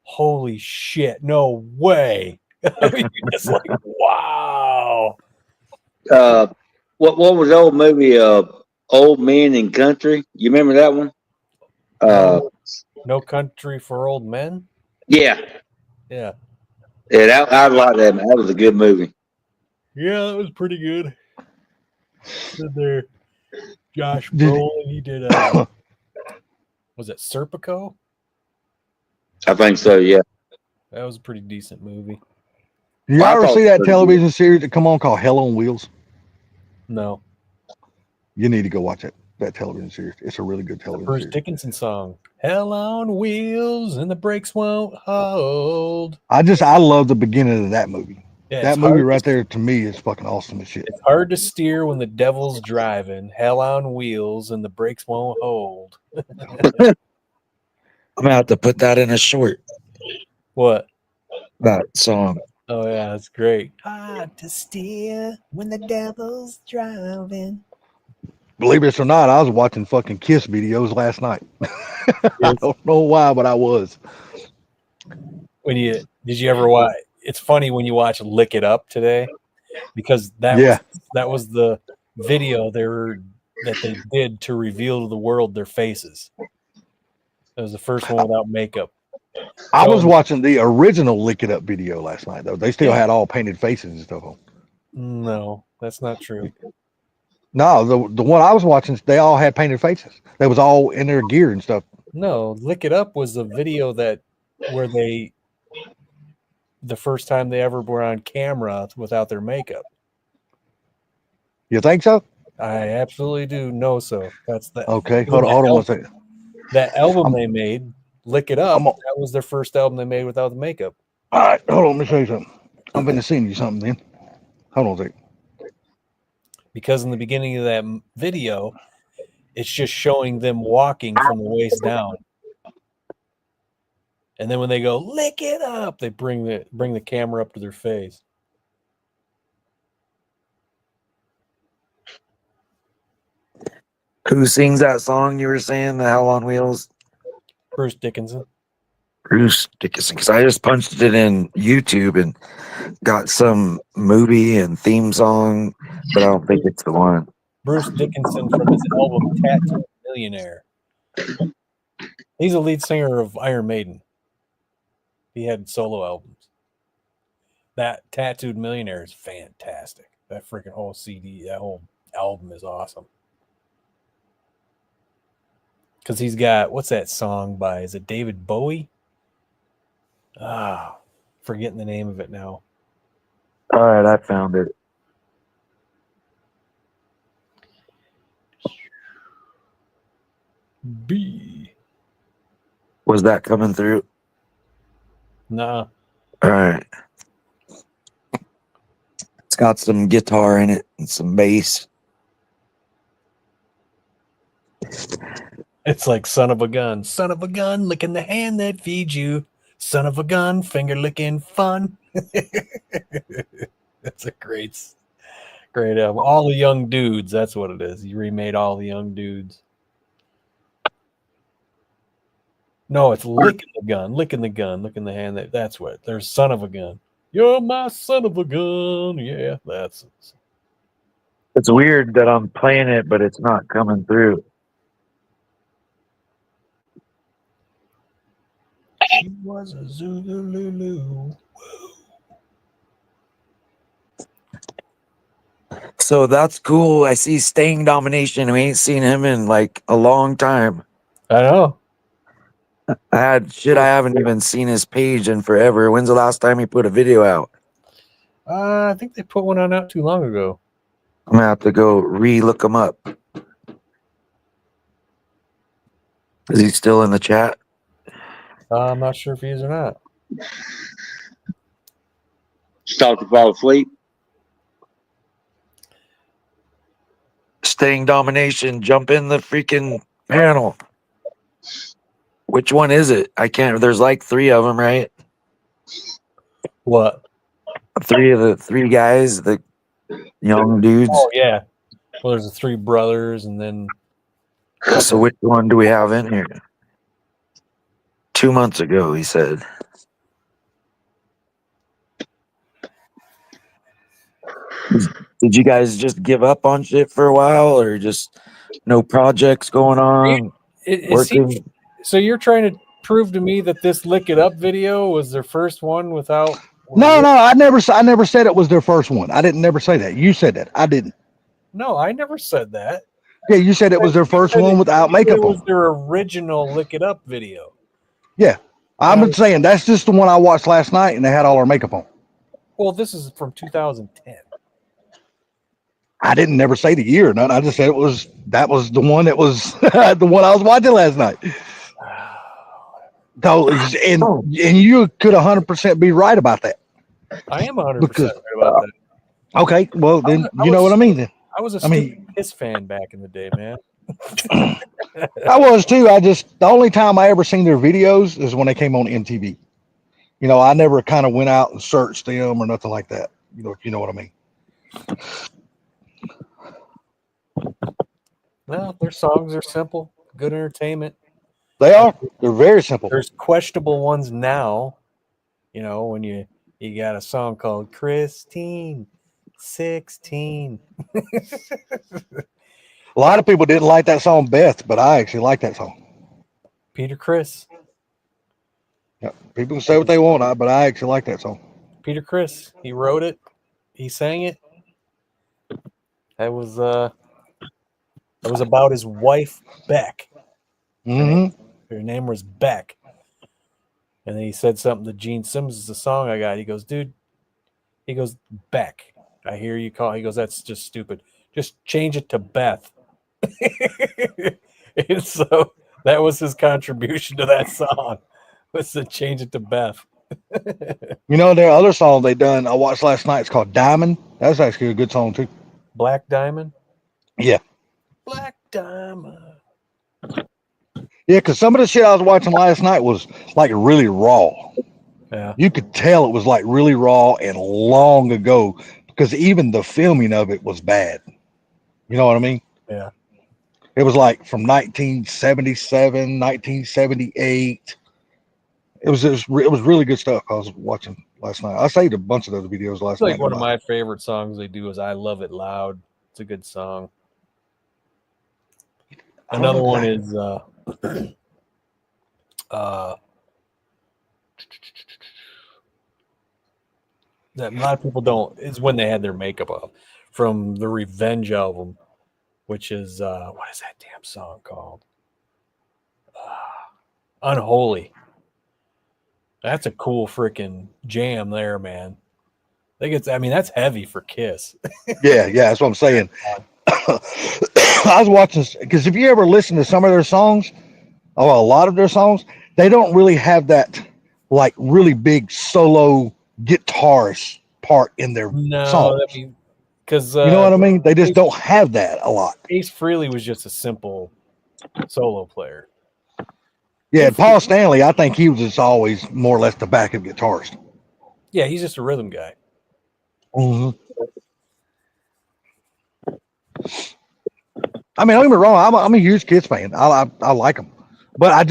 "Holy shit! No way!" I mean, you're just like, "Wow!" What was the old movie? Old Men in Country. You remember that one? No Country for Old Men. Yeah. Yeah. I like that. Man. That was a good movie. Yeah, that was pretty good. There, Josh Brolin, he did. Was it Serpico? I think so. Yeah. That was a pretty decent movie. You I ever thought see it that was television series that come on called Hell on Wheels? No, You need to go watch that television series. It's a really good television Bruce series. Dickinson song. Hell on wheels and the brakes won't hold. I love the beginning of that movie. Yeah, That movie right there to me is fucking awesome as shit. It's hard to steer when the devil's driving. Hell on wheels and the brakes won't hold. I'm gonna have to put that in a short. What? That song. Oh yeah, that's great. Hard to steer when the devil's driving. Believe it or not, I was watching fucking Kiss videos last night. I don't know why, but I was. Did you ever watch? It's funny when you watch "Lick It Up" today, because that was the video that they did to reveal to the world their faces. It was the first one without makeup. I was watching the original Lick It Up video last night, though. They still had all painted faces and stuff on. No, that's not true. No, the one I was watching, they all had painted faces. They was all in their gear and stuff. No, Lick It Up was a video where the first time they ever were on camera without their makeup. You think so? I absolutely do know so. That's the okay. Hold on one second. That album they made, Lick It Up, that was their first album they made without the makeup. All right, hold on, let me show you something. I'm going to send you something then. Hold on a second. Because in the beginning of that video, it's just showing them walking from the waist down. And then when they go, lick it up, they bring the camera up to their face. Who sings that song you were saying, the Hell on Wheels? Bruce Dickinson. Bruce Dickinson. Because I just punched it in YouTube and got some movie and theme song, but I don't think it's the one. Bruce Dickinson from his album Tattoo Millionaire. He's the lead singer of Iron Maiden. He had solo albums. That Tattooed Millionaire is fantastic. That freaking whole CD, that whole album is awesome. Because he's got, what's that song by? Is it David Bowie? Ah, forgetting the name of it now. All right, I found it. B. Was that coming through? Nah. All right. It's got some guitar in it and some bass. It's like son of a gun. Son of a gun, licking the hand that feeds you. Son of a gun, finger licking fun. That's a great album. All the Young Dudes, that's what it is. He remade All the Young Dudes. No, it's licking the gun, licking the hand. That's what. There's son of a gun. You're my son of a gun. Yeah, that's it. It's weird that I'm playing it, but it's not coming through. She was a Zulu. So that's cool. I see Staying Domination. We ain't seen him in like a long time. I know. I haven't even seen his page in forever. When's the last time he put a video out? I think they put one on not too long ago. I'm gonna have to go re-look him up. Is he still in the chat? I'm not sure if he is or not. Start to fall asleep. Staying Domination, jump in the freaking panel. Which one is it? I can't. There's like 3 of them, right? What? 3 of the 3 guys, the young dudes. Oh yeah. Well, there's the 3 brothers, and then. So which one do we have in here? 2 months ago, he said. Did you guys just give up on shit for a while, or just no projects going on? Working? So you're trying to prove to me that this Lick It Up video was their first one without? No, I never said it was their first one. I didn't never say that. You said that. I didn't. No, I never said that. Yeah, you said it was their first one without makeup It was on. their original Lick It Up video. Yeah, I'm saying that's just the one I watched last night, and they had all our makeup on. Well, this is from 2010. I didn't never say the year or nothing. I just said that was the one that was the one I was watching last night. Totally, and you could 100% be right about that. I am 100% right about that. Okay, well then you know what I mean. Then I was a stupid Kiss fan back in the day, man. I was too. The only time I ever seen their videos is when they came on MTV. You know, I never kind of went out and searched them or nothing like that. You know what I mean. Well, their songs are simple, good entertainment. They are. They're very simple. There's questionable ones now. You know, when you got a song called Christine 16. A lot of people didn't like that song Beth, but I actually like that song. Peter Criss. Yeah, people can say what they want, but I actually like that song. Peter Criss. He wrote it. He sang it. That was about his wife, Beck. Mm-hmm. Her name was Beck. And then he said something to Gene Simmons, is the song I got. He goes, dude, he goes, Beck. I hear you call. He goes, that's just stupid. Just change it to Beth. And so that was his contribution to that song, was to change it to Beth. You know, their other song they done, I watched last night, it's called Diamond. That's actually a good song too. Black Diamond? Yeah. Black Diamond. Yeah, because some of the shit I was watching last night was like really raw. Yeah. You could tell it was like really raw and long ago, because even the filming of it was bad. You know what I mean? Yeah. It was like from 1977, 1978. It was really good stuff I was watching last night. I saved a bunch of those videos last night. Like one of my favorite songs they do is I Love It Loud. It's a good song. Another one is that a lot of people don't is when they had their makeup off from the Revenge album, which is what is that damn song called? Unholy. That's a cool freaking jam there, man. I mean, that's heavy for Kiss. Yeah, that's what I'm saying. I was watching because if you ever listen to some of their songs, or a lot of their songs, they don't really have that like really big solo guitarist part in their No, songs. I mean, because You know what I mean? They just don't have that a lot. Ace Frehley was just a simple solo player. Yeah, Paul Stanley, I think he was just always more or less the backup guitarist. Yeah, he's just a rhythm guy. Mm-hmm. I mean, don't get me wrong. I'm a huge Kiss fan. I like them, but I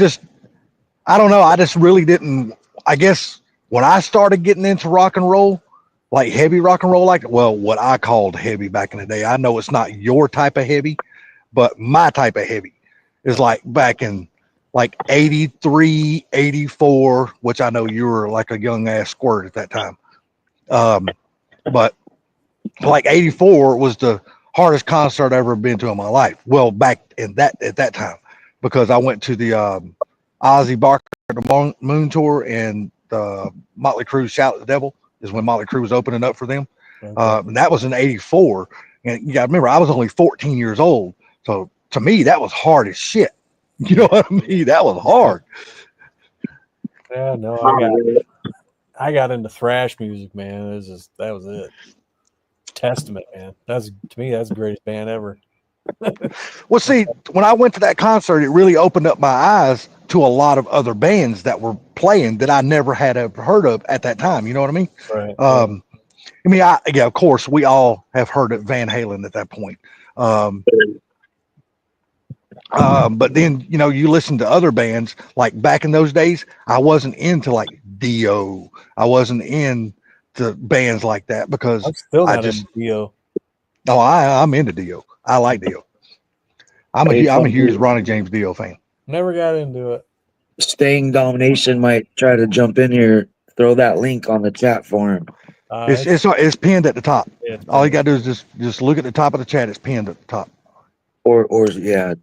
don't know. I just really didn't. I guess when I started getting into rock and roll, like heavy rock and roll, like what I called heavy back in the day. I know it's not your type of heavy, but my type of heavy is like back in like 83, 84, which I know you were like a young ass squirt at that time. But like 84 was the hardest concert I ever been to in my life. Well, back in that at that time, because I went to the Ozzy Barker the Moon Tour and the Motley Crue Shout at the Devil is when Motley Crue was opening up for them. Okay. And that was in 84. And you got to remember, I was only 14 years old. So to me, that was hard as shit. You know what I mean? That was hard. Yeah, no, I got into thrash music, man. That was it. Testament, man. To me, that's the greatest band ever. Well, see, when I went to that concert, it really opened up my eyes to a lot of other bands that were playing that I never had ever heard of at that time. You know what I mean? Right. I mean, of course, we all have heard of Van Halen at that point. But then, you listen to other bands like back in those days, I wasn't into like Dio. I wasn't into bands like that because I'm still not just, into Dio. no, I'm into Dio. I like Dio. I'm a huge Ronnie James Dio fan. Never got into it. Staying Domination might try to jump in here. Throw that link on the chat for him. It's pinned at the top. Yeah, All you gotta do is just look at the top of the chat. It's pinned at the top. Or yeah,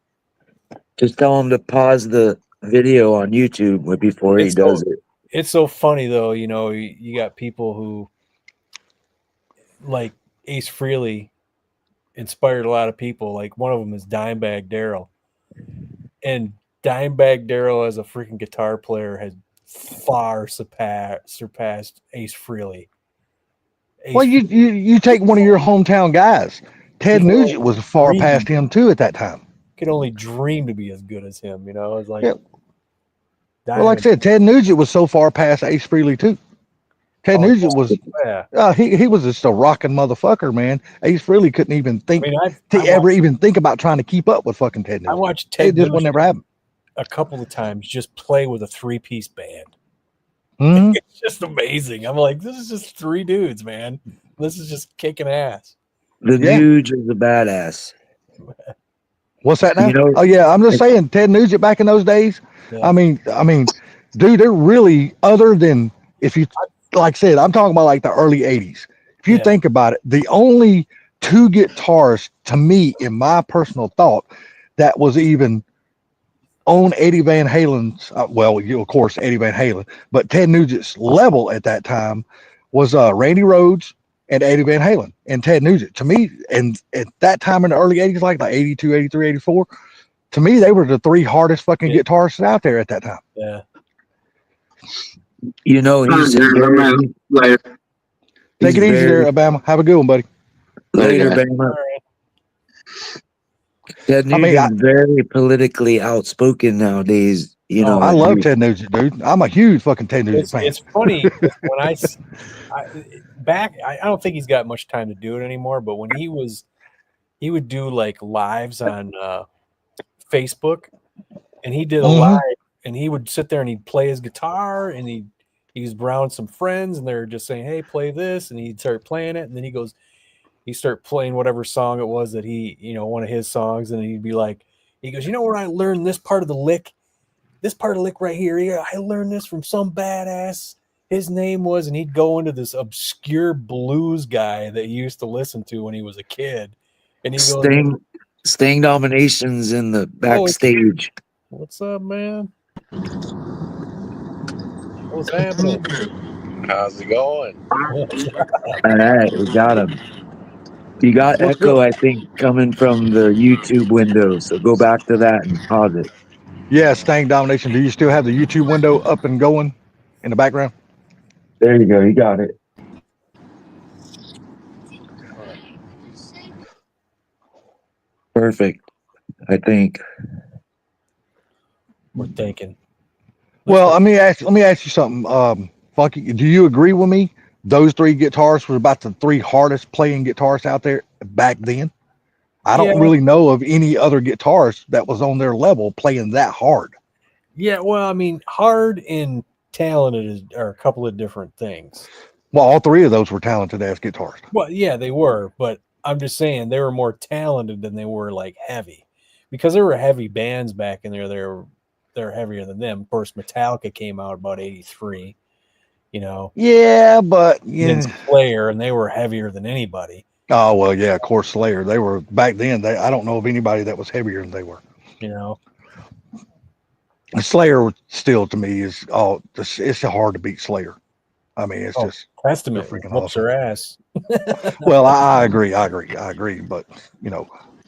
just tell him to pause the video on YouTube before he does it. It's so funny though. You got people who like Ace Frehley inspired a lot of people. Like one of them is Dimebag Darrell, and Dimebag Darrell as a freaking guitar player has far surpassed Ace Frehley. Well, you take one of your hometown guys. Ted Nugent was far past him too at that time. Could only dream to be as good as him. It's like, yeah. Well, like I said, Ted Nugent was so far past Ace Frehley too. Ted Nugent was, he was just a rocking motherfucker, man. Ace Frehley couldn't even think even think about trying to keep up with fucking Ted Nugent. I watched Ted just would never happen. A couple of times just play with a 3-piece band. Mm-hmm. It's just amazing. I'm like, this is just 3 dudes, man. This is just kicking ass. The Nuge is a badass. What's that now? Oh yeah, I'm just saying, Ted Nugent back in those days. Yeah. I mean, dude, they're really, other than, if you, like I said, I'm talking about like the early 80s. If you think about it, the only 2 guitarists to me, in my personal thought, that was even on Eddie Van Halen's, of course, Eddie Van Halen, but Ted Nugent's level at that time was Randy Rhoads and Eddie Van Halen and Ted Nugent. To me, and at that time in the early 80s, like 82, 83, 84, to me, they were the 3 hardest fucking guitarists out there at that time. Yeah. He's later. Take it easy there, Alabama. Have a good one, buddy. Later, Alabama. Ted Nugent's very politically outspoken nowadays. I love Ted Nugent, dude. I'm a huge fucking Ted Nugent fan. It's funny when I don't think he's got much time to do it anymore. But when he would do like lives on Facebook, and he did a live, and he would sit there and he'd play his guitar, and he was around some friends, and they're just saying, "Hey, play this," and he'd start playing it, and then he start playing whatever song it was that he, one of his songs, and he'd be like, he goes, where I learned this part of the lick right here. I learned this from some badass his name was, and he'd go into this obscure blues guy that he used to listen to when he was a kid. And he goes, Staying Dominations in the backstage. "What's up, man? What's happening? How's it going? All right, we got him. You got What's echo, up?" I think, coming from the YouTube window. So go back to that and pause it. Yeah, Stang Domination. Do you still have the YouTube window up and going in the background? There you go. You got it. Perfect. I think. We're thinking. Well, let me ask you something, Funky. Do you agree with me? Those three guitarists were about the three hardest playing guitarists out there back then. I don't really know of any other guitarist that was on their level playing that hard. Yeah, well, I mean, hard and talented are a couple of different things. Well, all three of those were talented ass guitarists. Well, yeah, they were, but I'm just saying they were more talented than they were like heavy, because there were heavy bands back in there. They're heavier than them. Of course, Metallica came out about '83. You know. Yeah, but Then Slayer, and they were heavier than anybody. Oh well, yeah, of course, Slayer. They were back then. I don't know of anybody that was heavier than they were. You know, Slayer still to me is it's hard to beat Slayer. I mean, it's just Testament freaking whoops awesome. her ass. Well, I agree, but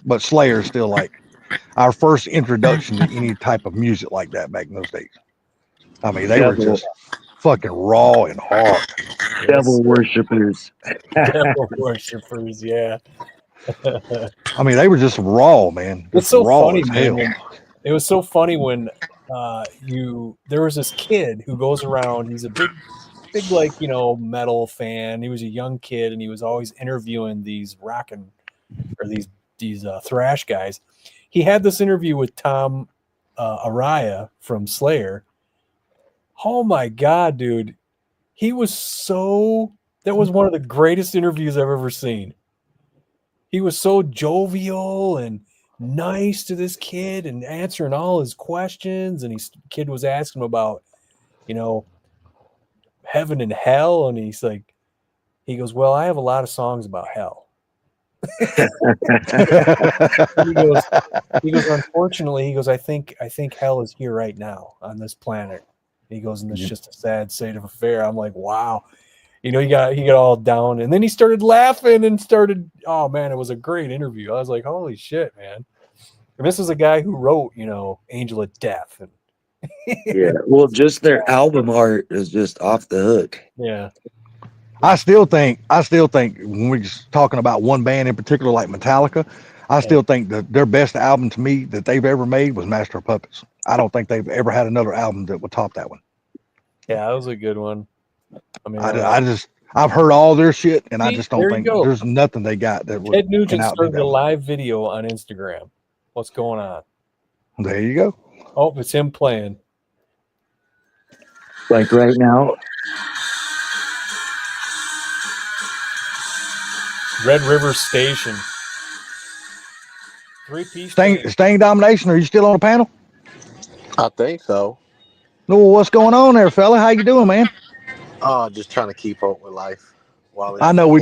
but Slayer is still like our first introduction to any type of music like that back in those days. I mean, they were just fucking raw and hard. Devil worshippers. Devil worshippers, yeah. I mean, they were just raw, man. It's so raw funny, as man. hell. It was so funny when there was this kid who goes around. He's a big like, you know, metal fan. He was a young kid, and he was always interviewing these rockin' or these thrash guys. He had this interview with Tom Araya from Slayer. Oh my god, dude. That was one of the greatest interviews I've ever seen. He was so jovial and nice to this kid and answering all his questions. And kid was asking him about, you know, heaven and hell. And he goes, well, I have a lot of songs about hell. he goes, unfortunately, he goes, I think hell is here right now on this planet. He goes, and it's just a sad state of affair. I'm like, wow. You know, he got all down, and then he started laughing and oh man, it was a great interview. I was like, holy shit, man. And this is a guy who wrote, you know, Angel of Death. And yeah, well, just their album art is just off the hook. Yeah. I still think when we're just talking about one band in particular, like Metallica, I still think that their best album to me that they've ever made was Master of Puppets. I don't think they've ever had another album that would top that one. Yeah, that was a good one. I mean, I've heard all their shit, and I just don't think go. There's nothing they got that would. Ted Nugent started a live video on Instagram. What's going on? There you go. Oh, it's him playing. Like right now. Red River Station. 3-piece. Staying Domination, are you still on the panel? I think so. No, what's going on there, fella? How you doing, man? Just trying to keep up with life. I know we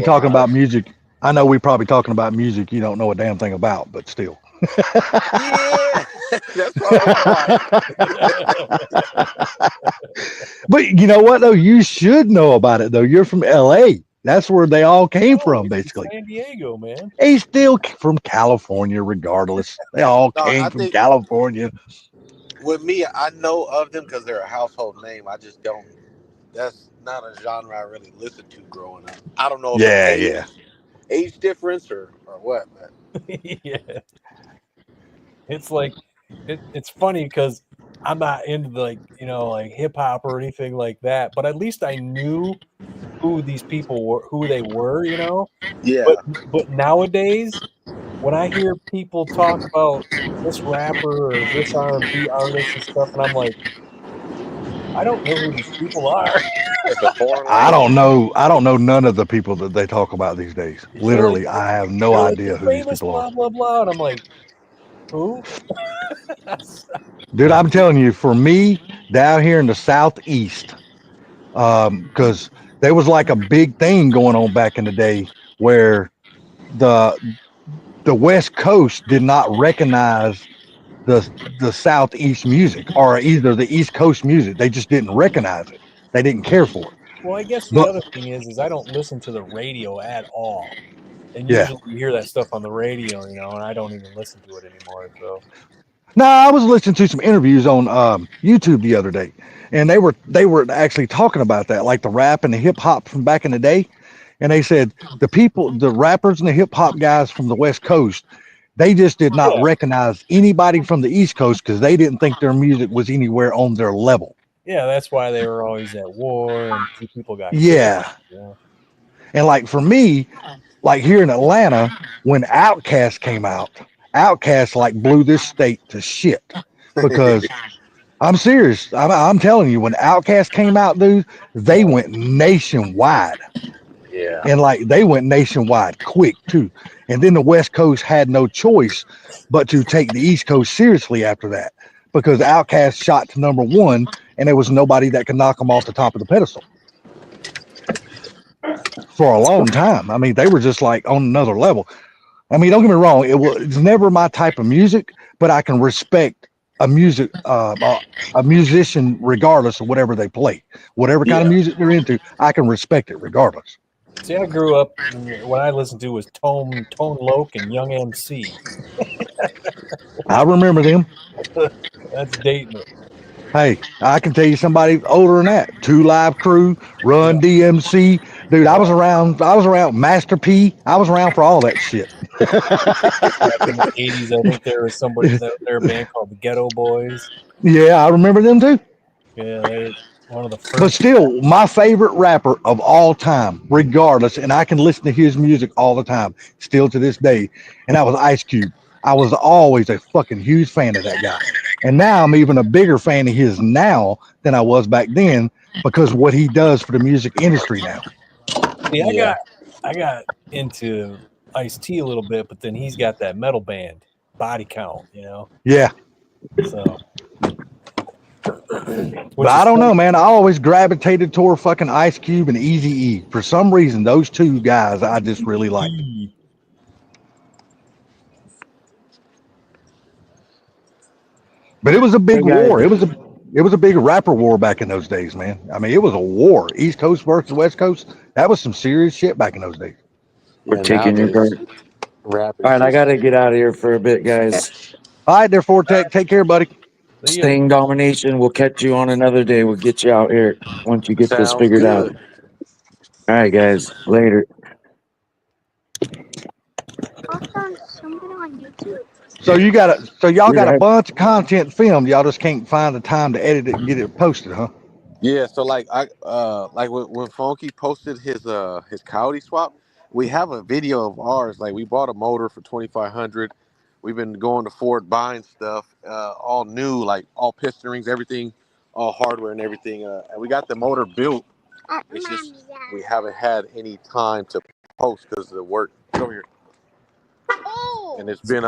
talking about music. I know we probably talking about music you don't know a damn thing about, but still. Yeah, that's right. But you know what though? You should know about it though. You're from LA. That's where they all came from, basically. San Diego, man. He's still from California, regardless. They all came from California. With me, I know of them because they're a household name. I just don't. That's not a genre I really listened to growing up. I don't know if age difference or what, but yeah. It's like it's funny because I'm not into like hip hop or anything like that, but at least I knew who these people were, who they were, you know. Yeah. But nowadays, when I hear people talk about this rapper or this R&B artist and stuff, and I'm like, I don't know who these people are. I don't know none of the people that they talk about these days. Literally, I have no idea who these people are. Blah blah blah. And I'm like, who? Dude, I'm telling you, for me, down here in the Southeast, because there was like a big thing going on back in the day where the the West Coast did not recognize the Southeast music or either the East Coast music. They just didn't recognize it. They didn't care for it. Well, I guess the But other thing is I don't listen to the radio at all. And yeah, usually you hear that stuff on the radio, and I don't even listen to it anymore. So no, I was listening to some interviews on YouTube the other day, and they were actually talking about that, like the rap and the hip hop from back in the day. And they said the rappers and the hip hop guys from the West Coast, they just did not yeah, recognize anybody from the East Coast because they didn't think their music was anywhere on their level. yeah, that's why they were always at war and two people got killed. Yeah. And like for me, like here in Atlanta, when Outkast came out, Outkast like blew this state to shit because I'm serious. I'm telling you, when Outkast came out, dude, they went nationwide. Yeah. And like they went nationwide quick too. And then the West Coast had no choice but to take the East Coast seriously after that because Outkast shot to number one and there was nobody that could knock them off the top of the pedestal for a long time. I mean, they were just like on another level. I mean, don't get me wrong, it's never my type of music, but I can respect a musician regardless of whatever they play, whatever kind of Yeah. music they're into. I can respect it regardless. See, I grew up. What I listened to was Tone Loc and Young MC. I remember them. That's dating it. Hey, I can tell you somebody older than that. Two Live Crew, Run Yeah. DMC. Dude, I was around. I was around Master P. I was around for all that shit. Back in the '80s, I think there was a band called the Ghetto Boys. Yeah, I remember them too. Yeah, they were one of the But first. still, my favorite rapper of all time, regardless, and I can listen to his music all the time, still to this day, and that was Ice Cube. I was always a fucking huge fan of that guy. And now I'm even a bigger fan of his now than I was back then because of what he does for the music industry now. See, Yeah. I got into Ice-T a little bit, but then he's got that metal band, Body Count. Yeah. So. But I don't know, man. I always gravitated toward fucking Ice Cube and Easy E. For some reason, those two guys I just really liked. But it was a big Hey guys, war. It was a big rapper war back in those days, man. I mean, it was a war. East Coast versus West Coast. That was some serious shit back in those days. we're Yeah, taking your nowadays, part. rap All is right, I just gotta get out of here for a bit, guys. All right, therefore, take care, buddy. Staying domination. We'll catch you on another day. We'll get you out here once you get this sounds figured out. good. All right, guys. Later. So y'all You're got a right. bunch of content filmed. Y'all just can't find the time to edit it and get it posted, huh? Yeah, so like like when Funky posted his Coyote swap, we have a video of ours. Like we bought a motor for 2,500. We've been going to Ford buying stuff, all new, like all piston rings, everything, all hardware and everything. And we got the motor built. It's just we haven't had any time to post because of the work. Come over here. And it's been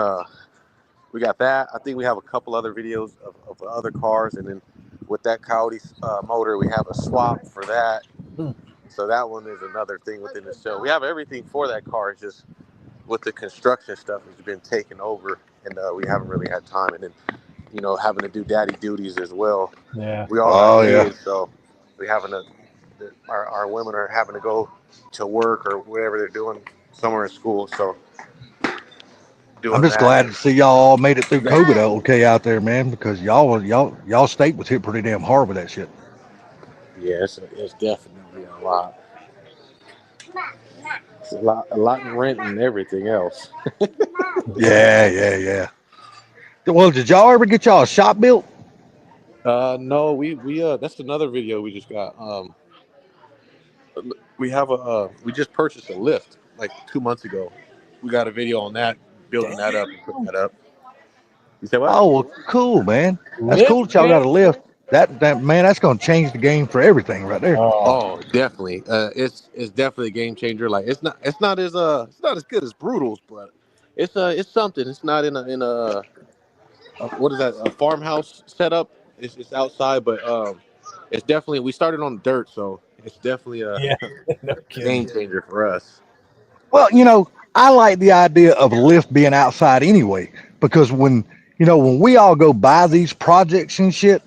we got that. I think we have a couple other videos of other cars, and then with that Coyote motor, we have a swap for that. So that one is another thing within the show. We have everything for that car. It's just with the construction stuff, it's been taken over, and we haven't really had time. And then, having to do daddy duties as well. Yeah. We all got kids, so we having to. Our women are having to go to work or whatever they're doing somewhere in school. So. I'm just glad to see y'all all made it through COVID okay out there, man, because y'all state was hit pretty damn hard with that shit. Yeah, it's definitely a lot. It's a lot in rent and everything else. Yeah. Well, did y'all ever get y'all a shop built? No, we that's another video we just got. We have we just purchased a lift like 2 months ago. We got a video on that, building that up and putting that up. You say what? Oh, well, cool, man. That's Lift, cool that y'all got a lift. That man, that's gonna change the game for everything right there. Oh, definitely. It's definitely a game changer. Like it's not as good as Brutals, but it's something. It's not in a what is that, a farmhouse setup. It's outside, but it's definitely, we started on dirt, so it's definitely a Yeah, no game kidding. changer for us. Well, I like the idea of a lift being outside anyway, because when we all go buy these projects and shit,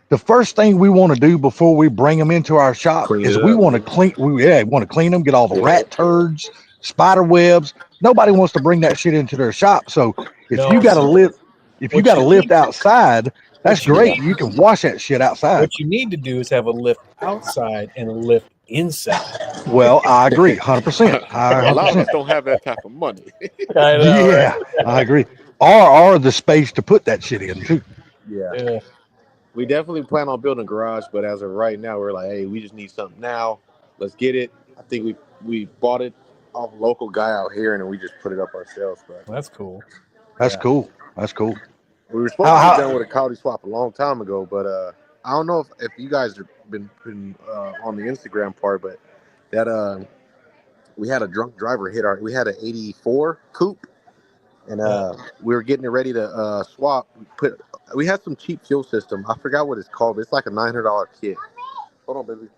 the first thing we want to do before we bring them into our shop Clean is it we up. want to clean. We want to clean them, get all the Yeah. rat turds, spider webs. Nobody wants to bring that shit into their shop. So if No, you got to so lift, if you what got to you lift need, outside, that's what you great. need, You can wash that shit outside. what you need to do is have a lift outside and a lift inside. Well, I agree, 100%. A lot of us 100%. don't have that type of money. I know, Yeah, I agree. Or the space to put that shit in too. Yeah. right? Yeah. We definitely plan on building a garage, but as of right now, we're like, hey, we just need something now. Let's get it. I think we bought it off a local guy out here, and then we just put it up ourselves. But That's cool. That's yeah, cool. That's cool. we were supposed to be done How with a coyote swap a long time ago, but I don't know if you guys have been on the Instagram part, but that we had a drunk driver hit we had an '84 coupe, and we were getting it ready to swap. We had some cheap fuel system. I forgot what it's called. It's like a $900 kit. Hold on, baby.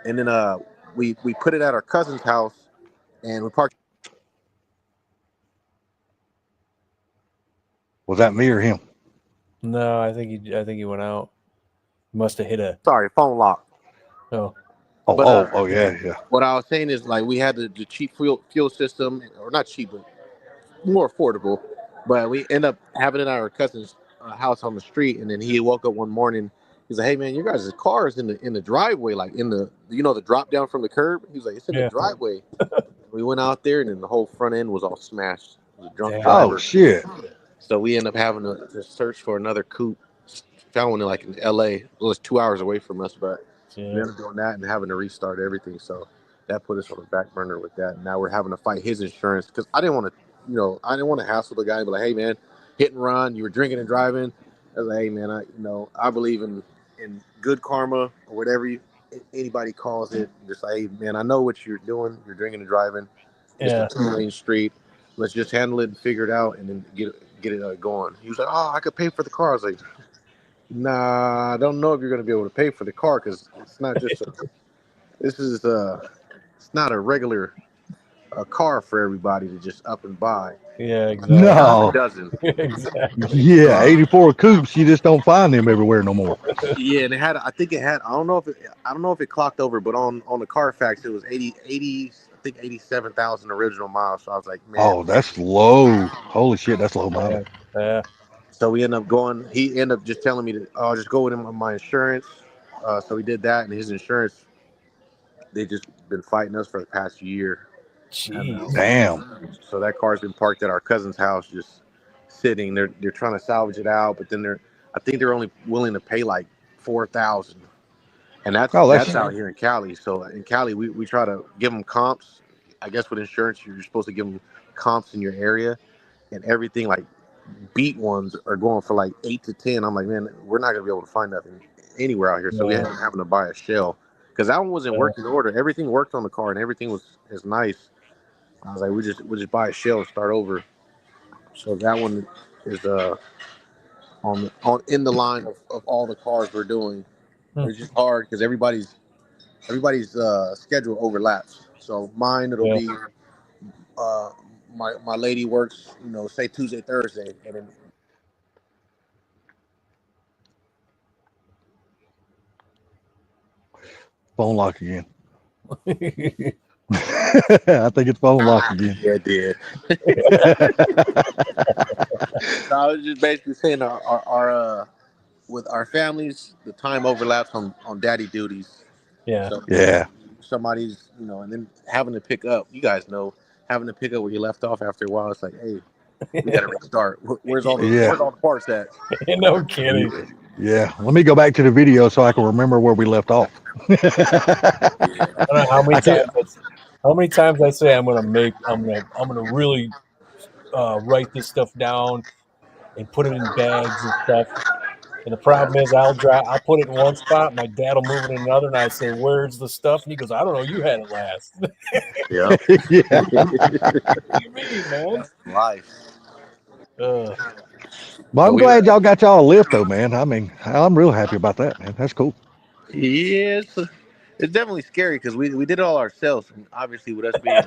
And then we put it at our cousin's house, and we parked. was that, me or him? No, I think he went out. Must have hit a. Sorry, phone lock. Oh, But Yeah. what I was saying is, like, we had the cheap fuel system, or not cheap, but more affordable. But we end up having it at our cousin's house on the street, and then he woke up one morning. He's like, "Hey man, your guys' car is in the driveway, like in the the drop down from the curb." He's like, "It's in the yeah. driveway." We went out there, and then the whole front end was all smashed. It was a drunk Damn. driver. Oh shit. So we end up having to search for another coupe. Found one like in LA. It was 2 hours away from us, but we Yeah. ended up doing that and having to restart everything. So that put us on the back burner with that. And now we're having to fight his insurance because I didn't want to hassle the guy and be like, "Hey man, hit and run. You were drinking and driving." I was like, "Hey man, I believe in good karma or whatever anybody calls it. Just like, hey man, I know what you're doing. You're drinking and driving. It's Yeah. a 2-lane street. Let's just handle it and figure it out, and then get it going." He was like, "Oh, I could pay for the car." I was like, "Nah, I don't know if you're going to be able to pay for the car because it's not just it's not a regular car for everybody to just up and buy. Yeah. Exactly. No. It doesn't." Exactly. Yeah, 84 coupes. You just don't find them everywhere no more. Yeah, and I don't know if it clocked over, but on the Carfax it was 80 I think 87,000 original miles. So I was like, man. Oh, that's low. Holy shit, that's low mileage. Yeah. So we ended up going. He ended up just telling me to, just go with him on my insurance. So we did that, and his insurance, they just been fighting us for the past year. Jeez. Damn. So that car's been parked at our cousin's house, just sitting. They're trying to salvage it out, but then I think they're only willing to pay like $4,000, and that's out here in Cali. So in Cali, we try to give them comps. I guess with insurance, you're supposed to give them comps in your area, and everything like beat ones are going for like 8 to 10. I'm like, man, we're not gonna be able to find nothing anywhere out here. So we ended up having to buy a shell because that one was in working order. Everything worked on the car and everything is nice. I was like, we just buy a shell and start over. So that one is on in the line of all the cars we're doing. It's just hard because everybody's schedule overlaps. So mine it'll be my lady works, say Tuesday, Thursday, and then Phone lock again. I think it's phone lock again. Yeah, it did. So I was just basically saying our with our families, the time overlaps on daddy duties. Yeah. So Yeah. somebody's, and then having to pick up. You guys know, having to pick up where you left off after a while. It's like, hey, we got to restart. Where's all the parts at? No kidding. Yeah. Let me go back to the video so I can remember where we left off. I don't know how many times I say I'm gonna really write this stuff down and put it in bags and stuff. And the problem is I'll put it in one spot, my dad will move it in another, and I say, "Where's the stuff?" And he goes, "I don't know, you had it last." Yeah. Yeah. What do you mean, man? Life. Well, I'm glad y'all got y'all a lift though, man. I mean, I'm real happy about that, man. That's cool. Yeah, it's definitely scary because we did it all ourselves. And obviously, with us being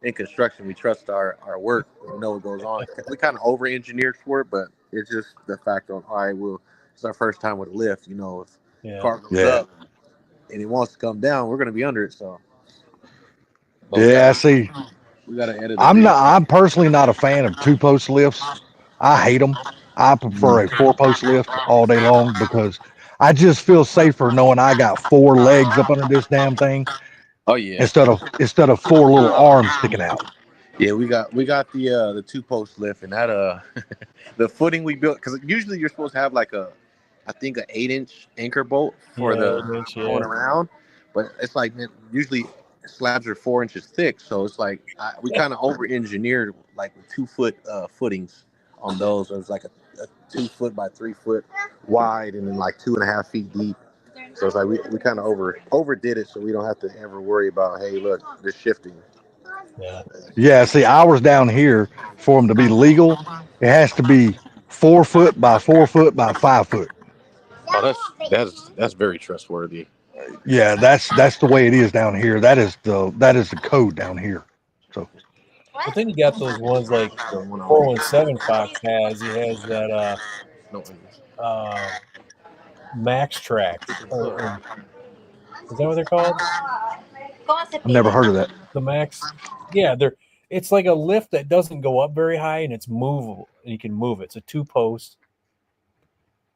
in construction, we trust our work. We know what goes on. We kind of over engineered for it, but it's just the fact of, all right, well, it's our first time with a lift. You know, if Yeah. car goes up and it wants to come down, we're going to be under it. So, but Yeah, see, we got to edit a I'm bit. not. I'm personally not a fan of 2-post lifts. I hate them. I prefer a 4-post lift all day long because I just feel safer knowing I got 4 legs up under this damn thing Oh yeah, instead of 4 little arms sticking out. yeah. We got the 2-post lift and that the footing we built because usually you're supposed to have like I think an 8-inch anchor bolt for the 8-inch, going around, but it's like man, usually slabs are 4 inches thick, so it's like we kind of over engineered like with 2-foot footings on those. So it's like a 2 foot by 3 foot wide and then like 2.5 feet deep. So it's like we kind of overdid it, so we don't have to ever worry about hey look this shifting. Yeah. Yeah, see, ours down here for them to be legal, it has to be 4 foot by 4 foot by 5 foot. Oh, that's very trustworthy. Yeah, that's the way it is down here. That is the code down here. So But then you got those ones like The one on 417 Fox has. He has that Max Tracks. Is that what they're called? I've never heard of that. The Max. Yeah, it's like a lift that doesn't go up very high and it's movable. And you can move it. It's a 2-post.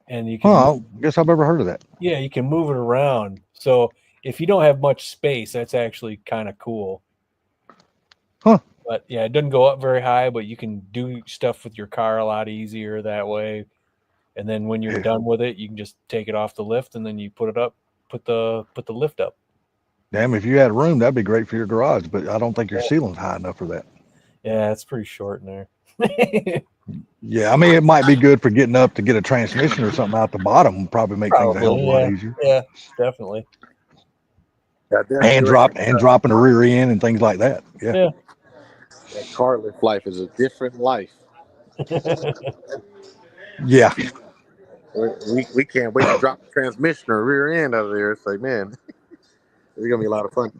And you can I guess I've ever heard of that. Yeah, you can move it around. So if you don't have much space, that's actually kind of cool. Huh. But yeah, it doesn't go up very high, but you can do stuff with your car a lot easier that way. And then when you're done with it, you can just take it off the lift and then you put it up, put the lift up. Damn, if you had room, that'd be great for your garage, but I don't think your ceiling's high enough for that. Yeah, it's pretty short in there. Yeah, I mean, it might be good for getting up to get a transmission or something out the bottom. Probably make things a hell of a lot easier. Yeah, definitely. And dropping the rear end and things like that. Yeah. That car lift life is a different life. Yeah. We can't wait to drop the transmission or rear end out of there. It's like, man, it's gonna be a lot of fun.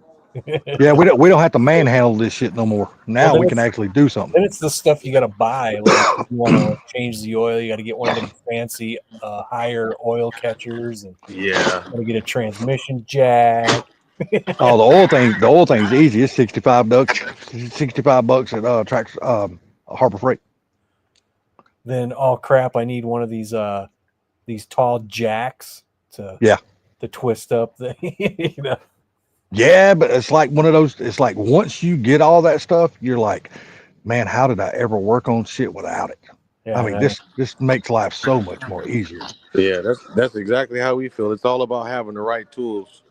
Yeah, we don't have to manhandle this shit no more. Now we can actually do something. Then it's the stuff you got to buy. Like if you want to change the oil, you got to get one of them fancy, higher oil catchers, and yeah, got to get a transmission jack. Oh, the oil thing's easy. It's $65 at Tracks Harbor Freight. Then oh crap, I need one of these tall jacks to twist up the you know. Yeah, but it's like one of those. It's like once you get all that stuff, you're like, man, how did I ever work on shit without it? Yeah, I mean, this makes life so much more easier. Yeah, that's exactly how we feel. It's all about having the right tools.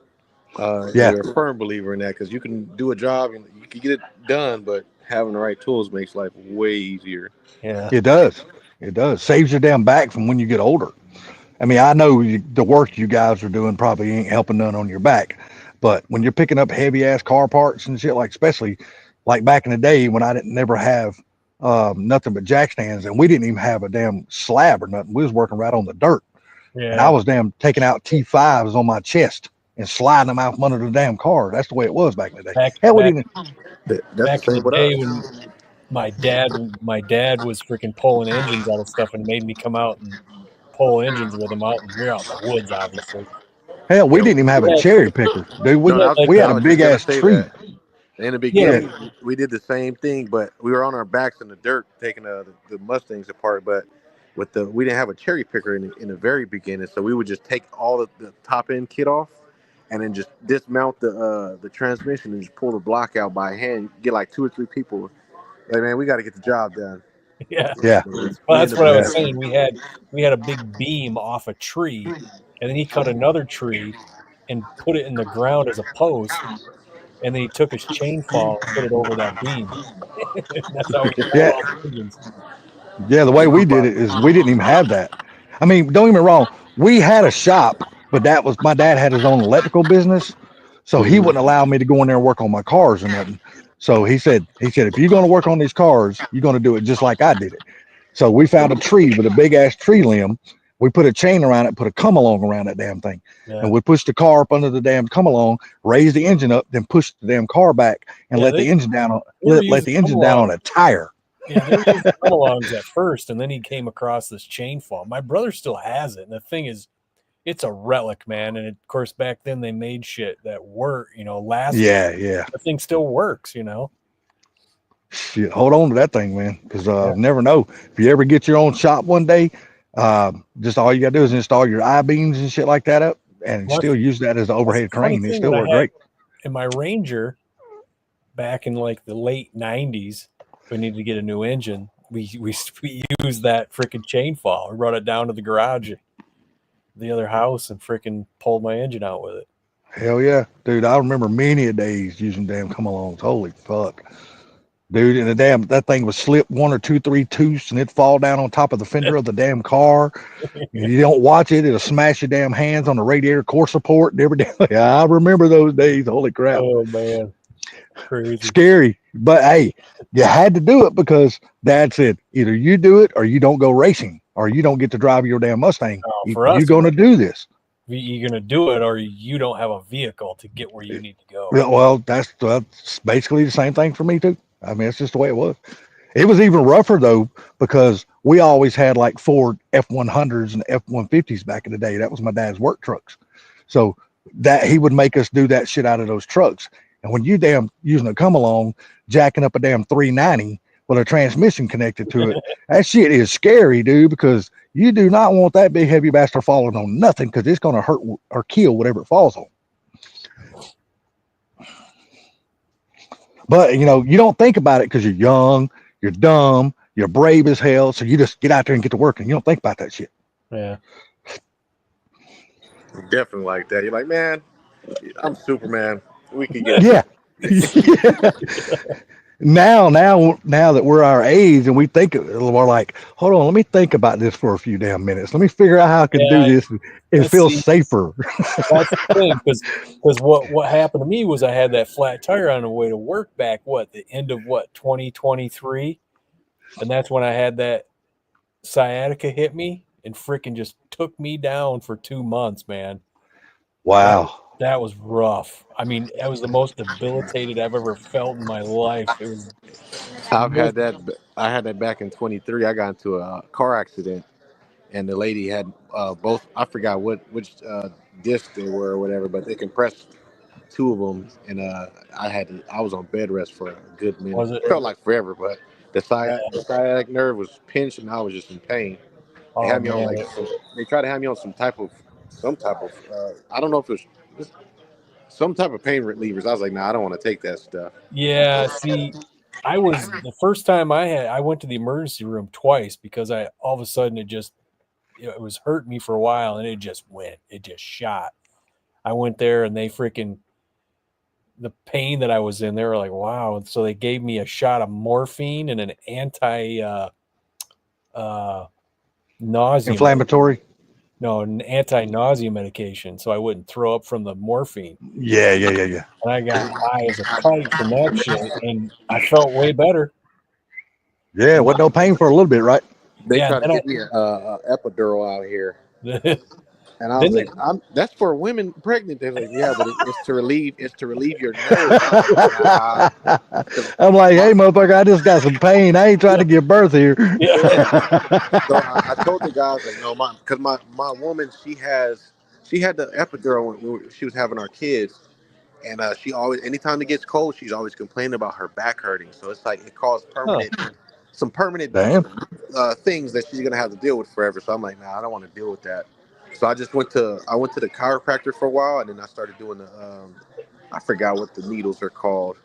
Yeah, we're a firm believer in that because you can do a job and you can get it done, but having the right tools makes life way easier. Yeah, it does. It does. Saves your damn back from when you get older. I mean, I know the work you guys are doing probably ain't helping none on your back, but when you're picking up heavy ass car parts and shit, like especially like back in the day when I didn't never have nothing but jack stands and we didn't even have a damn slab or nothing. We was working right on the dirt, and I was damn taking out T5s on my chest and sliding them out from under the damn car. That's the way it was back in the day. back in the day when my dad was freaking pulling engines out of stuff and made me come out and pull engines with him out, and we're out in the woods, obviously. Hell, we didn't even have a cherry picker, dude. We had a big ass tree. In the beginning, we did the same thing, but we were on our backs in the dirt taking the Mustangs apart. But we didn't have a cherry picker in the very beginning, so we would just take all the top end kit off, and then just dismount the transmission and just pull the block out by hand. Get like 2 or 3 people. Like, man, we got to get the job done. Yeah. Well, that's what I was saying. We had a big beam off a tree, and then he cut another tree and put it in the ground as a post, and then he took his chainsaw and put it over that beam. That's how we pulled all the engines. Yeah, the way we did it is we didn't even have that. I mean, don't get me wrong, we had a shop, but that was my dad had his own electrical business, so he wouldn't allow me to go in there and work on my cars or nothing. So he said, if you're going to work on these cars, you're going to do it just like I did it. So we found a tree with a big ass tree limb. We put a chain around it, put a come along around that damn thing, and we push the car up under the damn come along, raise the engine up, then push the damn car back, and let the engine down on a tire. Yeah, they were using come-alongs at first, and then he came across this chain fall. My brother still has it, and the thing is, it's a relic, man. And of course, back then they made shit that lasted. Yeah. The thing still works, you know. Shit, hold on to that thing, man, because never know. If you ever get your own shop one day, just all you gotta do is install your I-beams and shit like that up, and still use that as an overhead crane. It still works great. In my Ranger, back in like the late '90s, we needed to get a new engine. We used that freaking chain fall. We brought it down to the garage at the other house and freaking pulled my engine out with it. Hell yeah, dude! I remember many a days using damn come-alongs. Holy fuck, dude! And that thing would slip 1 or 2, 3 tooths, and it'd fall down on top of the fender of the damn car. You don't watch it; it'll smash your damn hands on the radiator core support and every day. I remember those days. Holy crap! Oh man, crazy, scary. But hey, you had to do it because Dad said either you do it or you don't go racing, or you don't get to drive your damn Mustang. You're going to do this. You're going to do it, or you don't have a vehicle to get where you need to go. Well, that's basically the same thing for me too. I mean, it's just the way it was. It was even rougher though, because we always had like Ford F-100s and F-150s back in the day. That was my dad's work trucks. So that he would make us do that shit out of those trucks. And when you damn using a come along, jacking up a damn 390 with a transmission connected to it, that shit is scary, dude, because you do not want that big heavy bastard falling on nothing, because it's going to hurt or kill whatever it falls on. But, you don't think about it because you're young, you're dumb, you're brave as hell. So you just get out there and get to work, and you don't think about that shit. Yeah. Definitely like that. You're like, man, I'm Superman. We could get Now that we're our age and we think we're like, hold on, let me think about this for a few damn minutes. Let me figure out how I can do this and feel safer. That's the thing, because what happened to me was I had that flat tire on the way to work back the end of 2023, and that's when I had that sciatica hit me and freaking just took me down for 2 months, man. Wow. That was rough. I mean, that was the most debilitated I've ever felt in my life. It was. I had that back in 23. I got into a car accident, and the lady had both. I forgot which discs they were or whatever, but they compressed 2 of them, and I was on bed rest for a good minute. It felt like forever, but the sciatic nerve was pinched, and I was just in pain. They had me on they tried to have me on some type of I don't know if it was some type of pain relievers. I was like, nah, I don't want to take that stuff. Yeah, see, I was the first time I went to the emergency room twice because all of a sudden it was hurting me for a while, and it just shot. I went there and the pain that I was in, they were like, wow. And so they gave me a shot of morphine and an nausea inflammatory. An anti-nausea medication, so I wouldn't throw up from the morphine. Yeah. And I got high as a kite from that shit, and I felt way better. Yeah, with no pain for a little bit, right? They tried to get me an epidural out here. And I was like, that's for women pregnant. They're like, yeah, but it's to relieve your nerves. I'm like, hey, motherfucker, I just got some pain. I ain't trying to give birth here. So I told the guys, like, no, because my woman, she had the epidural when she was having our kids, and she always, anytime it gets cold, she's always complaining about her back hurting. So it's like it caused some permanent things that she's gonna have to deal with forever. So I'm like, nah, I don't want to deal with that. So I just went to the chiropractor for a while, and then I started doing the I forgot what the needles are called.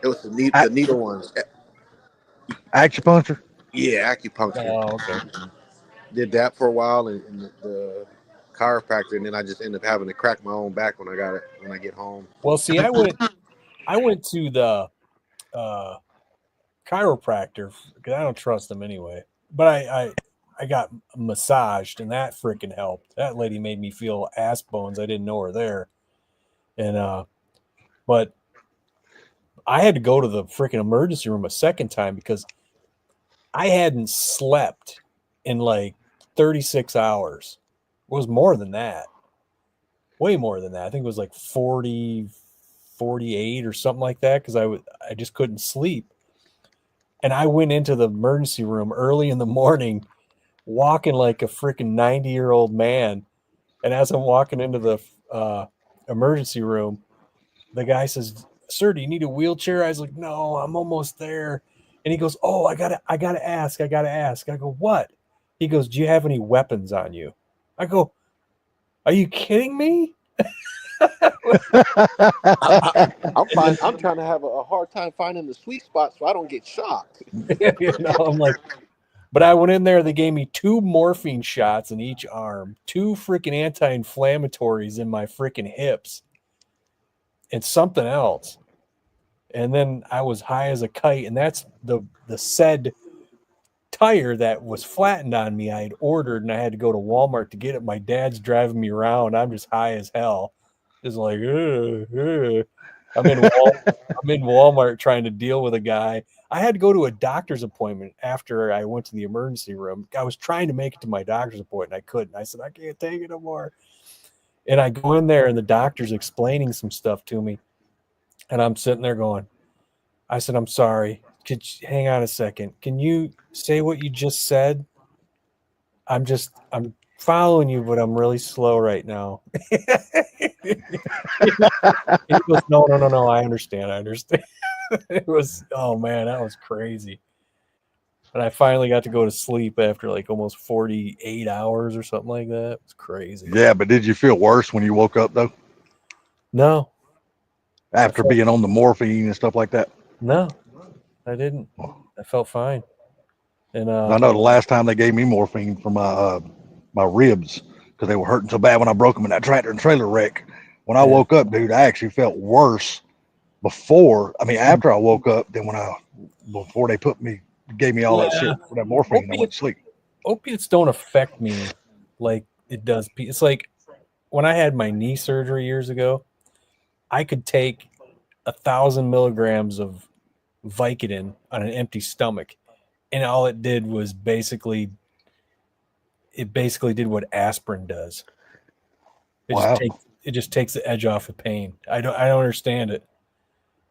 It was the needle ones. Acupuncture. Yeah, acupuncture. Oh, okay. Did that for a while, and the chiropractor, and then I just ended up having to crack my own back when I get home. Well, see, I went to the chiropractor because I don't trust them anyway. But I got massaged, and that freaking helped. That lady made me feel ass bones. I didn't know her there. And but I had to go to the freaking emergency room a second time because I hadn't slept in like 36 hours. It was more than that. Way more than that. I think it was like 40, 48 or something like that because I just couldn't sleep. And I went into the emergency room early in the morning, walking like a freaking 90-year-old man. And as I'm walking into the emergency room, the guy says, "Sir, do you need a wheelchair?" I was like, "No, I'm almost there." And he goes, "Oh, I gotta ask. I go, "What?" He goes, "Do you have any weapons on you?" I go, "Are you kidding me?" I'm trying to have a hard time finding the sweet spot so I don't get shocked. I'm like, but I went in there. They gave me 2 morphine shots in each arm, 2 freaking anti-inflammatories in my freaking hips, and something else. And then I was high as a kite, and that's the said tire that was flattened on me. I had ordered, and I had to go to Walmart to get it. My dad's driving me around. I'm just high as hell, just like, I'm in Walmart trying to deal with a guy. I had to go to a doctor's appointment after I went to the emergency room. I was trying to make it to my doctor's appointment. I couldn't. I said, I can't take it no more. And I go in there, and the doctor's explaining some stuff to me, and I'm sitting there going, I said, "I'm sorry. Could you hang on a second? Can you say what you just said? I'm following you, but I'm really slow right now." And he goes, No. I understand. It was, oh man, that was crazy. And I finally got to go to sleep after like almost 48 hours or something like that. It was crazy. Yeah, but did you feel worse when you woke up though? No, After being on the morphine and stuff like that? no, I didn't. I felt fine. And I know the last time they gave me morphine for my ribs because they were hurting so bad when I broke them in that tractor and trailer wreck. When I woke up, dude, I actually felt worse after I woke up than before they gave me all that shit for that morphine and I went to sleep. Opiates don't affect me like it does. It's like when I had my knee surgery years ago, I could take 1,000 milligrams of Vicodin on an empty stomach, and all it did was basically did what aspirin does. It just takes the edge off of pain. I don't understand it.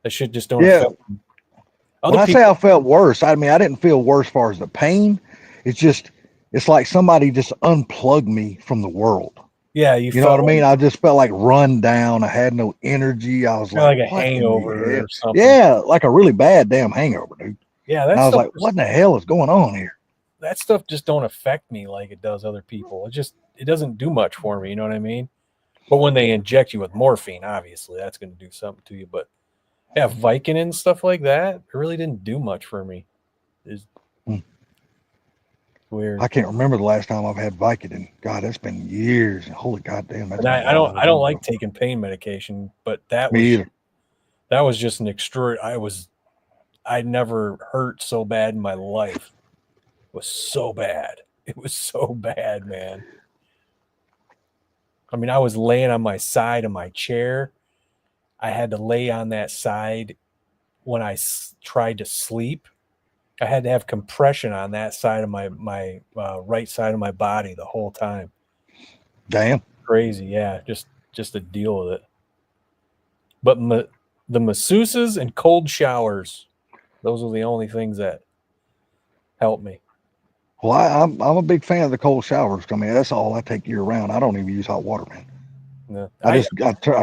That shit just don't affect me. When I say I felt worse, I mean I didn't feel worse as far as the pain. It's like somebody just unplugged me from the world. Yeah, you know what I mean? I just felt like run down. I had no energy. I was like a hangover or something. Yeah, like a really bad damn hangover, dude. Yeah, I was like, what in the hell is going on here? That stuff just don't affect me like it does other people. It doesn't do much for me, you know what I mean? But when they inject you with morphine, obviously that's going to do something to you. But yeah, Vicodin and stuff like that, it really didn't do much for me. It's weird. I can't remember the last time I've had Vicodin. God, that's been years. Holy goddamn! And I don't like taking pain medication, but that was just an extraordinary. I never hurt so bad in my life. It was so bad. It was so bad, man. I mean, I was laying on my side of my chair. I had to lay on that side when I tried to sleep. I had to have compression on that side of my right side of my body the whole time. Damn. Crazy, yeah. Just to deal with it. But the masseuses and cold showers, those are the only things that help me. Well, I'm a big fan of the cold showers. I mean, that's all I take year round. I don't even use hot water, man. No, I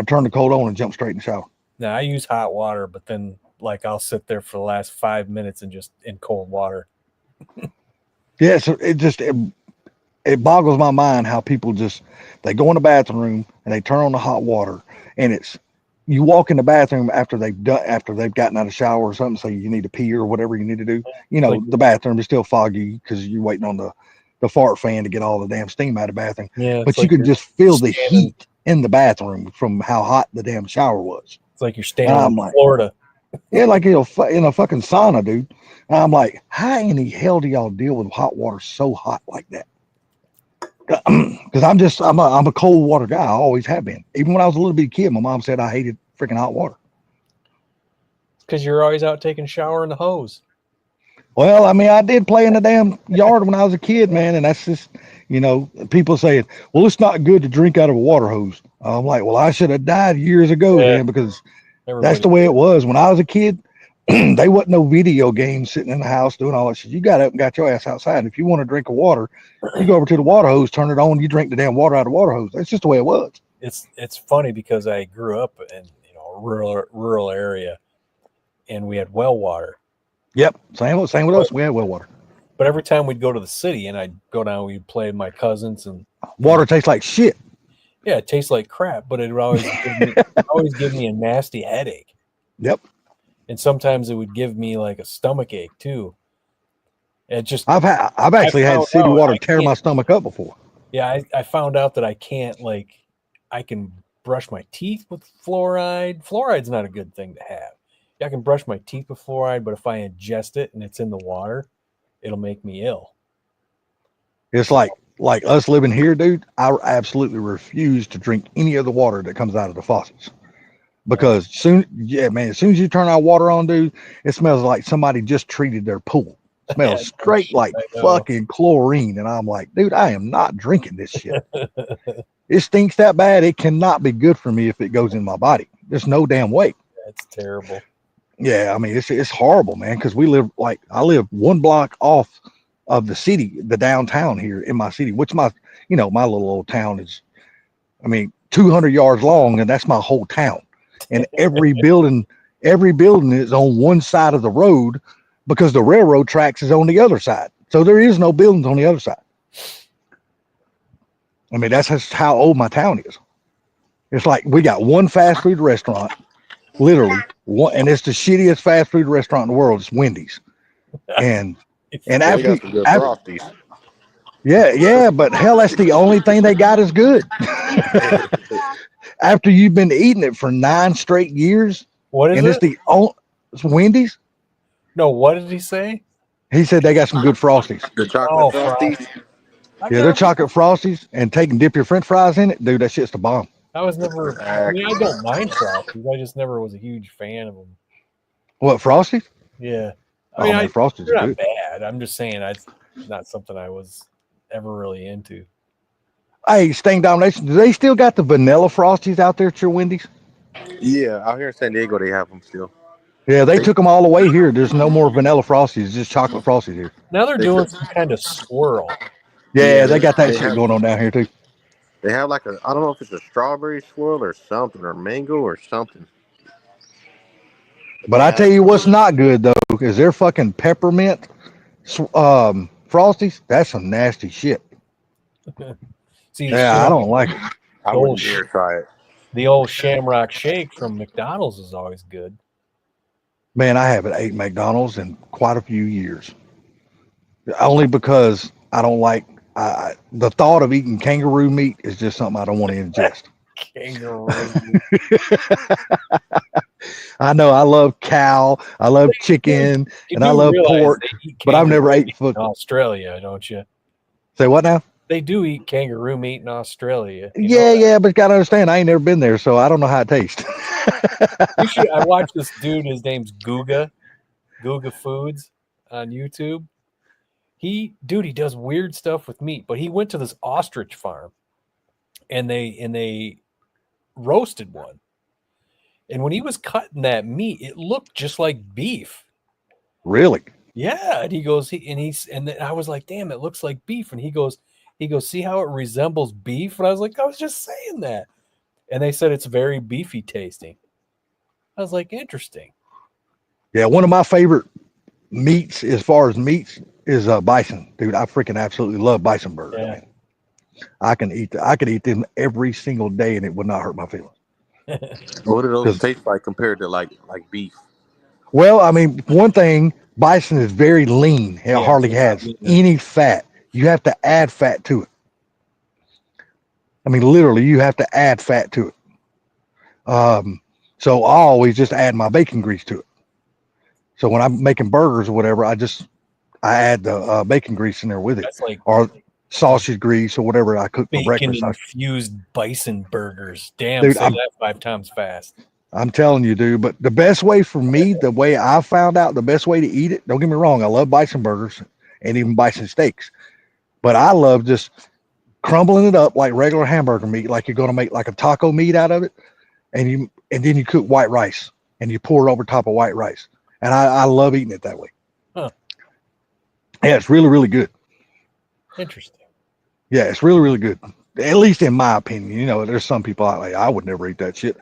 turn the cold on and jump straight in the shower. No, I use hot water, but then like I'll sit there for the last 5 minutes and just in cold water. Yeah, so it boggles my mind how people they go in the bathroom and they turn on the hot water, and you walk in the bathroom after they've gotten out of the shower or something, so you need to pee or whatever you need to do. You know, the bathroom is still foggy because you're waiting on the fart fan to get all the damn steam out of the bathroom. Yeah, but you can just feel the heat in the bathroom from how hot the damn shower was. It's like you're standing in Florida. Yeah, like in a fucking sauna, dude. And I'm like, how in the hell do y'all deal with hot water so hot like that? Because I'm a cold water guy. I always have been. Even when I was a little bitty kid, my mom said I hated freaking hot water. Because you're always out taking a shower in the hose. Well, I mean, I did play in the damn yard when I was a kid, man, and that's just, people saying, well, it's not good to drink out of a water hose. I'm like, well, I should have died years ago Yeah. then, because that's Everybody, the way it was when I was a kid. They wasn't no video games sitting in the house doing all that shit. You got up and got your ass outside. If you want to drink a water, you go over to the water hose, turn it on, you drink the damn water out of the water hose. That's just the way it was. it's funny because I grew up in a rural area, and we had well water. Yep, same with us. We had well water. But every time we'd go to the city and I'd go down, we'd play with my cousins, and Water tastes like shit. yeah, it tastes like crap, but it would always give me a nasty headache. Yep. And sometimes it would give me like a stomach ache too. It just I've actually had found city out water I tear my can't- stomach up before. Yeah, I found out that I can't I can brush my teeth with fluoride. Fluoride's not a good thing to have. Yeah, I can brush my teeth with fluoride, but if I ingest it and it's in the water, it'll make me ill. It's like us living here, dude. I absolutely refuse to drink any of the water that comes out of the faucets, because as soon as you turn our water on, dude, it smells like somebody just treated their pool. It smells Yeah, straight like I know. fucking chlorine, and I'm like, dude, I am not drinking this shit. It stinks that bad. It cannot be good for me if it goes in my body. There's no damn way. That's terrible. Yeah, I mean, it's horrible, man, because I live one block off of the city, the downtown here in my city, which my little old town is, 200 yards long, and that's my whole town. And every building is on one side of the road, because the railroad tracks is on the other side. So there is no buildings on the other side. I mean, that's just how old my town is. It's like we got one fast food restaurant, literally one, and it's the shittiest fast food restaurant in the world. It's Wendy's. And They after, got some good after frosties. yeah, but hell, that's the only thing they got is good. After you've been eating it for 9 straight years, What is and it? it's Wendy's. No, what did he say? He said they got some good frosties. The chocolate Oh, frosties. Yeah, they're chocolate frosties, and dip your French fries in it, dude. That shit's the bomb. I was never. I mean, I don't mind frosties. I just never was a huge fan of them. What, frosties? Yeah, I mean, frosties they're are not good. bad. I'm just saying, it's not something I was ever really into. Hey, Sting Domination, do they still got the vanilla frosties out there at your Wendy's? Yeah, out here in San Diego, they have them still. Yeah, they took them all away here. There's no more vanilla frosties, just chocolate frosties here. Now they're doing some kind of swirl. Yeah, they got that shit going on down here too. They have I don't know if it's a strawberry swirl or something, or mango or something. But I tell you what's not good though, is their fucking peppermint frosties. That's some nasty shit. See, Yeah, I don't like it. I wouldn't dare try it. The old Shamrock Shake from McDonald's is always good. Man, I haven't ate McDonald's in quite a few years. Only because I don't like the thought of eating kangaroo meat is just something I don't want to ingest. Kangaroo. I know I love cow, I love chicken, You and I do love realize pork, they eat but I've never kangaroo ate foot. in Australia, don't you? Say what now? They do eat kangaroo meat in Australia. Yeah, but you gotta understand, I ain't never been there, so I don't know how it tastes. I watched this dude. His name's Guga Foods on YouTube. He does weird stuff with meat, but he went to this ostrich farm, and they roasted one. And when he was cutting that meat, it looked just like beef. Really? Yeah, and and then I was like, damn, it looks like beef. And he goes, see how it resembles beef? And I was like, I was just saying that. And they said it's very beefy tasting. I was like, interesting. Yeah, one of my favorite meats as far as meats is bison. Dude, I freaking absolutely love bison burgers. Yeah. Man. I could eat them every single day and it would not hurt my feelings. What do those taste like compared to like beef? Well, I mean, one thing, bison is very lean. It hardly has any fat. You have to add fat to it. I mean, literally, you have to add fat to it. So I always just add my bacon grease to it. So when I'm making burgers or whatever, I add the bacon grease in there with it. That's like or sausage grease or whatever I cook for breakfast. Bacon infused bison burgers. Damn, Dude, say that 5 times fast. I'm telling you, dude. But the best way for me, the way I found out the best way to eat it, don't get me wrong, I love bison burgers and even bison steaks. But I love just crumbling it up like regular hamburger meat, like you're gonna make like a taco meat out of it, and then you cook white rice and you pour it over top of white rice. And I love eating it that way. Huh. Yeah, it's really, really good. Interesting. Yeah, it's really, really good. At least in my opinion. You know, there's some people out like I would never eat that shit.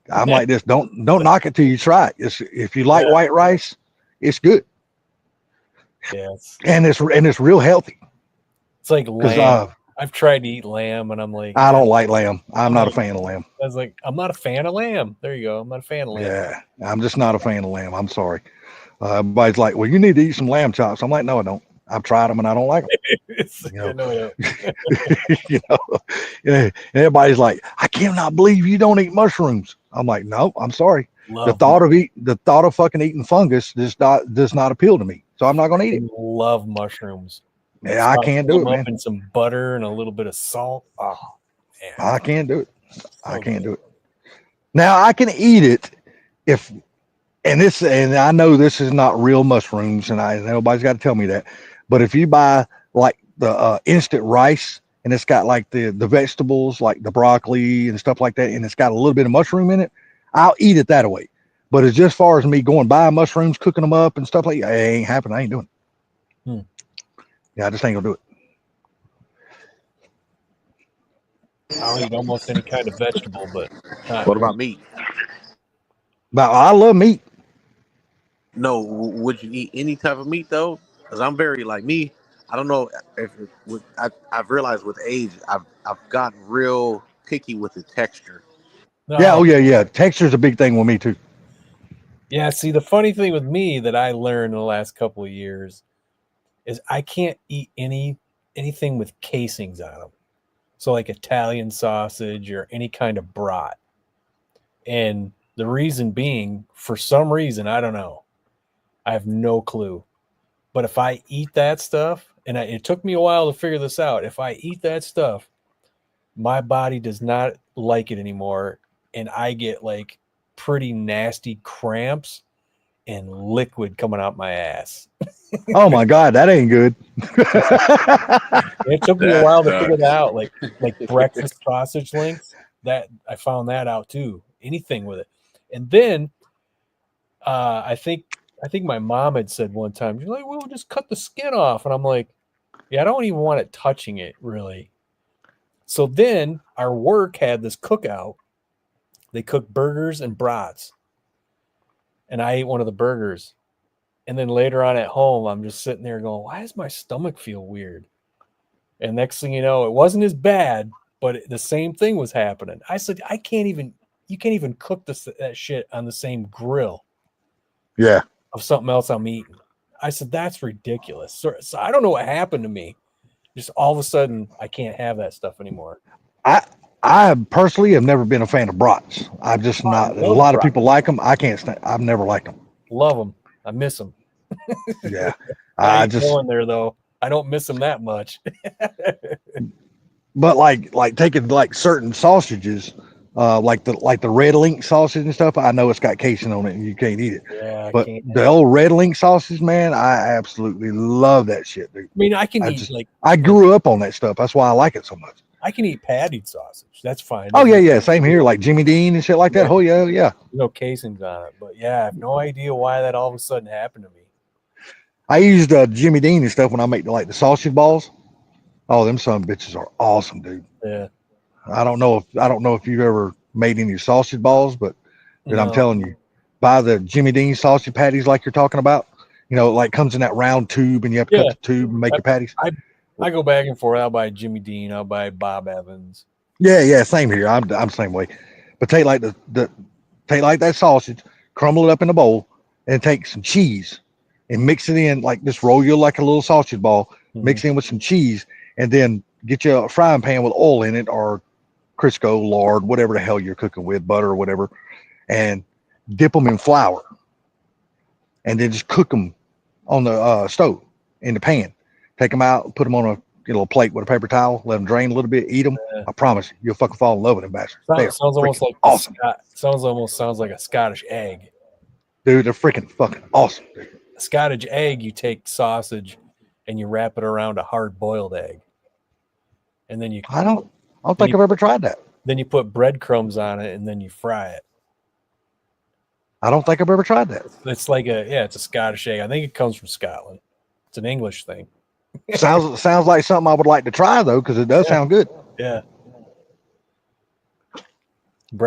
I'm like this. Don't knock it till you try it. If you like white rice, it's good. Yeah, And it's real healthy. it's like lamb. I've tried to eat lamb, and I'm like, I don't like lamb. I'm not a like, fan of lamb. I was like, I'm not a fan of lamb. There you go. I'm not a fan of lamb. Yeah, I'm just not a fan of lamb. I'm sorry. Everybody's like, well, you need to eat some lamb chops. I'm like, no, I don't. I've tried them and I don't like them. You know, you know, and everybody's like, I cannot believe you don't eat mushrooms. I'm like, no, I'm sorry. The thought of fucking eating fungus does not appeal to me. So I'm not going to eat it. Love mushrooms. Yeah, I can't do it, man. And some butter and a little bit of salt. Oh, man. I can't do it. I can't do it. Now I can eat it if, and I know this is not real mushrooms, and nobody's got to tell me that. But if you buy like the instant rice and it's got like the vegetables like the broccoli and stuff like that, and it's got a little bit of mushroom in it, I'll eat it that way. But as just far as me going buy mushrooms, cooking them up and stuff like that, it ain't happening. I ain't doing it. Yeah, I just ain't gonna do it. I'll eat almost any kind of vegetable, but what about meat? But I love meat. No, would you eat any type of meat though? Because I'm very like me. I don't know if I've realized with age, I've gotten real picky with the texture. No. Yeah, yeah. Texture's a big thing with me too. Yeah, see, the funny thing with me that I learned in the last couple of years is I can't eat anything with casings on them. So like Italian sausage or any kind of brat. And the reason being, for some reason, I don't know. I have no clue. But if I eat that stuff, and it took me a while to figure this out, if I eat that stuff, my body does not like it anymore. And I get like pretty nasty cramps and liquid coming out my ass. Oh my God, that ain't good. It took me a while to figure that out. Like breakfast sausage links, that I found that out too. Anything with it. And then I think my mom had said one time, you're like, well, just cut the skin off. And I'm like, yeah, I don't even want it touching it really. So then our work had this cookout. They cooked burgers and brats. And I ate one of the burgers. And then later on at home, I'm just sitting there going, why does my stomach feel weird? And next thing you know, it wasn't as bad, but the same thing was happening. I said, you can't even cook that shit on the same grill. Yeah. Of something else I'm eating. I said, that's ridiculous. So I don't know what happened to me. Just all of a sudden, I can't have that stuff anymore. I personally have never been a fan of brats. I'm just not. A lot of people like them. I can't stand. I've never liked them. Love them. I miss them. Yeah. I just going there though. I don't miss them that much. But like taking like certain sausages, like the red link sausage and stuff. I know it's got casing on it and you can't eat it. Yeah. But the old red link sausage, man, I absolutely love that shit, dude. I mean, I can eat I grew up on that stuff. That's why I like it so much. I can eat pattied sausage. That's fine. Oh yeah. Same here. Like Jimmy Dean and shit like that. Oh yeah. No casings on it, but yeah, I have no idea why that all of a sudden happened to me. I used Jimmy Dean and stuff when I make the sausage balls. Oh, them son of bitches are awesome, dude. Yeah. I don't know if you've ever made any sausage balls, but dude, I'm telling you, buy the Jimmy Dean sausage patties like you're talking about. You know, like comes in that round tube and you have to cut the tube and make your patties. I go back and forth. I'll buy Jimmy Dean. I'll buy Bob Evans. Yeah, same here. I'm the same way. But take like take like that sausage, crumble it up in a bowl, and take some cheese and mix it in, like just roll you like a little sausage ball, mix it in with some cheese, and then get you a frying pan with oil in it or Crisco, lard, whatever the hell you're cooking with, butter or whatever, and dip them in flour. And then just cook them on the stove in the pan. Take them out, put them on get a little plate with a paper towel, let them drain a little bit, eat them. Yeah. I promise you, you'll fucking fall in love with them bastards. They are Sounds almost freaking like awesome, sounds like a Scottish egg. dude. They're freaking fucking awesome, dude. A Scottish egg, you take sausage and you wrap it around a hard boiled egg, and then I don't think I've ever tried that. Then you put breadcrumbs on it, and then you fry it. I don't think I've ever tried that. It's like it's a Scottish egg. I think it comes from Scotland. It's an English thing. Sounds like something I would like to try though, because it does sound good. Yeah.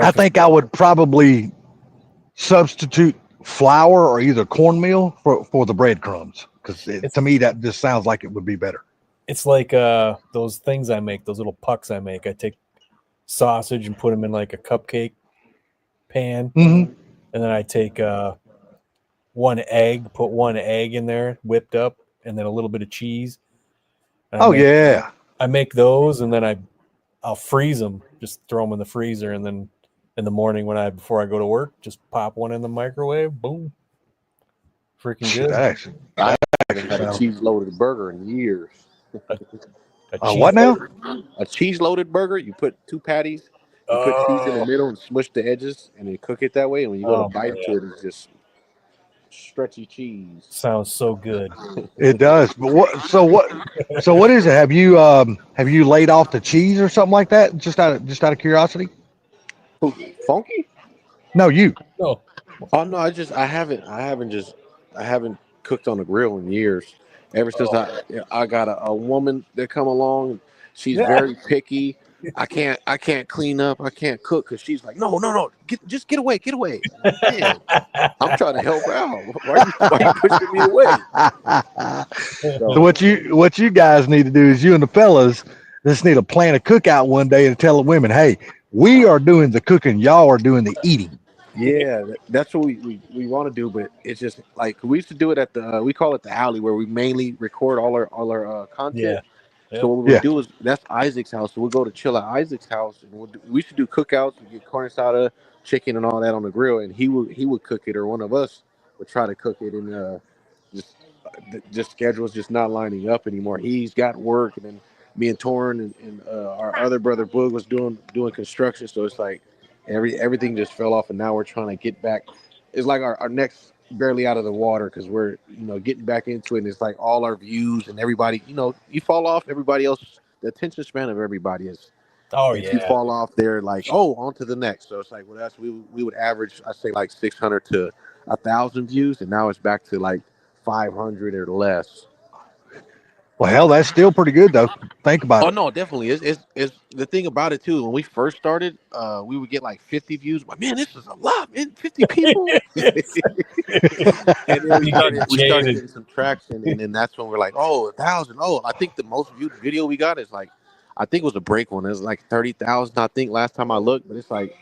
I think I would probably substitute flour or either cornmeal for the breadcrumbs, because to me that just sounds like it would be better. It's like those things I make, those little pucks I make. I take sausage and put them in like a cupcake pan, Mm-hmm. and then I take one egg, put one egg in there, whipped up, and then a little bit of cheese. Yeah. I make those, and then I'll freeze them. Just throw them in the freezer, and then in the morning before I go to work, just pop one in the microwave. Boom, freaking good. I haven't had a cheese loaded burger in years. What now? A cheese loaded burger. You put 2 patties, you put cheese in the middle and smush the edges, and then cook it that way. And when you go to bite into it, it's just stretchy cheese. Sounds so good. It does. But what? So what is it? Have you laid off the cheese or something like that? Just out of curiosity. Who, Funky? No, you. No. Oh no, I haven't cooked on the grill in years. Ever since I got a woman that come along, she's very picky. I can't clean up. I can't cook because she's like, no, just get away. Man, I'm trying to help out. Why are you pushing me away? So what you guys need to do is, you and the fellas just need to plan a cookout one day and tell the women, hey, we are doing the cooking, y'all are doing the eating. Yeah, that's what we want to do, but it's just like we used to do it at the we call it the alley, where we mainly record all our content. Yeah. So what we would do is, that's Isaac's house. So we'll go to chill at Isaac's house, and we used to do cookouts. We get corn asada, chicken, and all that on the grill, and he would cook it, or one of us would try to cook it, and just schedules just not lining up anymore. He's got work, and then me and Torrin and our other brother Boog was doing construction, so it's like everything just fell off, and now we're trying to get back. It's like our neck's barely out of the water, because we're getting back into it, and it's like all our views and everybody, you fall off, everybody else, the attention span of everybody is. If you fall off, they're like, oh, on to the next. So it's like, well, we would average, I say, like 600 to 1,000 views, and now it's back to like 500 or less. Well, hell, that's still pretty good though. Think about it. Oh no, definitely. It's the thing about it too. When we first started, we would get like 50 views. But man, this is a lot, man. 50 people. And then we started getting some traction, and then that's when we're like, oh, 1,000. Oh, I think the most viewed video we got is like, I think it was a break one. It was like 30,000. I think last time I looked, but it's like,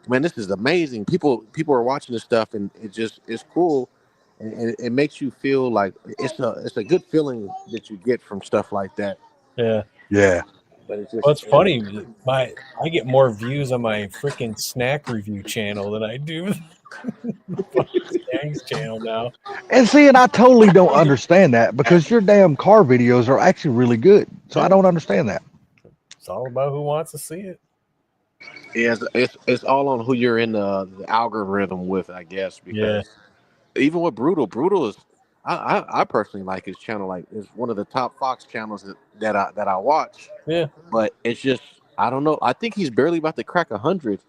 man, this is amazing. People are watching this stuff, and it's cool. And it makes you feel like it's a good feeling that you get from stuff like that. Yeah. But it's just, well, it's funny. I get more views on my freaking snack review channel than I do the Snacks channel now. And see, and I totally don't understand that, because your damn car videos are actually really good. So I don't understand that. It's all about who wants to see it. Yeah, it's all on who you're in the algorithm with, I guess. Because even with Brutal is, I personally like his channel. Like, it's one of the top Fox channels that I watch. Yeah. But it's just, I don't know. I think he's barely about to crack 100,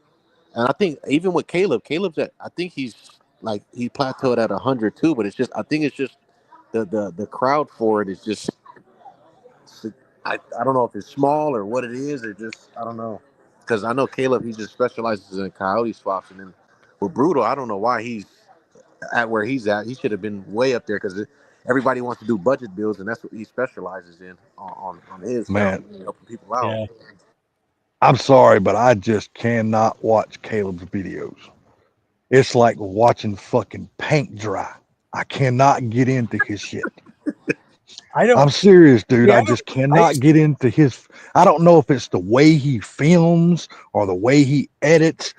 and I think even with Caleb's at, I think he's like, he plateaued at 100 too. But it's just, I think it's just the crowd for it is just, I don't know if it's small or what it is, or just, I don't know. Because I know Caleb, he just specializes in Coyotes swaps, and then with Brutal, I don't know why he's at where he's at. He should have been way up there, because everybody wants to do budget builds, and that's what he specializes in on his, man, helping people out. Yeah. I'm sorry, but I just cannot watch Caleb's videos. It's like watching fucking paint dry. I cannot get into his shit. I'm serious, dude. I just cannot get into his. I don't know if it's the way he films or the way he edits,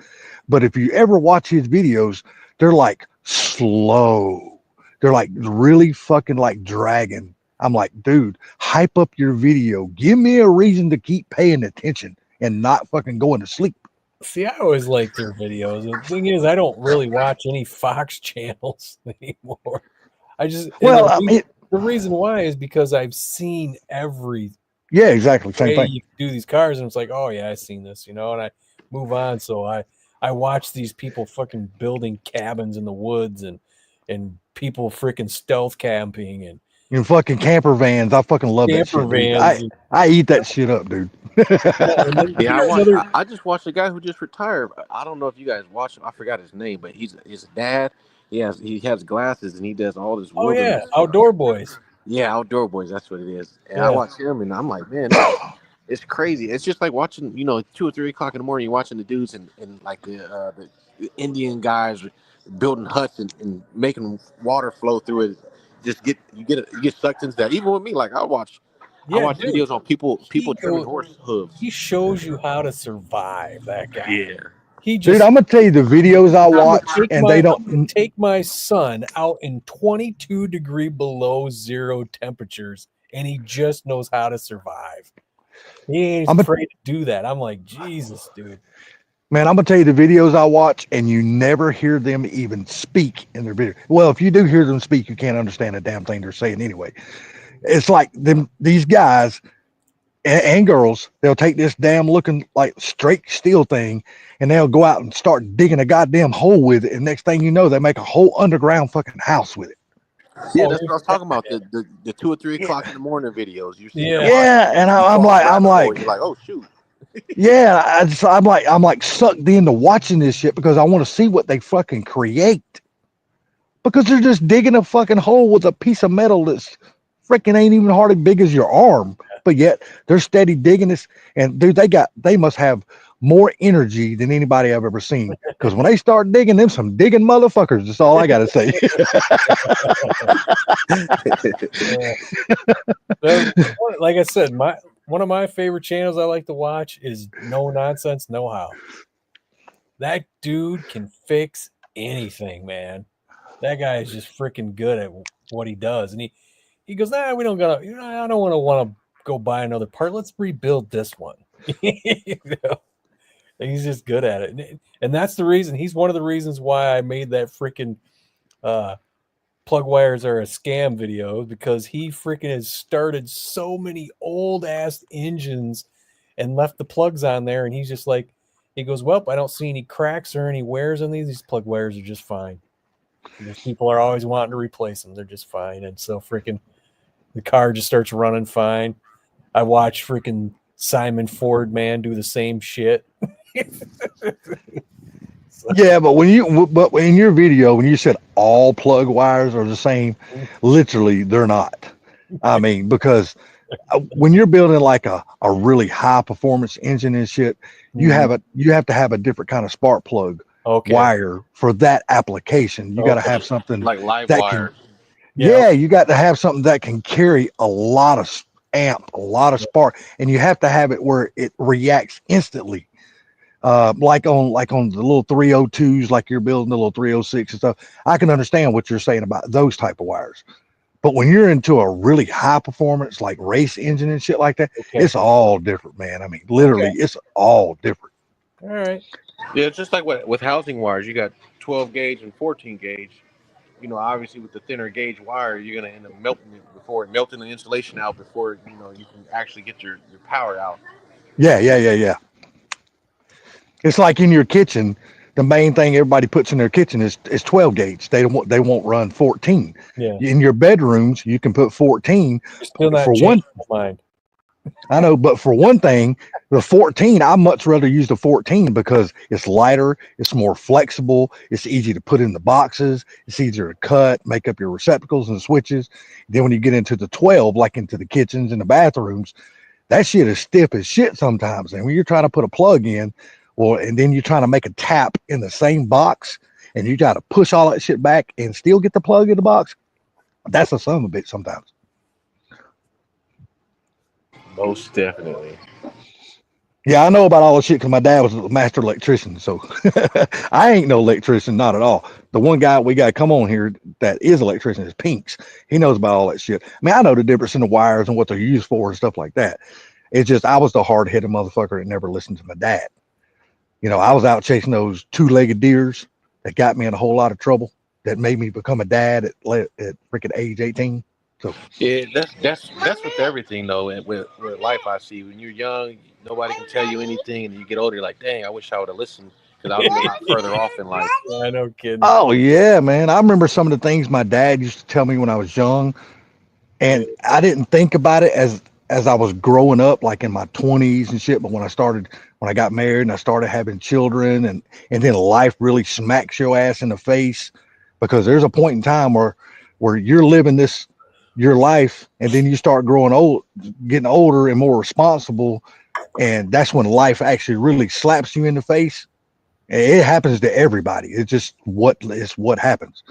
but if you ever watch his videos, they're like slow. They're like really fucking like dragging. I'm like, dude, hype up your video. Give me a reason to keep paying attention and not fucking going to sleep. See, I always like their videos. The thing is, I don't really watch any Fox channels anymore. I just Well, I mean, the reason why is because I've seen every yeah, exactly, same way thing. you do these cars, and it's like, oh yeah, I've seen this, and I move on. So I watch these people fucking building cabins in the woods and people freaking stealth camping and In fucking camper vans, I fucking love that camper shit, dude. vans. I eat that shit up, dude. And then Yeah, here's another. I just watched a guy who just retired. I don't know if you guys watch him. I forgot his name, but he's a dad. He has glasses and he does all this Oh yeah, wilderness. Outdoor Boys. Yeah, Outdoor Boys. That's what it is. And I Yeah. watch him, and I'm like, man, it's crazy. It's just like watching, 2 or 3 o'clock in the morning. You're watching the dudes and like the Indian guys building huts and making water flow through it. You get sucked into that. Even with me, like I watch Yeah, dude. videos on people He trimming goes- horse hooves. He shows you how to survive. That guy. Yeah. He Dude, just. I'm gonna tell you the videos I I'm gonna watch, take and my- they I'm gonna don't. take my son out in 22-degree below zero temperatures, and he just knows how to survive. He ain't afraid to do that. I'm like, Jesus, dude. Man, I'm gonna tell you the videos I watch, and you never hear them even speak in their video. Well, if you do hear them speak, you can't understand a damn thing they're saying anyway. It's like these guys and girls, they'll take this damn looking like straight steel thing, and they'll go out and start digging a goddamn hole with it. And next thing you know, they make a whole underground fucking house with it. Yeah, Oh, that's what I was talking about. The 2 or 3 o'clock in the morning videos. You see, Yeah. Yeah, and I'm like, you're like, oh shoot. yeah, I'm like sucked into watching this shit because I want to see what they fucking create. Because they're just digging a fucking hole with a piece of metal that's freaking ain't even hardly big as your arm, but yet they're steady digging this. And dude, they must have more energy than anybody I've ever seen. Because when they start digging, them some digging motherfuckers. That's all I gotta say. Like I said, one of my favorite channels I like to watch is No Nonsense, No How. That dude can fix anything, man. That guy is just freaking good at what he does, and he goes, "Nah, we don't gotta. I don't want to go buy another part. Let's rebuild this one." He's just good at it, and that's the reason. He's one of the reasons why I made that freaking plug wires are a scam video, because he freaking has started so many old ass engines and left the plugs on there, and he's just like, he goes, well, I don't see any cracks or any wears on these plug wires are just fine, because people are always wanting to replace them. They're just fine. And so freaking the car just starts running fine. I watch freaking Simon Ford, man, do the same shit. Yeah, but in your video, when you said all plug wires are the same, literally they're not. I mean, because when you're building like a really high performance engine and shit, you have to have a different kind of spark plug wire for that application. You got to have something like live that wires. you got to have something that can carry a lot of amp, a lot of spark, and you have to have it where it reacts instantly. Like on the little 302s, like you're building the little 306 and stuff. I can understand what you're saying about those type of wires. But when you're into a really high performance, like race engine and shit like that, it's all different, man. I mean, literally, it's all different. All right. Yeah, it's just like with housing wires, you got 12 gauge and 14 gauge. Obviously with the thinner gauge wire, you're gonna end up melting the insulation out before you can actually get your power out. Yeah. It's like in your kitchen. The main thing everybody puts in their kitchen is 12 gauge. They won't run 14. Yeah. In your bedrooms, you can put 14. You're still not For one, mind. I know, but for one thing, the 14, I much rather use the 14 because it's lighter, it's more flexible, it's easy to put in the boxes, it's easier to cut, make up your receptacles and switches. Then when you get into the 12, like into the kitchens and the bathrooms, that shit is stiff as shit sometimes. And when you're trying to put a plug in, and then you're trying to make a tap in the same box, and you got to push all that shit back and still get the plug in the box, that's a son of a bitch sometimes. Most definitely. Yeah, I know about all the shit because my dad was a master electrician. So I ain't no electrician, not at all. The one guy we got to come on here that is electrician is Pinks. He knows about all that shit. I mean, I know the difference in the wires and what they're used for and stuff like that. It's just I was the hard headed motherfucker that never listened to my dad. I was out chasing those 2-legged deers that got me in a whole lot of trouble. That made me become a dad at freaking age 18. So Yeah, that's with everything though. And with life, I see when you're young, nobody can tell you anything, and you get older, you're like, dang, I wish I would have listened because I was a lot further off in life. I know, kidding. oh yeah, man. I remember some of the things my dad used to tell me when I was young, and I didn't think about it as I was growing up, like in my 20s and shit. But when I got married and I started having children, and then life really smacks your ass in the face, because there's a point in time where you're living your life, and then you start growing old, getting older and more responsible, and that's when life actually really slaps you in the face. It happens to everybody. It's just what happens.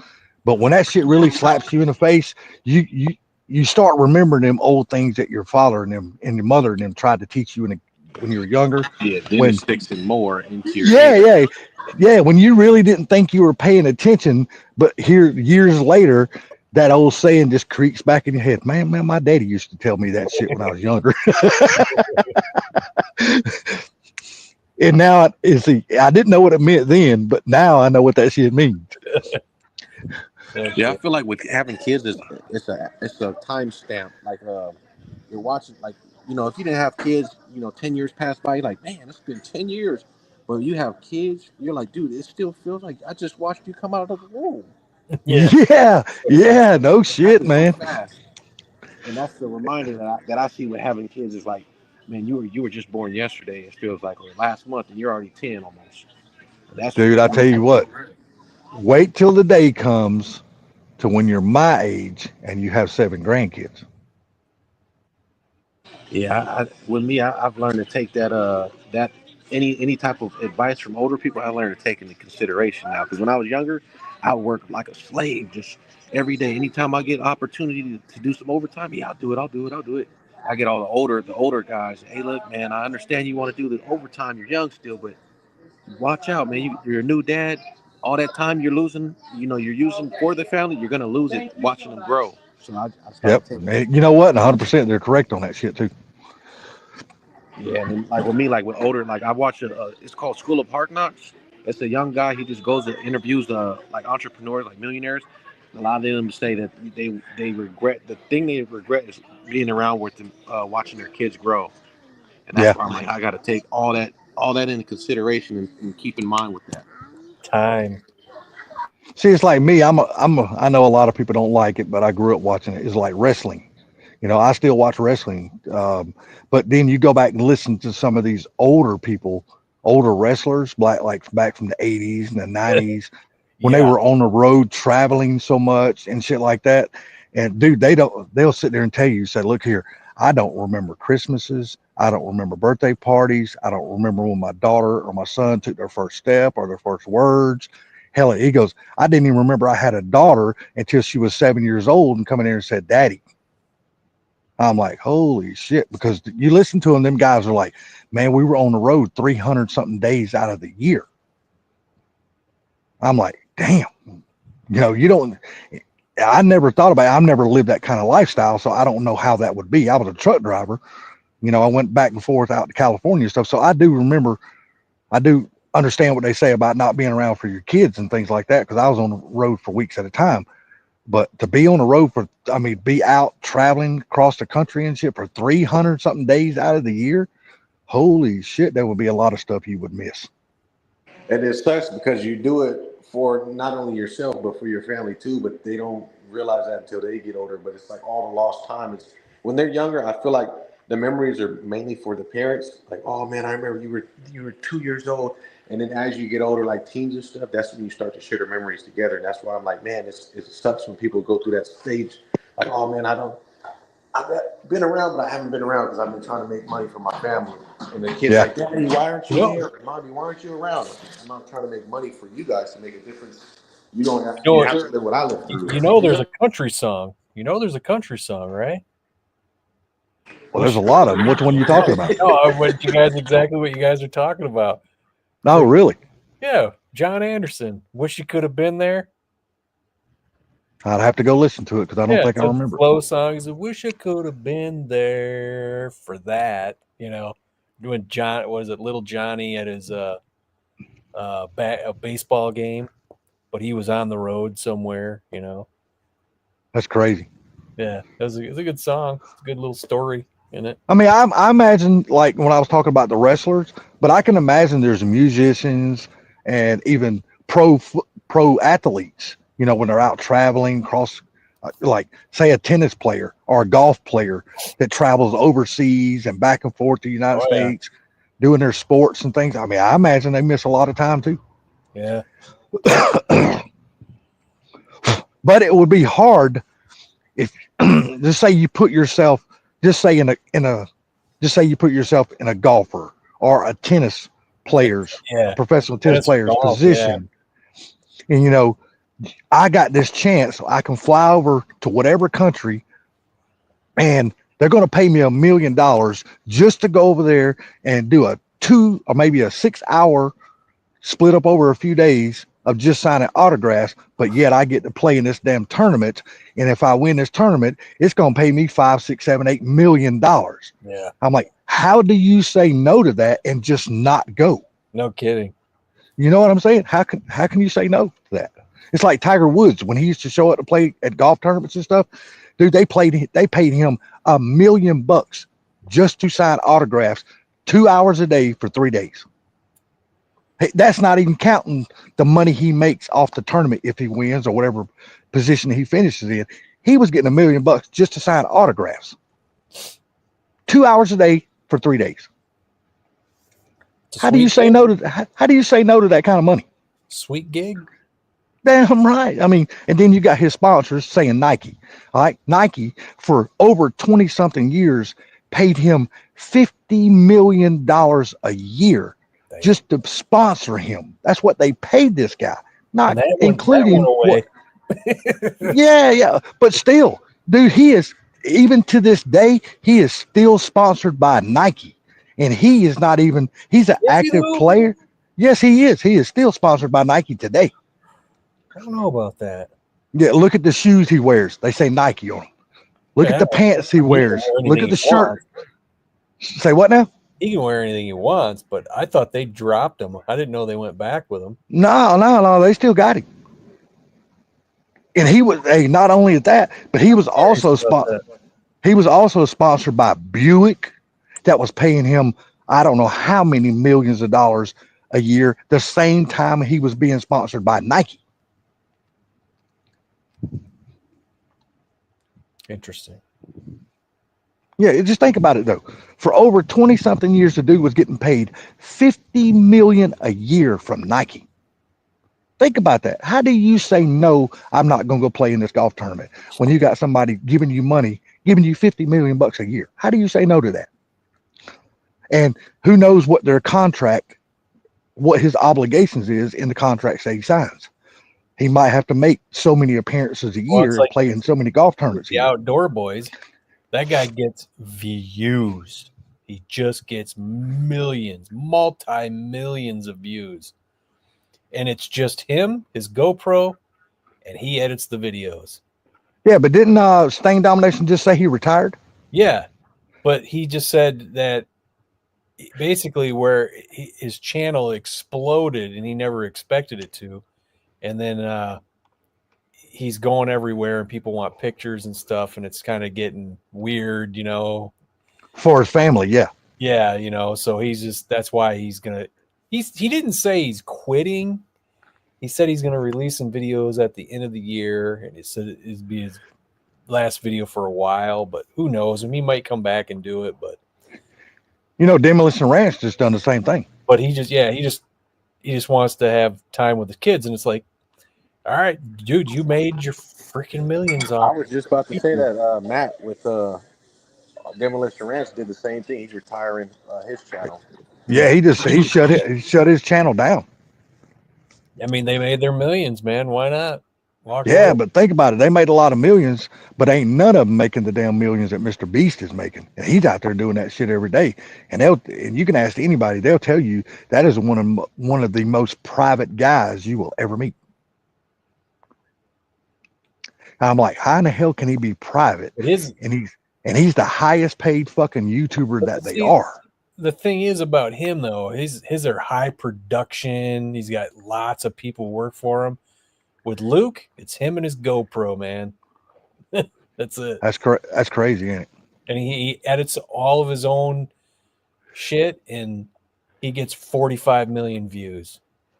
But when that shit really slaps you in the face, you start remembering them old things that your father and your mother and them tried to teach you when you were younger. Yeah, then it When sticks in more into your yeah, head. yeah, yeah, when you really didn't think you were paying attention, but here years later, that old saying just creeps back in your head. Man, my daddy used to tell me that shit when I was younger. And now I didn't know what it meant then, but now I know what that shit means. Yeah, I feel like with having kids, it's a timestamp. Like you're watching, like if you didn't have kids, 10 years pass by, you're like, man, it's been 10 years. But you have kids, you're like, dude, it still feels like I just watched you come out of the womb. Yeah. Yeah, yeah, no It shit, happens so man. fast. And that's the reminder that I see with having kids is like, man, you were just born yesterday. It feels like, or last month, and you're already 10 almost. That's Dude, I tell you what, wait till the day comes to when you're my age and you have 7 grandkids. yeah. With me, I've learned to take that any type of advice from older people. I learned to take into consideration now. Because when I was younger, I worked like a slave, just every day. Anytime I get opportunity to do some overtime, yeah, I'll do it. I'll do it. I'll do it. I get all the older guys. Hey, look, man, I understand you want to do the overtime. You're young still, but watch out, man. You're a new dad. All that time you're losing, you're using for the family, you're gonna lose it watching them grow. So I started Yep. taking that. And you know what? 100% they're correct on that shit too. Yeah, and then, like with me, like with older, like I watched it. It's called School of Hard Knocks. It's a young guy. He just goes and interviews like entrepreneurs, like millionaires. A lot of them say that they regret the thing they regret is being around with them, watching their kids grow, and that's Yeah. why I'm like I got to take all that into consideration and keep in mind with that. Time. See, it's like me. I know a lot of people don't like it, but I grew up watching it. It's like wrestling. I still watch wrestling. But then you go back and listen to some of these older people, older wrestlers, like back from the 80s and the 90s, when they Yeah. were on the road traveling so much and shit like that. And dude, they'll sit there and tell you, say, look here, I don't remember Christmases. I don't remember birthday parties. I don't remember when my daughter or my son took their first step or their first words. Hell, he goes, I didn't even remember I had a daughter until she was 7 years old and coming in and said, Daddy. I'm like, holy shit. Because you listen to them guys are like, man, we were on the road 300 something days out of the year. I'm like, damn, you don't, I never thought about it. I've never lived that kind of lifestyle. So I don't know how that would be. I was a truck driver. I went back and forth out to California and stuff. So I do remember, I do understand what they say about not being around for your kids and things like that. Cause I was on the road for weeks at a time. But to be on the road be out traveling across the country and shit for 300 something days out of the year, holy shit, there would be a lot of stuff you would miss. And it sucks because you do it for not only yourself but for your family too. But they don't realize that until they get older. But it's like all the lost time. It's when they're younger. I feel like the memories are mainly for the parents. Like, oh man, I remember you were 2 years old. And then as you get older, like teens and stuff, that's when you start to share the memories together. And that's why I'm like, man, it sucks when people go through that stage. Like, oh man, I've been around, but I haven't been around because I've been trying to make money for my family. And the kids Yeah. like, Daddy, why aren't you You know, here? Mommy, why aren't you around? I'm not trying to make money for you guys to make a difference. You don't have. you You know, have to live what I lived through. you know there's a country song. There's a country song, right? Well, there's a lot of them. Which one are you talking about? No, I went you guys exactly what you guys are talking about. No, really. Yeah, John Anderson. Wish you could have been there. I'd have to go listen to it because I don't think I it's a remember. Flow songs. I wish I could have been there for that. Doing John, was it Little Johnny at his a baseball game, but he was on the road somewhere. That's crazy. Yeah, it's a good song. It's a good little story in it. I mean, I imagine like when I was talking about the wrestlers, but I can imagine there's musicians and even pro athletes. When they're out traveling across, like say a tennis player or a golf player that travels overseas and back and forth to the United States, doing their sports and things. I mean, I imagine they miss a lot of time too. Yeah. But it would be hard if just say you put yourself, just say you put yourself in a golfer or a tennis player's, a professional tennis player's position, and I got this chance. I can fly over to whatever country, and they're going to pay me $1 million just to go over there and do a 2 or maybe a 6 hour split up over a few days of just signing autographs, but yet I get to play in this damn tournament. And if I win this tournament, it's going to pay me $5, $6, $7, $8 million. Yeah. I'm like, how do you say no to that and just not go? No kidding. You know what I'm saying? How can you say no to that? It's like Tiger Woods when he used to show up to play at golf tournaments and stuff. Dude, they paid him $1 million just to sign autographs 2 hours a day for 3 days. That's not even counting the money he makes off the tournament if he wins or whatever position he finishes in. He was getting $1 million just to sign autographs. 2 hours a day for 3 days. How do you say no to that kind of money? Sweet gig. Damn right. I mean, and then you got his sponsors saying Nike. All right. Nike for over 20 something years paid him $50 million a year just to sponsor him. That's what they paid this guy, not including what. Yeah. But still, dude, he is, even to this day, he is still sponsored by Nike. And he is not even, he's an active player. Yes, he is. He is still sponsored by Nike today. I don't know about that. Yeah, look at the shoes he wears. They say Nike on them. Look at the pants he wears. Look at the shirt. Say what now? He can wear anything he wants, but I thought they dropped him. I didn't know they went back with him. No. They still got him. And he was not only at that, but he was also sponsored by Buick, that was paying him I don't know how many millions of dollars a year. The same time he was being sponsored by Nike. Interesting. Yeah, just think about it though. For over 20 something years, the dude was getting paid $50 million a year from Nike. Think about that. How do you say no? I'm not going to go play in this golf tournament when you got somebody giving you money, giving you $50 million a year? How do you say no to that? And who knows what their contract, what his obligations is in the contract that he signs? He might have to make so many appearances a year and play in so many golf tournaments. The Outdoor Boys, that guy gets views. He just gets millions, multi-millions of views. And it's just him, his GoPro, and he edits the videos. Yeah, but didn't Stain Domination just say he retired? Yeah, but he just said that basically where his channel exploded and he never expected it to. And then he's going everywhere and people want pictures and stuff, and it's kind of getting weird, For his family, yeah. Yeah, so he's just, that's why he didn't say he's quitting. He said he's going to release some videos at the end of the year, and he said it'd be his last video for a while, but who knows? He might come back and do it, but Demolition Ranch just done the same thing. But he just wants to have time with the kids, and it's like, all right, dude, you made your freaking millions off. I was just about to say that Matt with Demolition Ranch did the same thing. He's retiring his channel. Yeah, he shut his channel down. I mean, they made their millions, man. Why not? Walk Yeah, away. but think about it. They made a lot of millions, but ain't none of them making the damn millions that Mr. Beast is making. And he's out there doing that shit every day. And you can ask anybody, they'll tell you that is one of the most private guys you will ever meet. I'm like, how in the hell can he be private? It is. And he's the highest paid fucking YouTuber that they See, are. the thing is about him though, his are high production. He's got lots of people work for him. With Luke, it's him and his GoPro, man. That's it. That's crazy, ain't it? And he edits all of his own shit, and he gets 45 million views.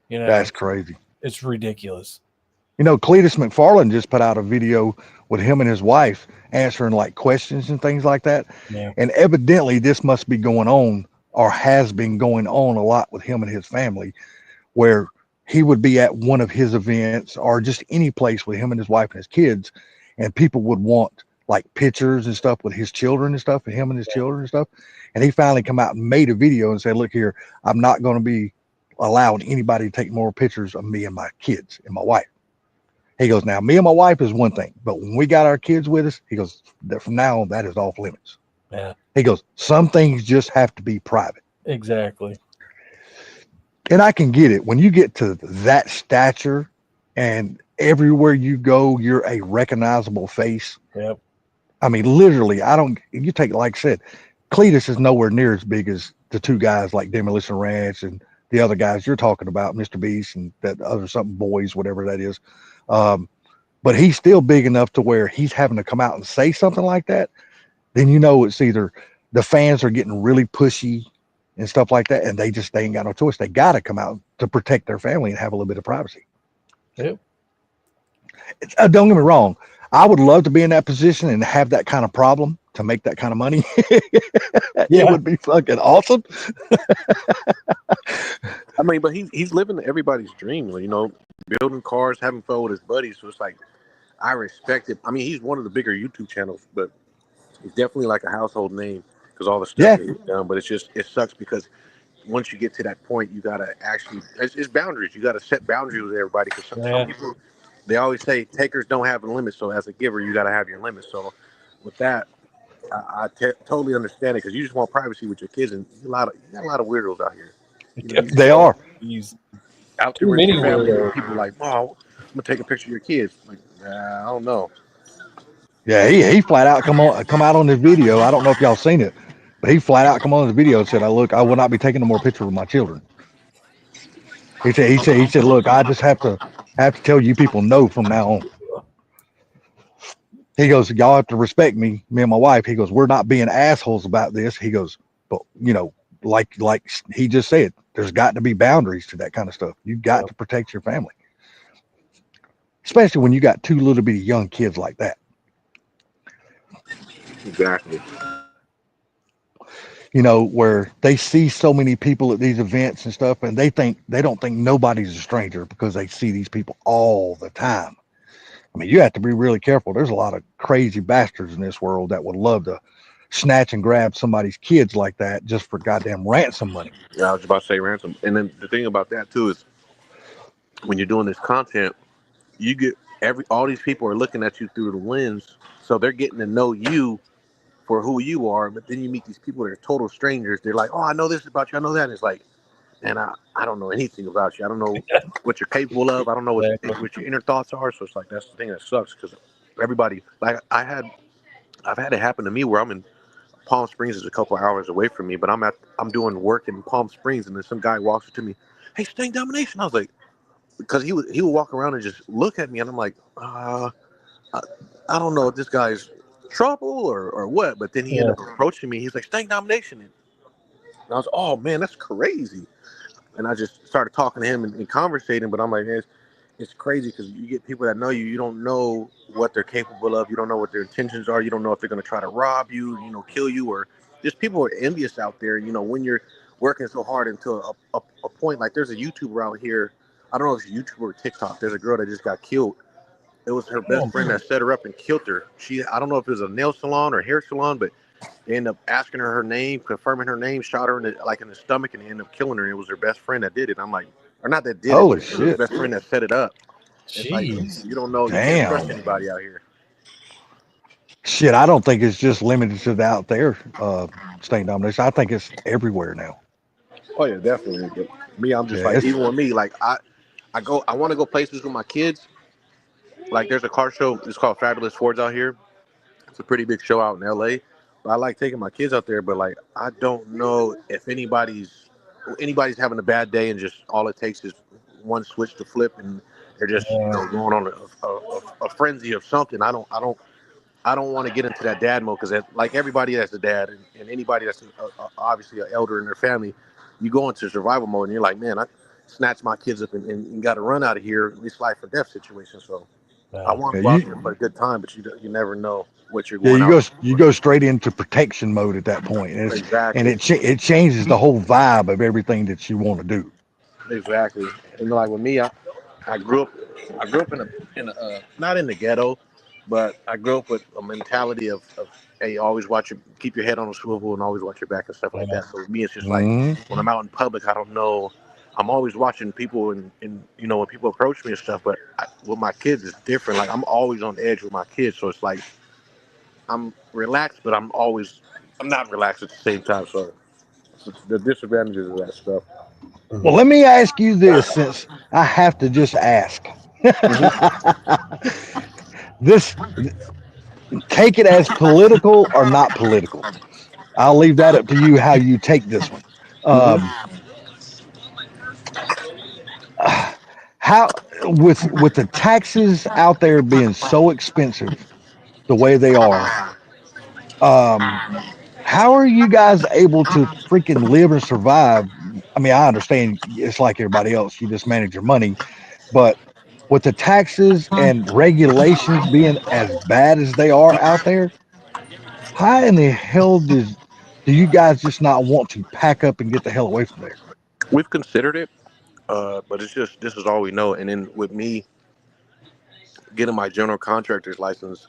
You know, That's crazy. it's ridiculous. You know, Cletus McFarland just put out a video with him and his wife answering like questions and things like that. Yeah. And evidently this must be going on or has been going on a lot with him and his family, where he would be at one of his events or just any place with him and his wife and his kids, and people would want like pictures and stuff with his children and stuff, and him and his children and stuff. And he finally come out and made a video and said, look here, I'm not going to be allowing anybody to take more pictures of me and my kids and my wife. He goes, now me and my wife is one thing, but when we got our kids with us, he goes, from now on, that is off limits. Yeah. He goes, some things just have to be private. Exactly. And I can get it. When you get to that stature and everywhere you go, you're a recognizable face. Yep. I mean, literally, you take, like I said, Cletus is nowhere near as big as the two guys like Demolition Ranch and the other guys you're talking about, Mr. Beast and that other something boys, whatever that is. But he's still big enough to where he's having to come out and say something like that. Then you know it's either the fans are getting really pushy and stuff like that, and they ain't got no choice. They got to come out to protect their family and have a little bit of privacy. Yep. Don't get me wrong. I would love to be in that position and have that kind of problem to make that kind of money. It would be fucking awesome. I mean, but he's living everybody's dream, you know, building cars, having fun with his buddies. So it's like, I respect it. I mean, he's one of the bigger YouTube channels, but he's definitely like a household name because all the stuff that he's done. But it sucks because once you get to that point, you gotta actually, it's boundaries. You gotta set boundaries with everybody because some people, they always say takers don't have a limit. So as a giver, you gotta have your limits. So with that, I totally understand it because you just want privacy with your kids, and you got a lot of weirdos out here. You know, they are out there with your family. And people like, oh, I'm gonna take a picture of your kids. Like, I don't know. Yeah, he flat out come out on this video. I don't know if y'all seen it, but he flat out come on the video and said, I will not be taking no more pictures of my children. He said, look, I just have to tell you people no from now on. He goes, y'all have to respect me and my wife. He goes, we're not being assholes about this. He goes, but you know, like he just said, there's got to be boundaries to that kind of stuff. You got to protect your family, especially when you got two little bitty young kids like that. Exactly. You know, where they see so many people at these events and stuff, and they don't think nobody's a stranger because they see these people all the time. I mean, you have to be really careful. There's a lot of crazy bastards in this world that would love to snatch and grab somebody's kids like that just for goddamn ransom money. Yeah, I was about to say ransom. And then the thing about that too is when you're doing this content, you get all these people are looking at you through the lens, so they're getting to know you for who you are. But then you meet these people that are total strangers. They're like, oh, I know this about you. I know that. And it's like, man, I don't know anything about you. I don't know what you're capable of. I don't know what your inner thoughts are. So it's like, that's the thing that sucks because everybody, like I've had it happen to me where I'm in Palm Springs is a couple hours away from me, but I'm doing work in Palm Springs, and then some guy walks up to me, hey, Sting Domination. I was like, because he would walk around and just look at me, and I'm like, I don't know if this guy's trouble or what, but then he ended up approaching me. He's like, Sting Domination. And I was, oh man, that's crazy. And I just started talking to him and conversating, but I'm like, man, it's crazy because you get people that know you, you don't know what they're capable of, you don't know what their intentions are, you don't know if they're going to try to rob you, kill you, or just people are envious out there. When you're working so hard until a point, like there's a YouTuber out here, I don't know if it's YouTube or TikTok, there's a girl that just got killed. It was her best friend that set her up and killed her. I don't know if it was a nail salon or hair salon, but they ended up asking her name, confirming her name, shot her in the stomach, and they ended up killing her. And it was her best friend that did it. I'm like, or not that did Holy it, shit. it was her best friend that set it up. It's like Jeez. you don't know. You can't trust Damn. anybody out here. Shit, I don't think it's just limited to the out there state domination. I think it's everywhere now. Oh yeah, definitely. But me, I'm just Yeah, like it's even with me, like I want to go places with my kids. Like there's a car show. It's called Fabulous Fords out here. It's a pretty big show out in LA. But I like taking my kids out there. But like I don't know if anybody's having a bad day and just all it takes is one switch to flip and they're just going on a frenzy of something. I don't want to get into that dad mode because like everybody that's a dad and anybody that's obviously an elder in their family, you go into survival mode and you're like, man, I snatched my kids up and got to run out of here. It's life or death situation. So I want yeah, to go out there for a good time, but you never know what you're yeah, going out you for. go straight into protection mode at that point, and Exactly, it changes the whole vibe of everything that you want to do. exactly. And like with me, I grew up not in the ghetto, but I grew up with a mentality of hey, always keep your head on a swivel and always watch your back and stuff like that. So with me, it's just like Mm, when I'm out in public, I don't know. I'm always watching people and when people approach me and stuff. But with my kids, it's different. Like I'm always on the edge with my kids, so it's like I'm relaxed, but I'm not relaxed at the same time. So it's the disadvantages of that stuff. well, let me ask you this, since I have to just ask. This take it as political or not political. I'll leave that up to you how you take this one. Mm-hmm. Um, how with the taxes out there being so expensive the way they are, um, how are you guys able to freaking live and survive? I mean, I understand it's like everybody else, you just manage your money, but with the taxes and regulations being as bad as they are out there, how in the hell do you guys just not want to pack up and get the hell away from there? We've considered it, but it's just this is all we know. And then with me getting my general contractor's license,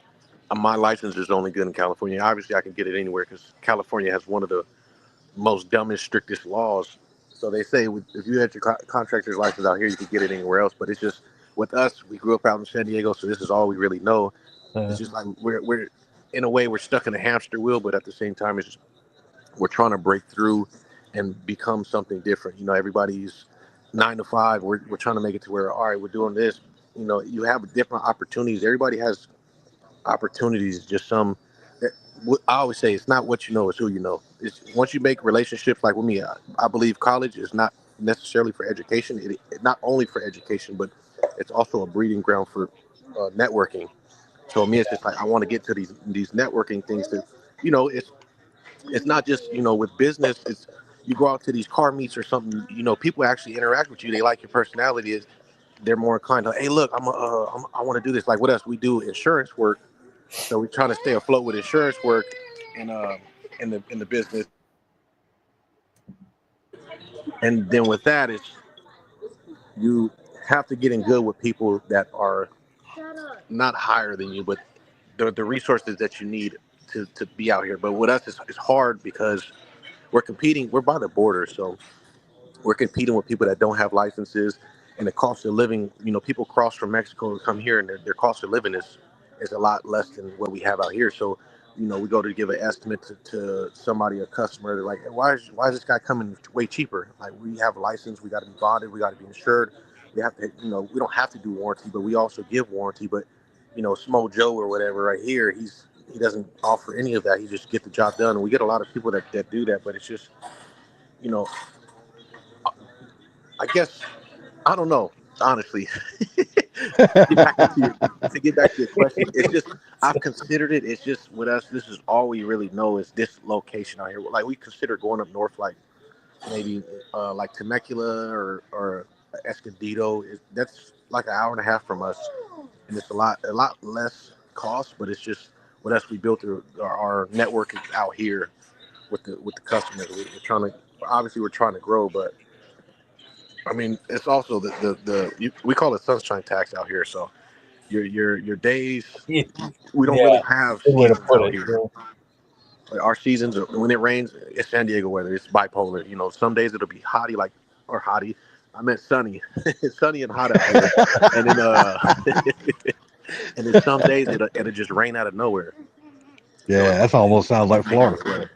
my license is only good in California. Obviously, I can get it anywhere because California has one of the most dumbest, strictest laws. So they say if you had your contractor's license out here, you could get it anywhere else. But it's just with us, we grew up out in San Diego, so this is all we really know. It's just like we're in a way we're stuck in a hamster wheel, but at the same time, it's just, we're trying to break through and become something different. Everybody's 9 to 5. We're trying to make it to where all right, we're doing this. You have different opportunities. Everybody has opportunities. Just some. I always say it's not what you know, it's who you know. It's once you make relationships like with me. I believe college is not necessarily for education. It not only for education, but it's also a breeding ground for networking. So me, it's just like I want to get to these networking things. That it's not just with business. It's you go out to these car meets or something. People actually interact with you. They like your personality. They're more inclined to, hey, look, I want to do this. Like with us, we do insurance work, so we're trying to stay afloat with insurance work and in the business. And then with that, it's you have to get in good with people that are not higher than you, but the resources that you need to be out here. But with us, it's hard because we're competing. We're by the border, so we're competing with people that don't have licenses, and the cost of living. People cross from Mexico to come here, and their cost of living is a lot less than what we have out here. So, we go to give an estimate to somebody, a customer. They're like, hey, why is this guy coming way cheaper? Like, we have a license, we got to be bonded, we got to be insured. We have to, we don't have to do warranty, but we also give warranty. But Smo Joe or whatever, right here, he doesn't offer any of that. He just get the job done. And we get a lot of people that do that, but it's just, you know, I guess I don't know, honestly. To get back to your question, it's just I've considered it. It's just with us, this is all we really know is this location out here. Like we consider going up north, like maybe like Temecula or Escondido. That's like an hour and a half from us, and it's a lot less cost. But it's just with us, we built our network out here with the customers. We're trying to obviously we're trying to grow, but I mean, it's also we call it sunshine tax out here. So your days, Yeah, we don't really have good way to seasons put out it. here. Like our seasons, when it rains, it's San Diego weather. It's bipolar. Some days it'll be hottie or hottie. I meant sunny. It's sunny and hot up here, and then and then some days it'll just rain out of nowhere. So Yeah, that almost sounds like Florida. weather.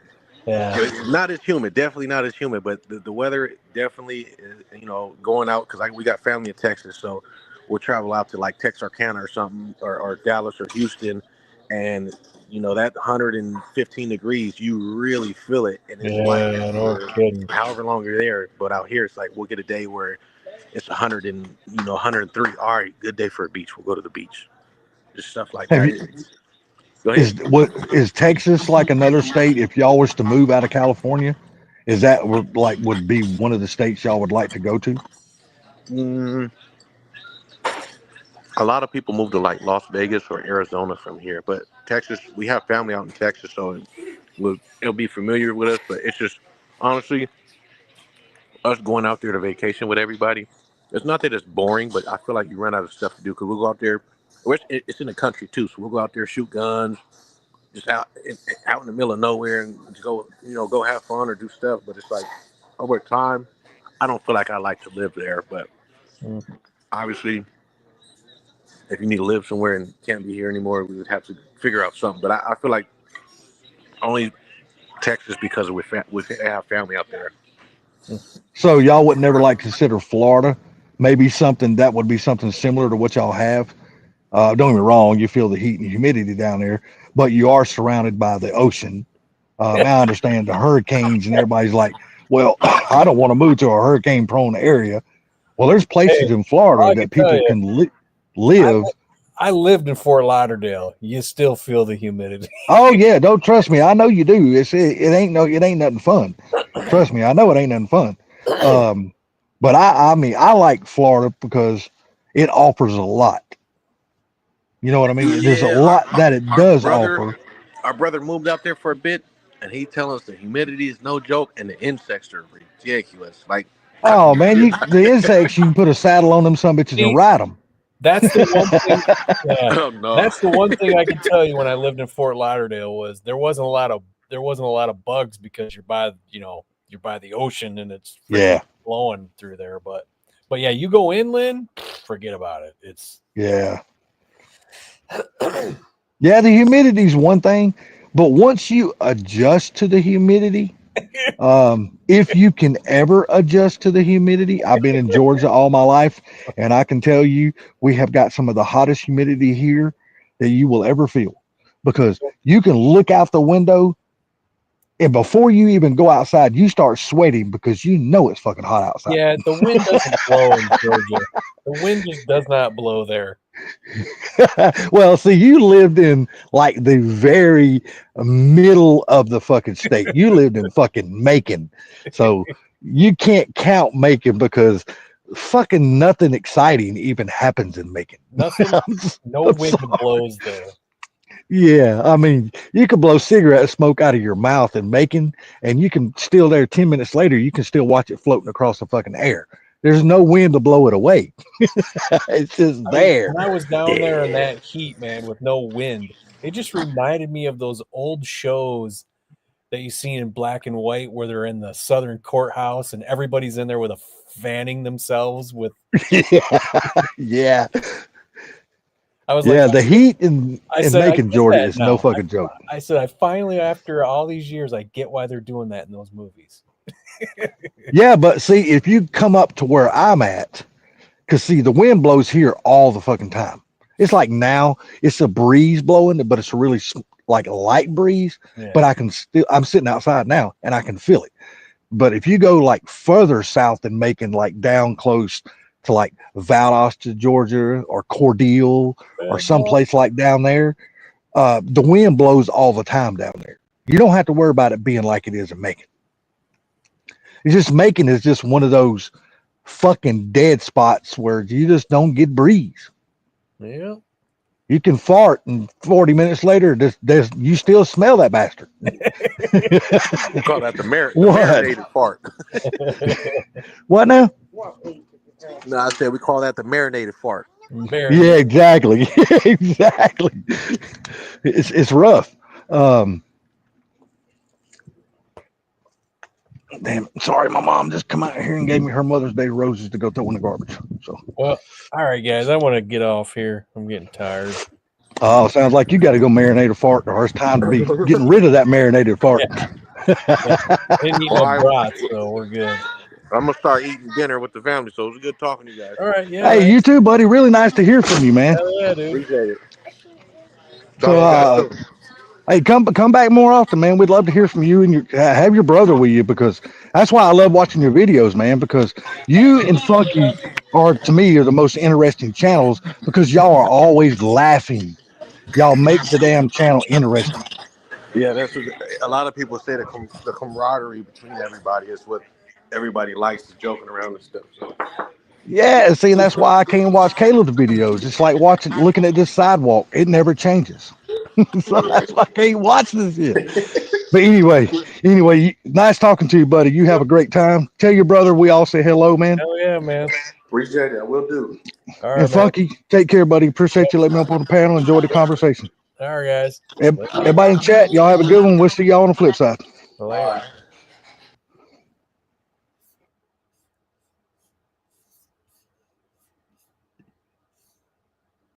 Yeah. It's not as humid, definitely not as humid, but the weather definitely, is, going out because we got family in Texas, so we'll travel out to like Texarkana or something, or Dallas or Houston, and that 115 degrees, you really feel it, and it's like Yeah, that no for kidding. however long you're there. But out here, it's like we'll get a day where it's 100 and 103. All right, good day for a beach. We'll go to the beach. Just stuff like Have that. you, Go ahead. is Texas like another state? If y'all was to move out of California, is that would be one of the states y'all would like to go to? Mm, a lot of people move to like Las Vegas or Arizona from here, but Texas, we have family out in Texas, so it'll be familiar with us. But it's just honestly us going out there to vacation with everybody. It's not that it's boring, but I feel like you run out of stuff to do because we'll go out there. It's in the country too, so we'll go out there, shoot guns, just out in the middle of nowhere, and just go have fun or do stuff. But it's like over time, I don't feel like I like to live there. But Mm. obviously, if you need to live somewhere and can't be here anymore, we would have to figure out something. But I feel like only Texas because we have family out there. So y'all would never like consider Florida, maybe something that would be something similar to what y'all have. Don't get me wrong, you feel the heat and humidity down there, but you are surrounded by the ocean. I understand the hurricanes, and everybody's like, well, I don't want to move to a hurricane prone area. Well, there's places Hey, in well, Florida I that can tell people you, can live. I lived in Fort Lauderdale. You still feel the humidity. Oh yeah, don't trust me. I know you do. It ain't nothing fun. Trust me, I know it ain't nothing fun. But I mean I like Florida because it offers a lot. You know what I mean? There's a Yeah, lot that it our does brother, offer. our brother moved out there for a bit, and he telling us the humidity is no joke, and the insects are ridiculous. Like, Oh man, the insects you can put a saddle on them some bitches and See, ride them. that's the one thing. Yeah, oh no, that's the one thing I can tell you when I lived in Fort Lauderdale was there wasn't a lot of bugs because you're by the ocean and it's freaking Yeah, blowing through there. But yeah, you go inland, forget about it. It's yeah, yeah. The humidity's one thing, but once you adjust to the humidity, if you can ever adjust to the humidity, I've been in Georgia all my life, and I can tell you we have got some of the hottest humidity here that you will ever feel because you can look out the window and before you even go outside, you start sweating because you know it's fucking hot outside. yeah, the wind doesn't blow in Georgia. The wind just does not blow there. Well, see, you lived in like the very middle of the fucking state. You lived in fucking Macon. So you can't count Macon because fucking nothing exciting even happens in Macon. Nothing, no I'm wind sorry. blows there. Yeah, I mean, you can blow cigarette smoke out of your mouth in Macon, and you can still there 10 minutes later, you can still watch it floating across the fucking air. There's no wind to blow it away. It's just there. When I was down there in Yeah. that heat, man, with no wind, it just reminded me of those old shows that you seen in black and white where they're in the Southern courthouse and everybody's in there with a fanning themselves with. Yeah. I was like, Yeah. The heat in I said, I Macon, get Georgia that is no now. fucking joke. I said, I finally, after all these years, I get why they're doing that in those movies. Yeah, but see, if you come up to where I'm at, because see, the wind blows here all the fucking time. It's like now it's a breeze blowing, but it's a really like a light breeze. Yeah. But I'm sitting outside now and I can feel it. But if you go like further south and Macon, like down close to like Valdosta, Georgia, or Cordele, or someplace like down there, the wind blows all the time down there. You don't have to worry about it being like it is in Macon. It's just Macon is just one of those fucking dead spots where you just don't get breeze. Yeah. You can fart and 40 minutes later, you still smell that bastard. we call that the What? marinated fart. What now? No, I said we call that the marinated fart. Yeah, exactly. Exactly. It's rough. Damn it. Sorry, my mom just come out here and gave me her Mother's Day roses to go throw in the garbage. So, Well, all right, guys, I want to get off here. I'm getting tired. oh, sounds like you got to go marinate a fart, or it's time to be getting rid of that marinated fart. Didn't eat Well, no broth, so we're good. I'm gonna start eating dinner with the family, so it was good talking to you guys. All right, yeah. Hey, man. you too, buddy. Really nice to hear from you, man. Hell yeah, dude. Appreciate it. So, Talk to you guys soon. hey, come back more often, man. We'd love to hear from you and have your brother with you, because that's why I love watching your videos, man. Because you and Funky are, to me, are the most interesting channels, because y'all are always laughing. Y'all make the damn channel interesting. Yeah, that's what a lot of people say. The camaraderie between everybody is what everybody likes, is joking around and stuff. So. Yeah, see, and that's why I can't watch Caleb's videos. It's like looking at this sidewalk. It never changes. So that's why I can't watch this shit. But anyway, nice talking to you, buddy. You have a great time. Tell your brother we all say hello, man. Hell yeah, man. Appreciate it. I will do. All And right, man. Funky, take care, buddy. Appreciate you letting me up on the panel. Enjoy the conversation. All right, guys. Everybody in chat, y'all have a good one. We'll see y'all on the flip side. Later.